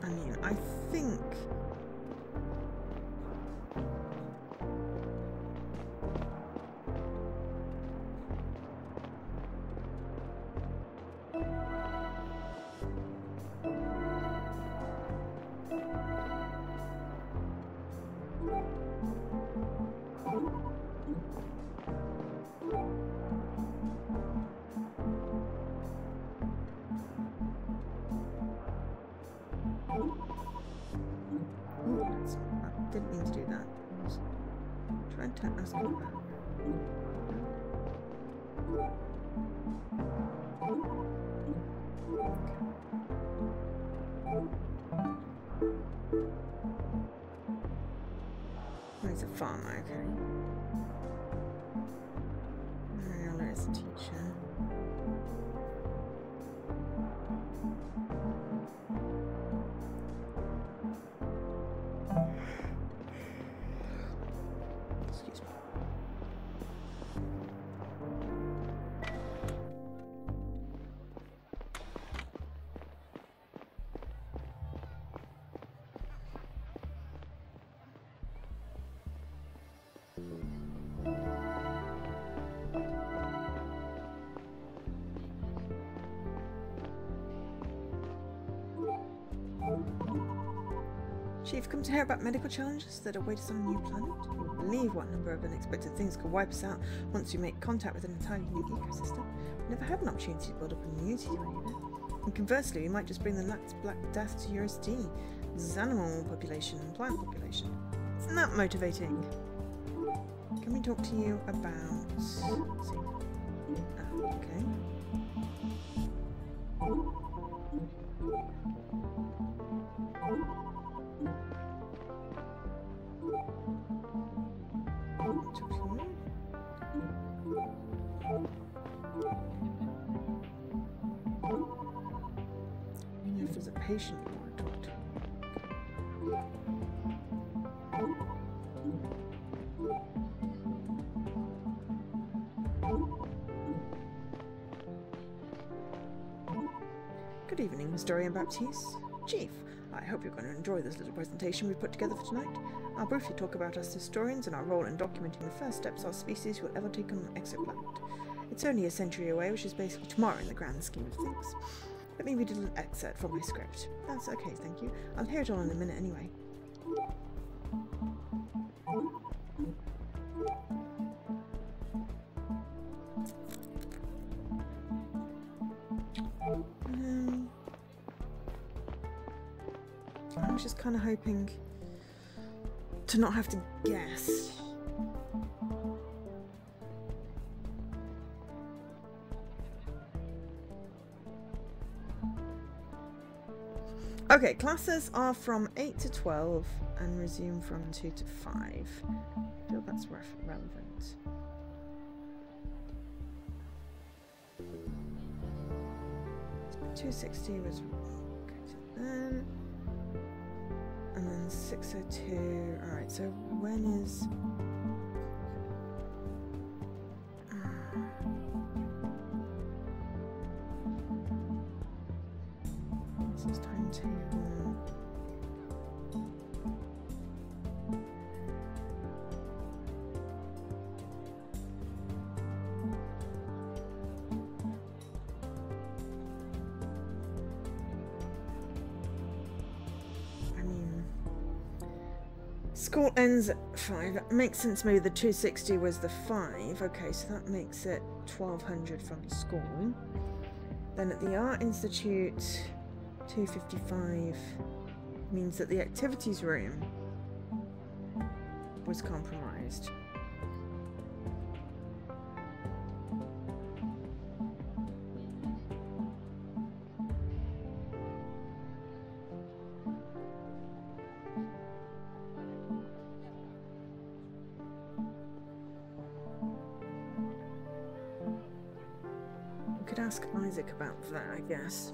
I mean, I think I didn't mean to do that. I was trying to ask you about. Oh, he's a farmer, okay. Mariella is a teacher. Excuse me. Chief, come to hear about medical challenges that await us on a new planet? You won't believe what number of unexpected things could wipe us out once we make contact with an entirely new ecosystem. We never had an opportunity to build up immunity to any of it. And conversely, we might just bring the next Black Death to USD. This is animal population and plant population. Isn't that motivating? Can we talk to you about... Let's see. Oh, okay. If there's a patient you want to talk to. Good evening, Historian Baptiste. Chief, I hope you're going to enjoy this little presentation we've put together for tonight. I'll briefly talk about us historians and our role in documenting the first steps our species will ever take on an exoplanet. It's only a century away, which is basically tomorrow in the grand scheme of things. Let me read a little excerpt from my script. That's okay, thank you. I'll hear it all in a minute anyway. I was just kind of hoping to not have to guess. Okay, classes are from 8 to 12 and resume from 2 to 5. I feel that's relevant. So 260 was then. And then 602. Alright, so when is... This is timetable. School ends at 5. It makes sense. Maybe the 260 was the 5. Okay, so that makes it 1200 from the school. Then at the Art Institute, 255 means that the activities room was compromised. Could ask Isaac about that, I guess.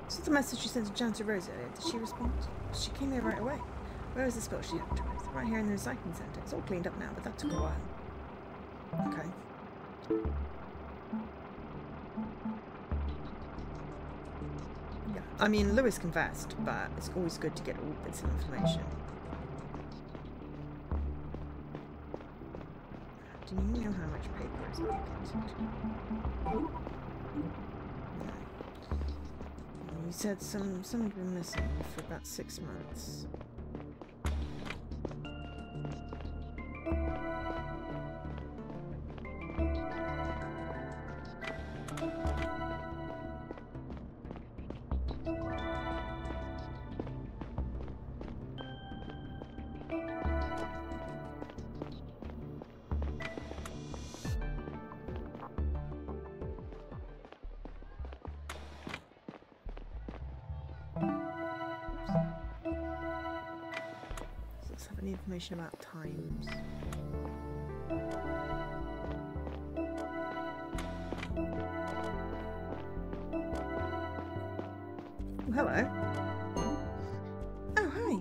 This is the message you sent to Janitor Rose earlier. Did she respond? She came here right away. Where was the spell she had to with? Right here in the recycling centre. It's all cleaned up now, but that took a while. Okay. Yeah, I mean, Lewis confessed, but it's always good to get all bits of information. Do you know how much paper is allocated? No. You said some had been missing for about 6 months. Let's have any information about times. Oh, hello. Oh, hi.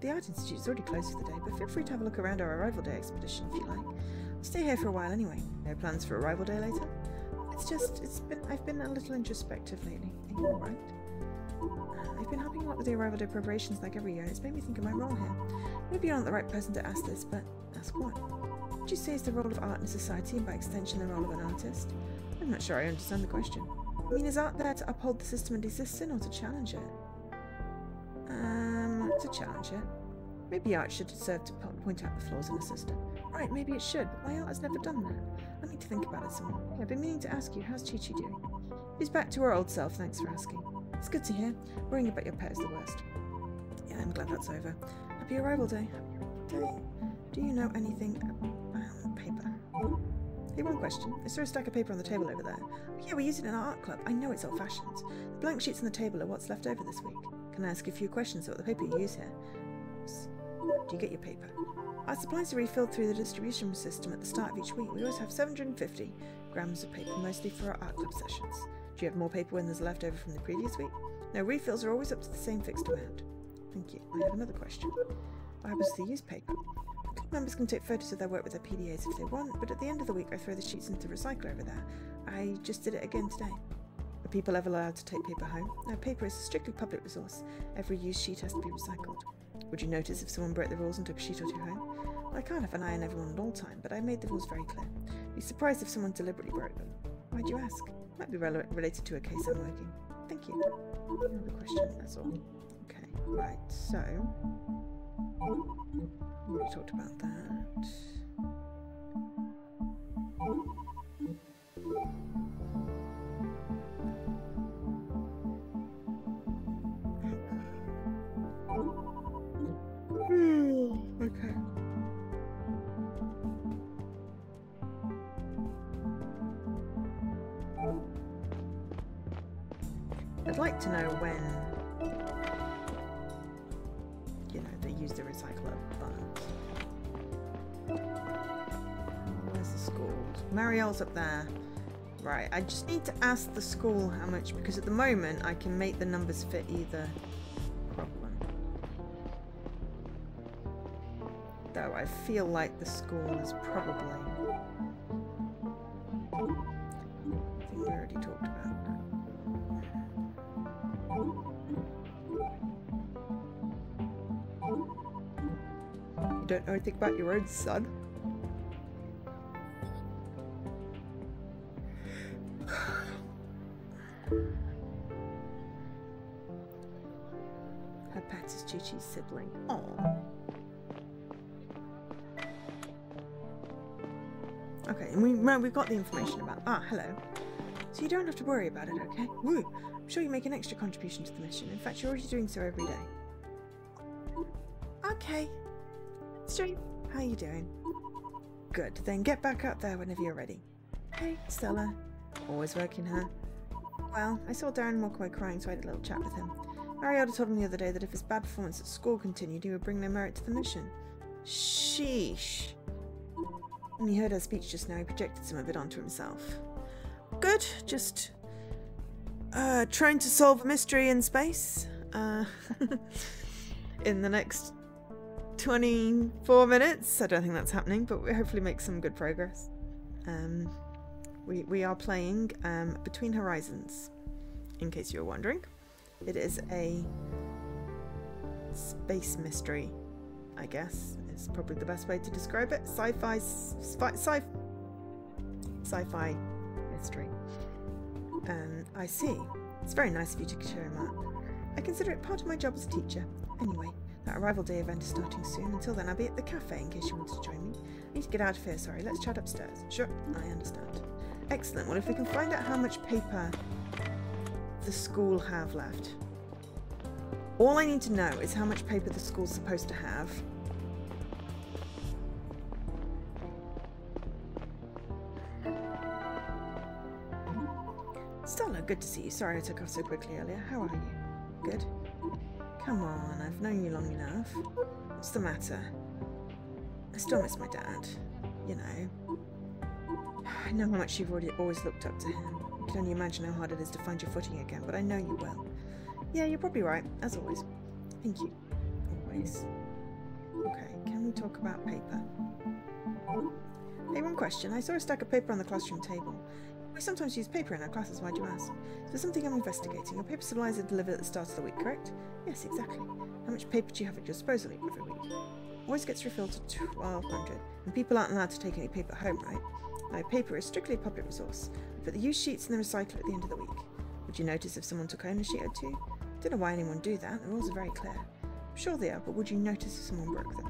The Art Institute is already closed for the day, but feel free to have a look around our Arrival Day expedition if you like. I'll stay here for a while anyway. No plans for Arrival Day later? I've been a little introspective lately. Are you alright? I've been helping a lot with the Arrival Day preparations like every year, and it's made me think of my role here. Maybe you're not the right person to ask this, but ask what? Would you say is the role of art in society, and by extension the role of an artist? I'm not sure I understand the question. I mean, is art there to uphold the system it exists in, or to challenge it? To challenge it. Maybe art should serve to point out the flaws in a system. Right, maybe it should, but my art has never done that. I need to think about it some more. I've been meaning to ask you, how's Chi-Chi doing? She's back to her old self, thanks for asking. It's good to hear. Worrying about your pet is the worst. Yeah, I'm glad that's over. Happy arrival day. Day. Do you know anything about paper? Hey, one question. Is there a stack of paper on the table over there? Yeah, we use it in our art club. I know it's old-fashioned. The blank sheets on the table are what's left over this week. Can I ask you a few questions about the paper you use here? Do you get your paper? Our supplies are refilled through the distribution system at the start of each week. We always have 750 grams of paper, mostly for our art club sessions. Do you have more paper when there's left over from the previous week? No, refills are always up to the same fixed amount. Thank you. I have another question. What happens to the used paper? Club members can take photos of their work with their PDAs if they want, but at the end of the week I throw the sheets into the recycler over there. I just did it again today. Are people ever allowed to take paper home? No, paper is a strictly public resource. Every used sheet has to be recycled. Would you notice if someone broke the rules and took a sheet or two home? Well, I can't have an eye on everyone at all time, but I made the rules very clear. Be surprised if someone deliberately broke them. Why'd you ask? Might be related to a case I'm working. Thank you. Another question, that's all. Okay, right, so... we already talked about that. Okay. I'd like to know when, you know, they use the recycler, but where's the schools? Marielle's up there. Right, I just need to ask the school how much, because at the moment I can make the numbers fit either problem. Though I feel like the school is probably... I think we already talked about that. You don't know anything about your own son? Her pet is Chi-Chi's sibling. Aww. Okay, and we've got the information about... Ah, hello. So you don't have to worry about it, okay? Woo! I'm sure you make an extra contribution to the mission. In fact, you're already doing so every day. Okay. Stream, how you doing? Good, then get back up there whenever you're ready. Hey, Stella. Always working, huh? Well, I saw Darren walk away crying, so I had a little chat with him. Mariota told him the other day that if his bad performance at school continued, he would bring no merit to the mission. Sheesh. When he heard her speech just now, he projected some of it onto himself. Good, just trying to solve a mystery in space. In the next 24 minutes. I don't think that's happening, but we hopefully make some good progress. We are playing Between Horizons, in case you were wondering. It is a space mystery, I guess. It's probably the best way to describe it. Sci-fi mystery. I see. It's very nice of you to cheer him up. I consider it part of my job as a teacher. Anyway, that arrival day event is starting soon. Until then, I'll be at the cafe in case you want to join me. I need to get out of here, sorry. Let's chat upstairs. Sure, I understand. Excellent. Well, if we can find out how much paper the school have left. All I need to know is how much paper the school's supposed to have. Stella, good to see you. Sorry I took off so quickly earlier. How are you? Good? Come on, I've known you long enough. What's the matter? I still miss my dad. You know. I know how much you've always looked up to him. I can only imagine how hard it is to find your footing again, but I know you will. Yeah, you're probably right, as always. Thank you. Always. Okay, can we talk about paper? Hey, one question. I saw a stack of paper on the classroom table. We sometimes use paper in our classes, why'd you ask? So something I'm investigating. Your paper supplies are delivered at the start of the week, correct? Yes, exactly. How much paper do you have at your disposal every week? Always gets refilled to 1,200, and people aren't allowed to take any paper home, right? My paper is strictly a public resource. I put the used sheets in the recycler at the end of the week. Would you notice if someone took home a sheet or two? Don't know why anyone would do that. The rules are very clear. I'm sure they are, but would you notice if someone broke them?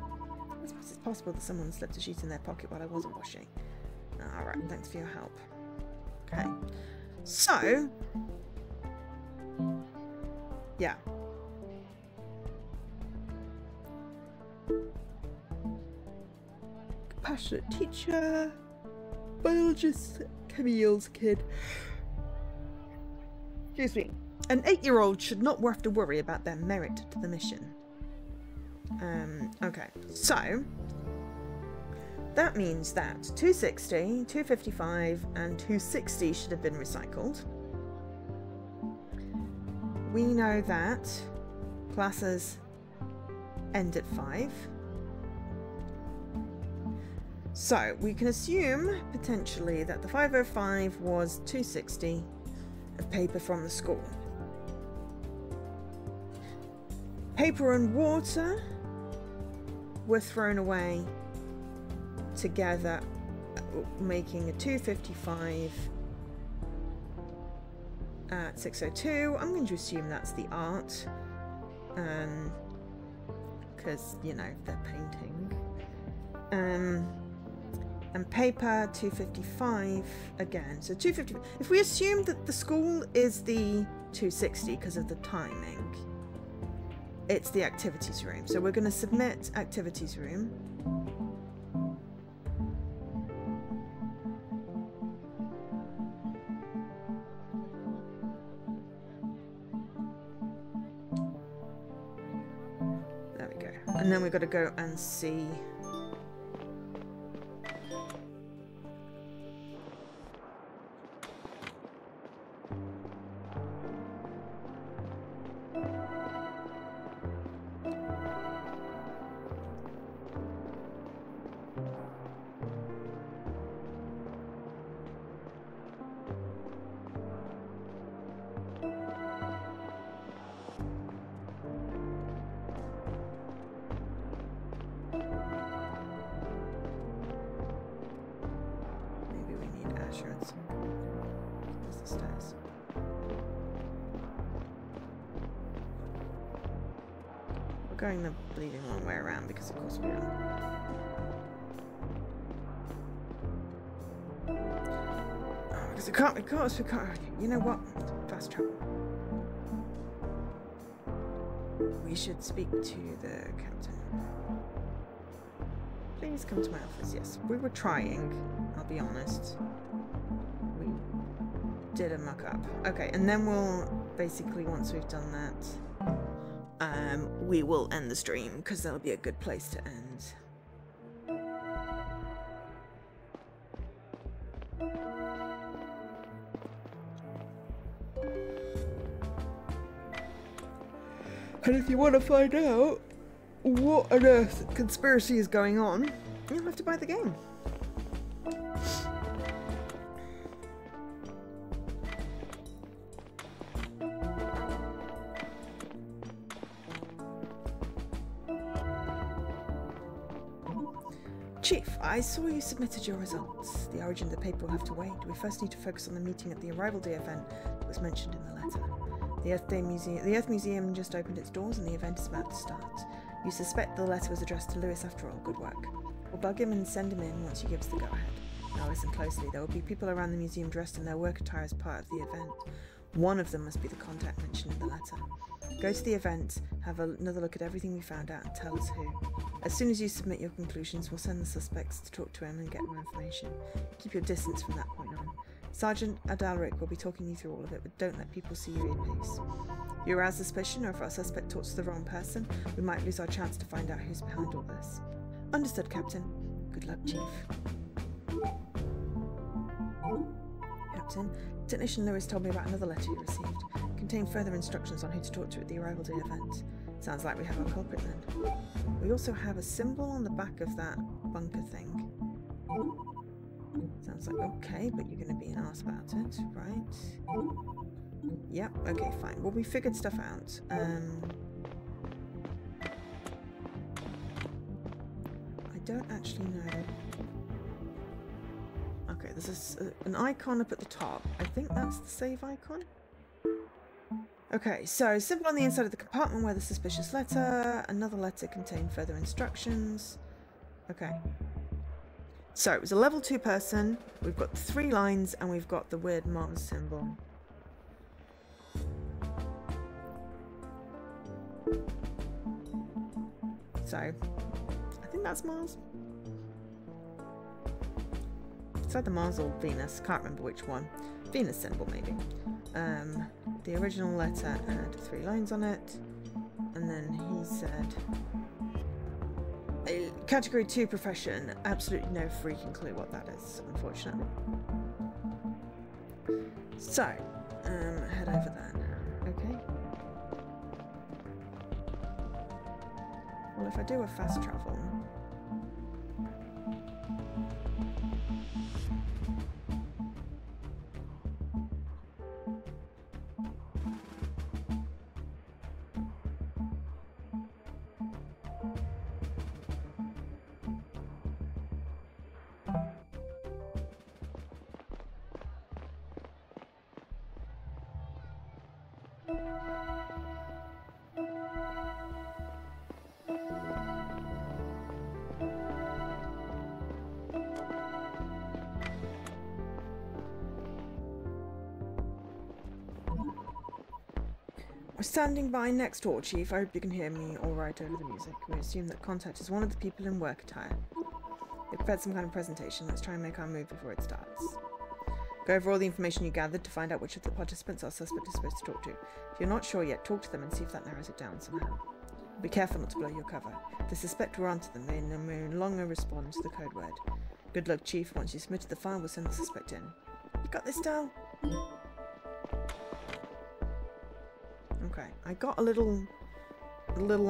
I suppose it's possible that someone slipped a sheet in their pocket while I wasn't washing. Alright, thanks for your help. Okay. So... yeah. Compassionate teacher. Biologist Camille's kid. Excuse me. An 8-year-old should not have to worry about their merit to the mission. Okay, so that means that 260, 255, and 260 should have been recycled. We know that classes end at 5. So we can assume potentially that the 505 was 260 of paper from the school. Paper and water were thrown away together, making a 255 at 602. I'm going to assume that's the art, because, you know, they're painting. And paper 255 again. So 250. If we assume that the school is the 260 because of the timing, it's the activities room. So we're going to submit activities room. There we go. And then we've got to go and see. Going the bleeding long way around because of course we are. Oh, because we can't. You know what? Fast travel. We should speak to the captain. Please come to my office. Yes, we were trying. I'll be honest. We did a muck up. Okay, and then we'll basically, once we've done that, we will end the stream because that'll be a good place to end. And if you want to find out what on earth conspiracy is going on, you'll have to buy the game. Chief, I saw you submitted your results. The origin of the paper will have to wait. We first need to focus on the meeting at the Arrival Day event that was mentioned in the letter. The Earth Museum just opened its doors and the event is about to start. You suspect the letter was addressed to Lewis after all. Good work. We'll bug him and send him in once you give us the go-ahead. Now listen closely. There will be people around the museum dressed in their work attire as part of the event. One of them must be the contact mentioned in the letter. Go to the event, have another look at everything we found out and tell us who. As soon as you submit your conclusions, we'll send the suspects to talk to him and get more information. Keep your distance from that point on. Sergeant Adalric will be talking you through all of it, but don't let people see you in peace. If you arouse suspicion, or if our suspect talks to the wrong person, we might lose our chance to find out who's behind all this. Understood, Captain. Good luck, Chief. Captain, Technician Lewis told me about another letter you received. It contained further instructions on who to talk to at the Arrival Day event. Sounds like we have our culprit then. We also have a symbol on the back of that bunker thing. Sounds like okay, but you're going to be an arse about it, right? Yep, okay, fine. Well, we figured stuff out. I don't actually know. Okay, there's an icon up at the top. I think that's the save icon. Okay, so symbol on the inside of the compartment where the suspicious letter. Another letter contained further instructions. Okay. So it was a level 2 person. We've got 3 lines and we've got the weird Mars symbol. So think that's Mars. It's either Mars or Venus. Can't remember which one. Venus symbol, maybe. The original letter had 3 lines on it. And then he said... Category 2 profession. Absolutely no freaking clue what that is, unfortunately. So, head over then. Okay. Well, if I do a fast travel... We're standing by next door, Chief. I hope you can hear me all right over the music. We assume that Contact is one of the people in work attire. They prepared some kind of presentation. Let's try and make our move before it starts. Go over all the information you gathered to find out which of the participants our suspect is supposed to talk to. If you're not sure yet, talk to them and see if that narrows it down somehow. Be careful not to blow your cover. If the suspect we're onto them, they no longer respond to the code word. Good luck, Chief. Once you've submitted the file, we'll send the suspect in. You got this, Dal? Okay, I got a little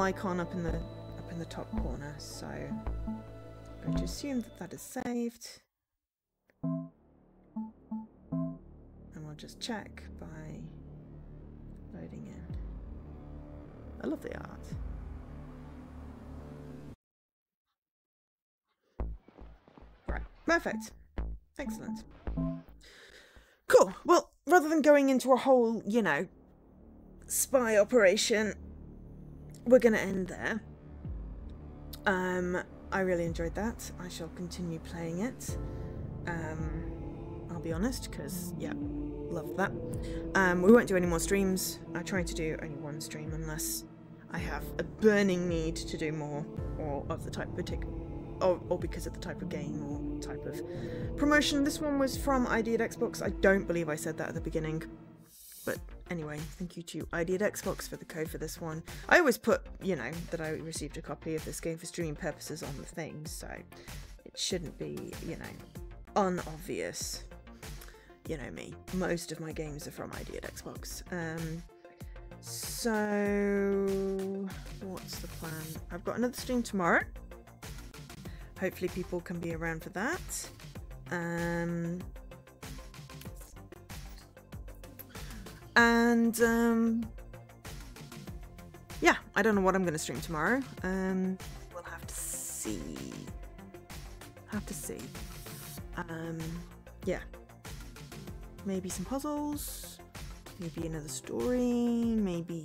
icon up in the top corner, so I'm going to assume that that is saved, and we'll just check by loading in. I love the art. Right, perfect, excellent, cool. Well, rather than going into a whole, you know, spy operation, we're gonna end there. I really enjoyed that. I shall continue playing it. I'll be honest, because yeah, love that. We won't do any more streams. I try to do only one stream unless I have a burning need to do more, or of the type or because of the type of game or type of promotion. This one was from ID at Xbox. I don't believe I said that at the beginning. But anyway, thank you to ID at Xbox for the code for this one. I always put, you know, that I received a copy of this game for streaming purposes on the thing, so it shouldn't be, you know, unobvious. You know me. Most of my games are from ID at Xbox. So what's the plan? I've got another stream tomorrow. Hopefully people can be around for that. Yeah, I don't know what I'm going to stream tomorrow. We'll have to see. Yeah. Maybe some puzzles. Maybe another story. Maybe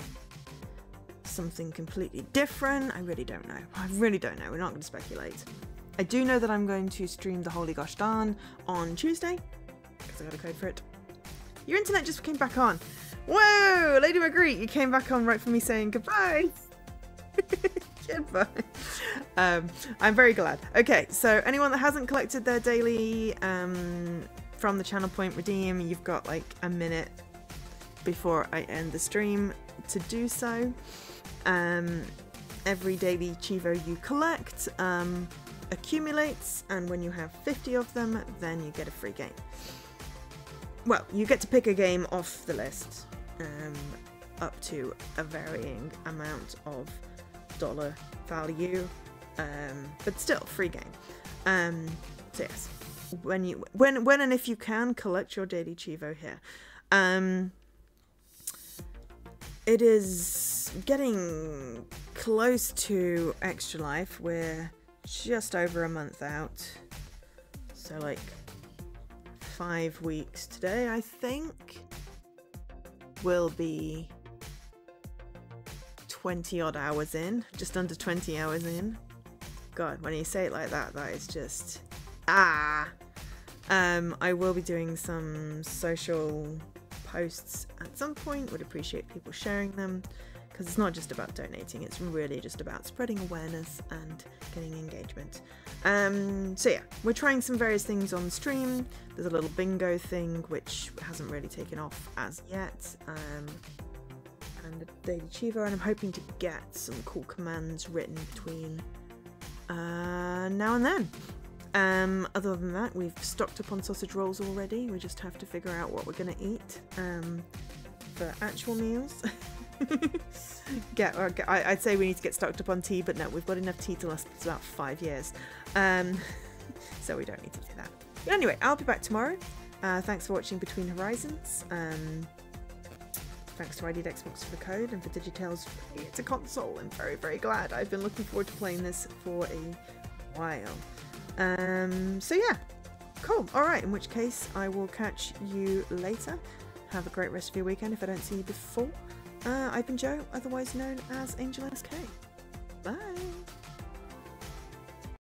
something completely different. I really don't know. We're not going to speculate. I do know that I'm going to stream the Holy Gosh Darn on Tuesday, because I got a code for it. Your internet just came back on. Whoa, Lady Marguerite, you came back on right for me saying goodbye. Goodbye. I'm very glad. Okay, so anyone that hasn't collected their daily from the channel point redeem, you've got like a minute before I end the stream to do so. Every daily Chivo you collect accumulates, and when you have 50 of them, then you get a free game. Well, you get to pick a game off the list, up to a varying amount of dollar value, but still free game. So yes, when and if you can, collect your daily Chivo here. It is getting close to Extra Life. We're just over a month out, so like 5 weeks today, I think. We'll be 20 odd hours in, just under 20 hours in. God, when you say it like that, that is just I will be doing some social posts at some point. Would appreciate people sharing them, because it's not just about donating, it's really just about spreading awareness and getting engagement. So yeah, we're trying some various things on stream. There's a little bingo thing which hasn't really taken off as yet, and the Daily Chivo, and I'm hoping to get some cool commands written between now and then. Other than that, we've stocked up on sausage rolls already. We just have to figure out what we're going to eat for actual meals. I'd say we need to get stocked up on tea, but no, we've got enough tea to last us about 5 years. So we don't need to do that. But anyway, I'll be back tomorrow. Thanks for watching Between Horizons. Thanks to ID Xbox for the code, and for Digitales for it's a console. I'm very, very glad. I've been looking forward to playing this for a while. So yeah, cool. Alright, in which case I will catch you later. Have a great rest of your weekend if I don't see you before. I've been Jo, otherwise known as Angel SK. Bye!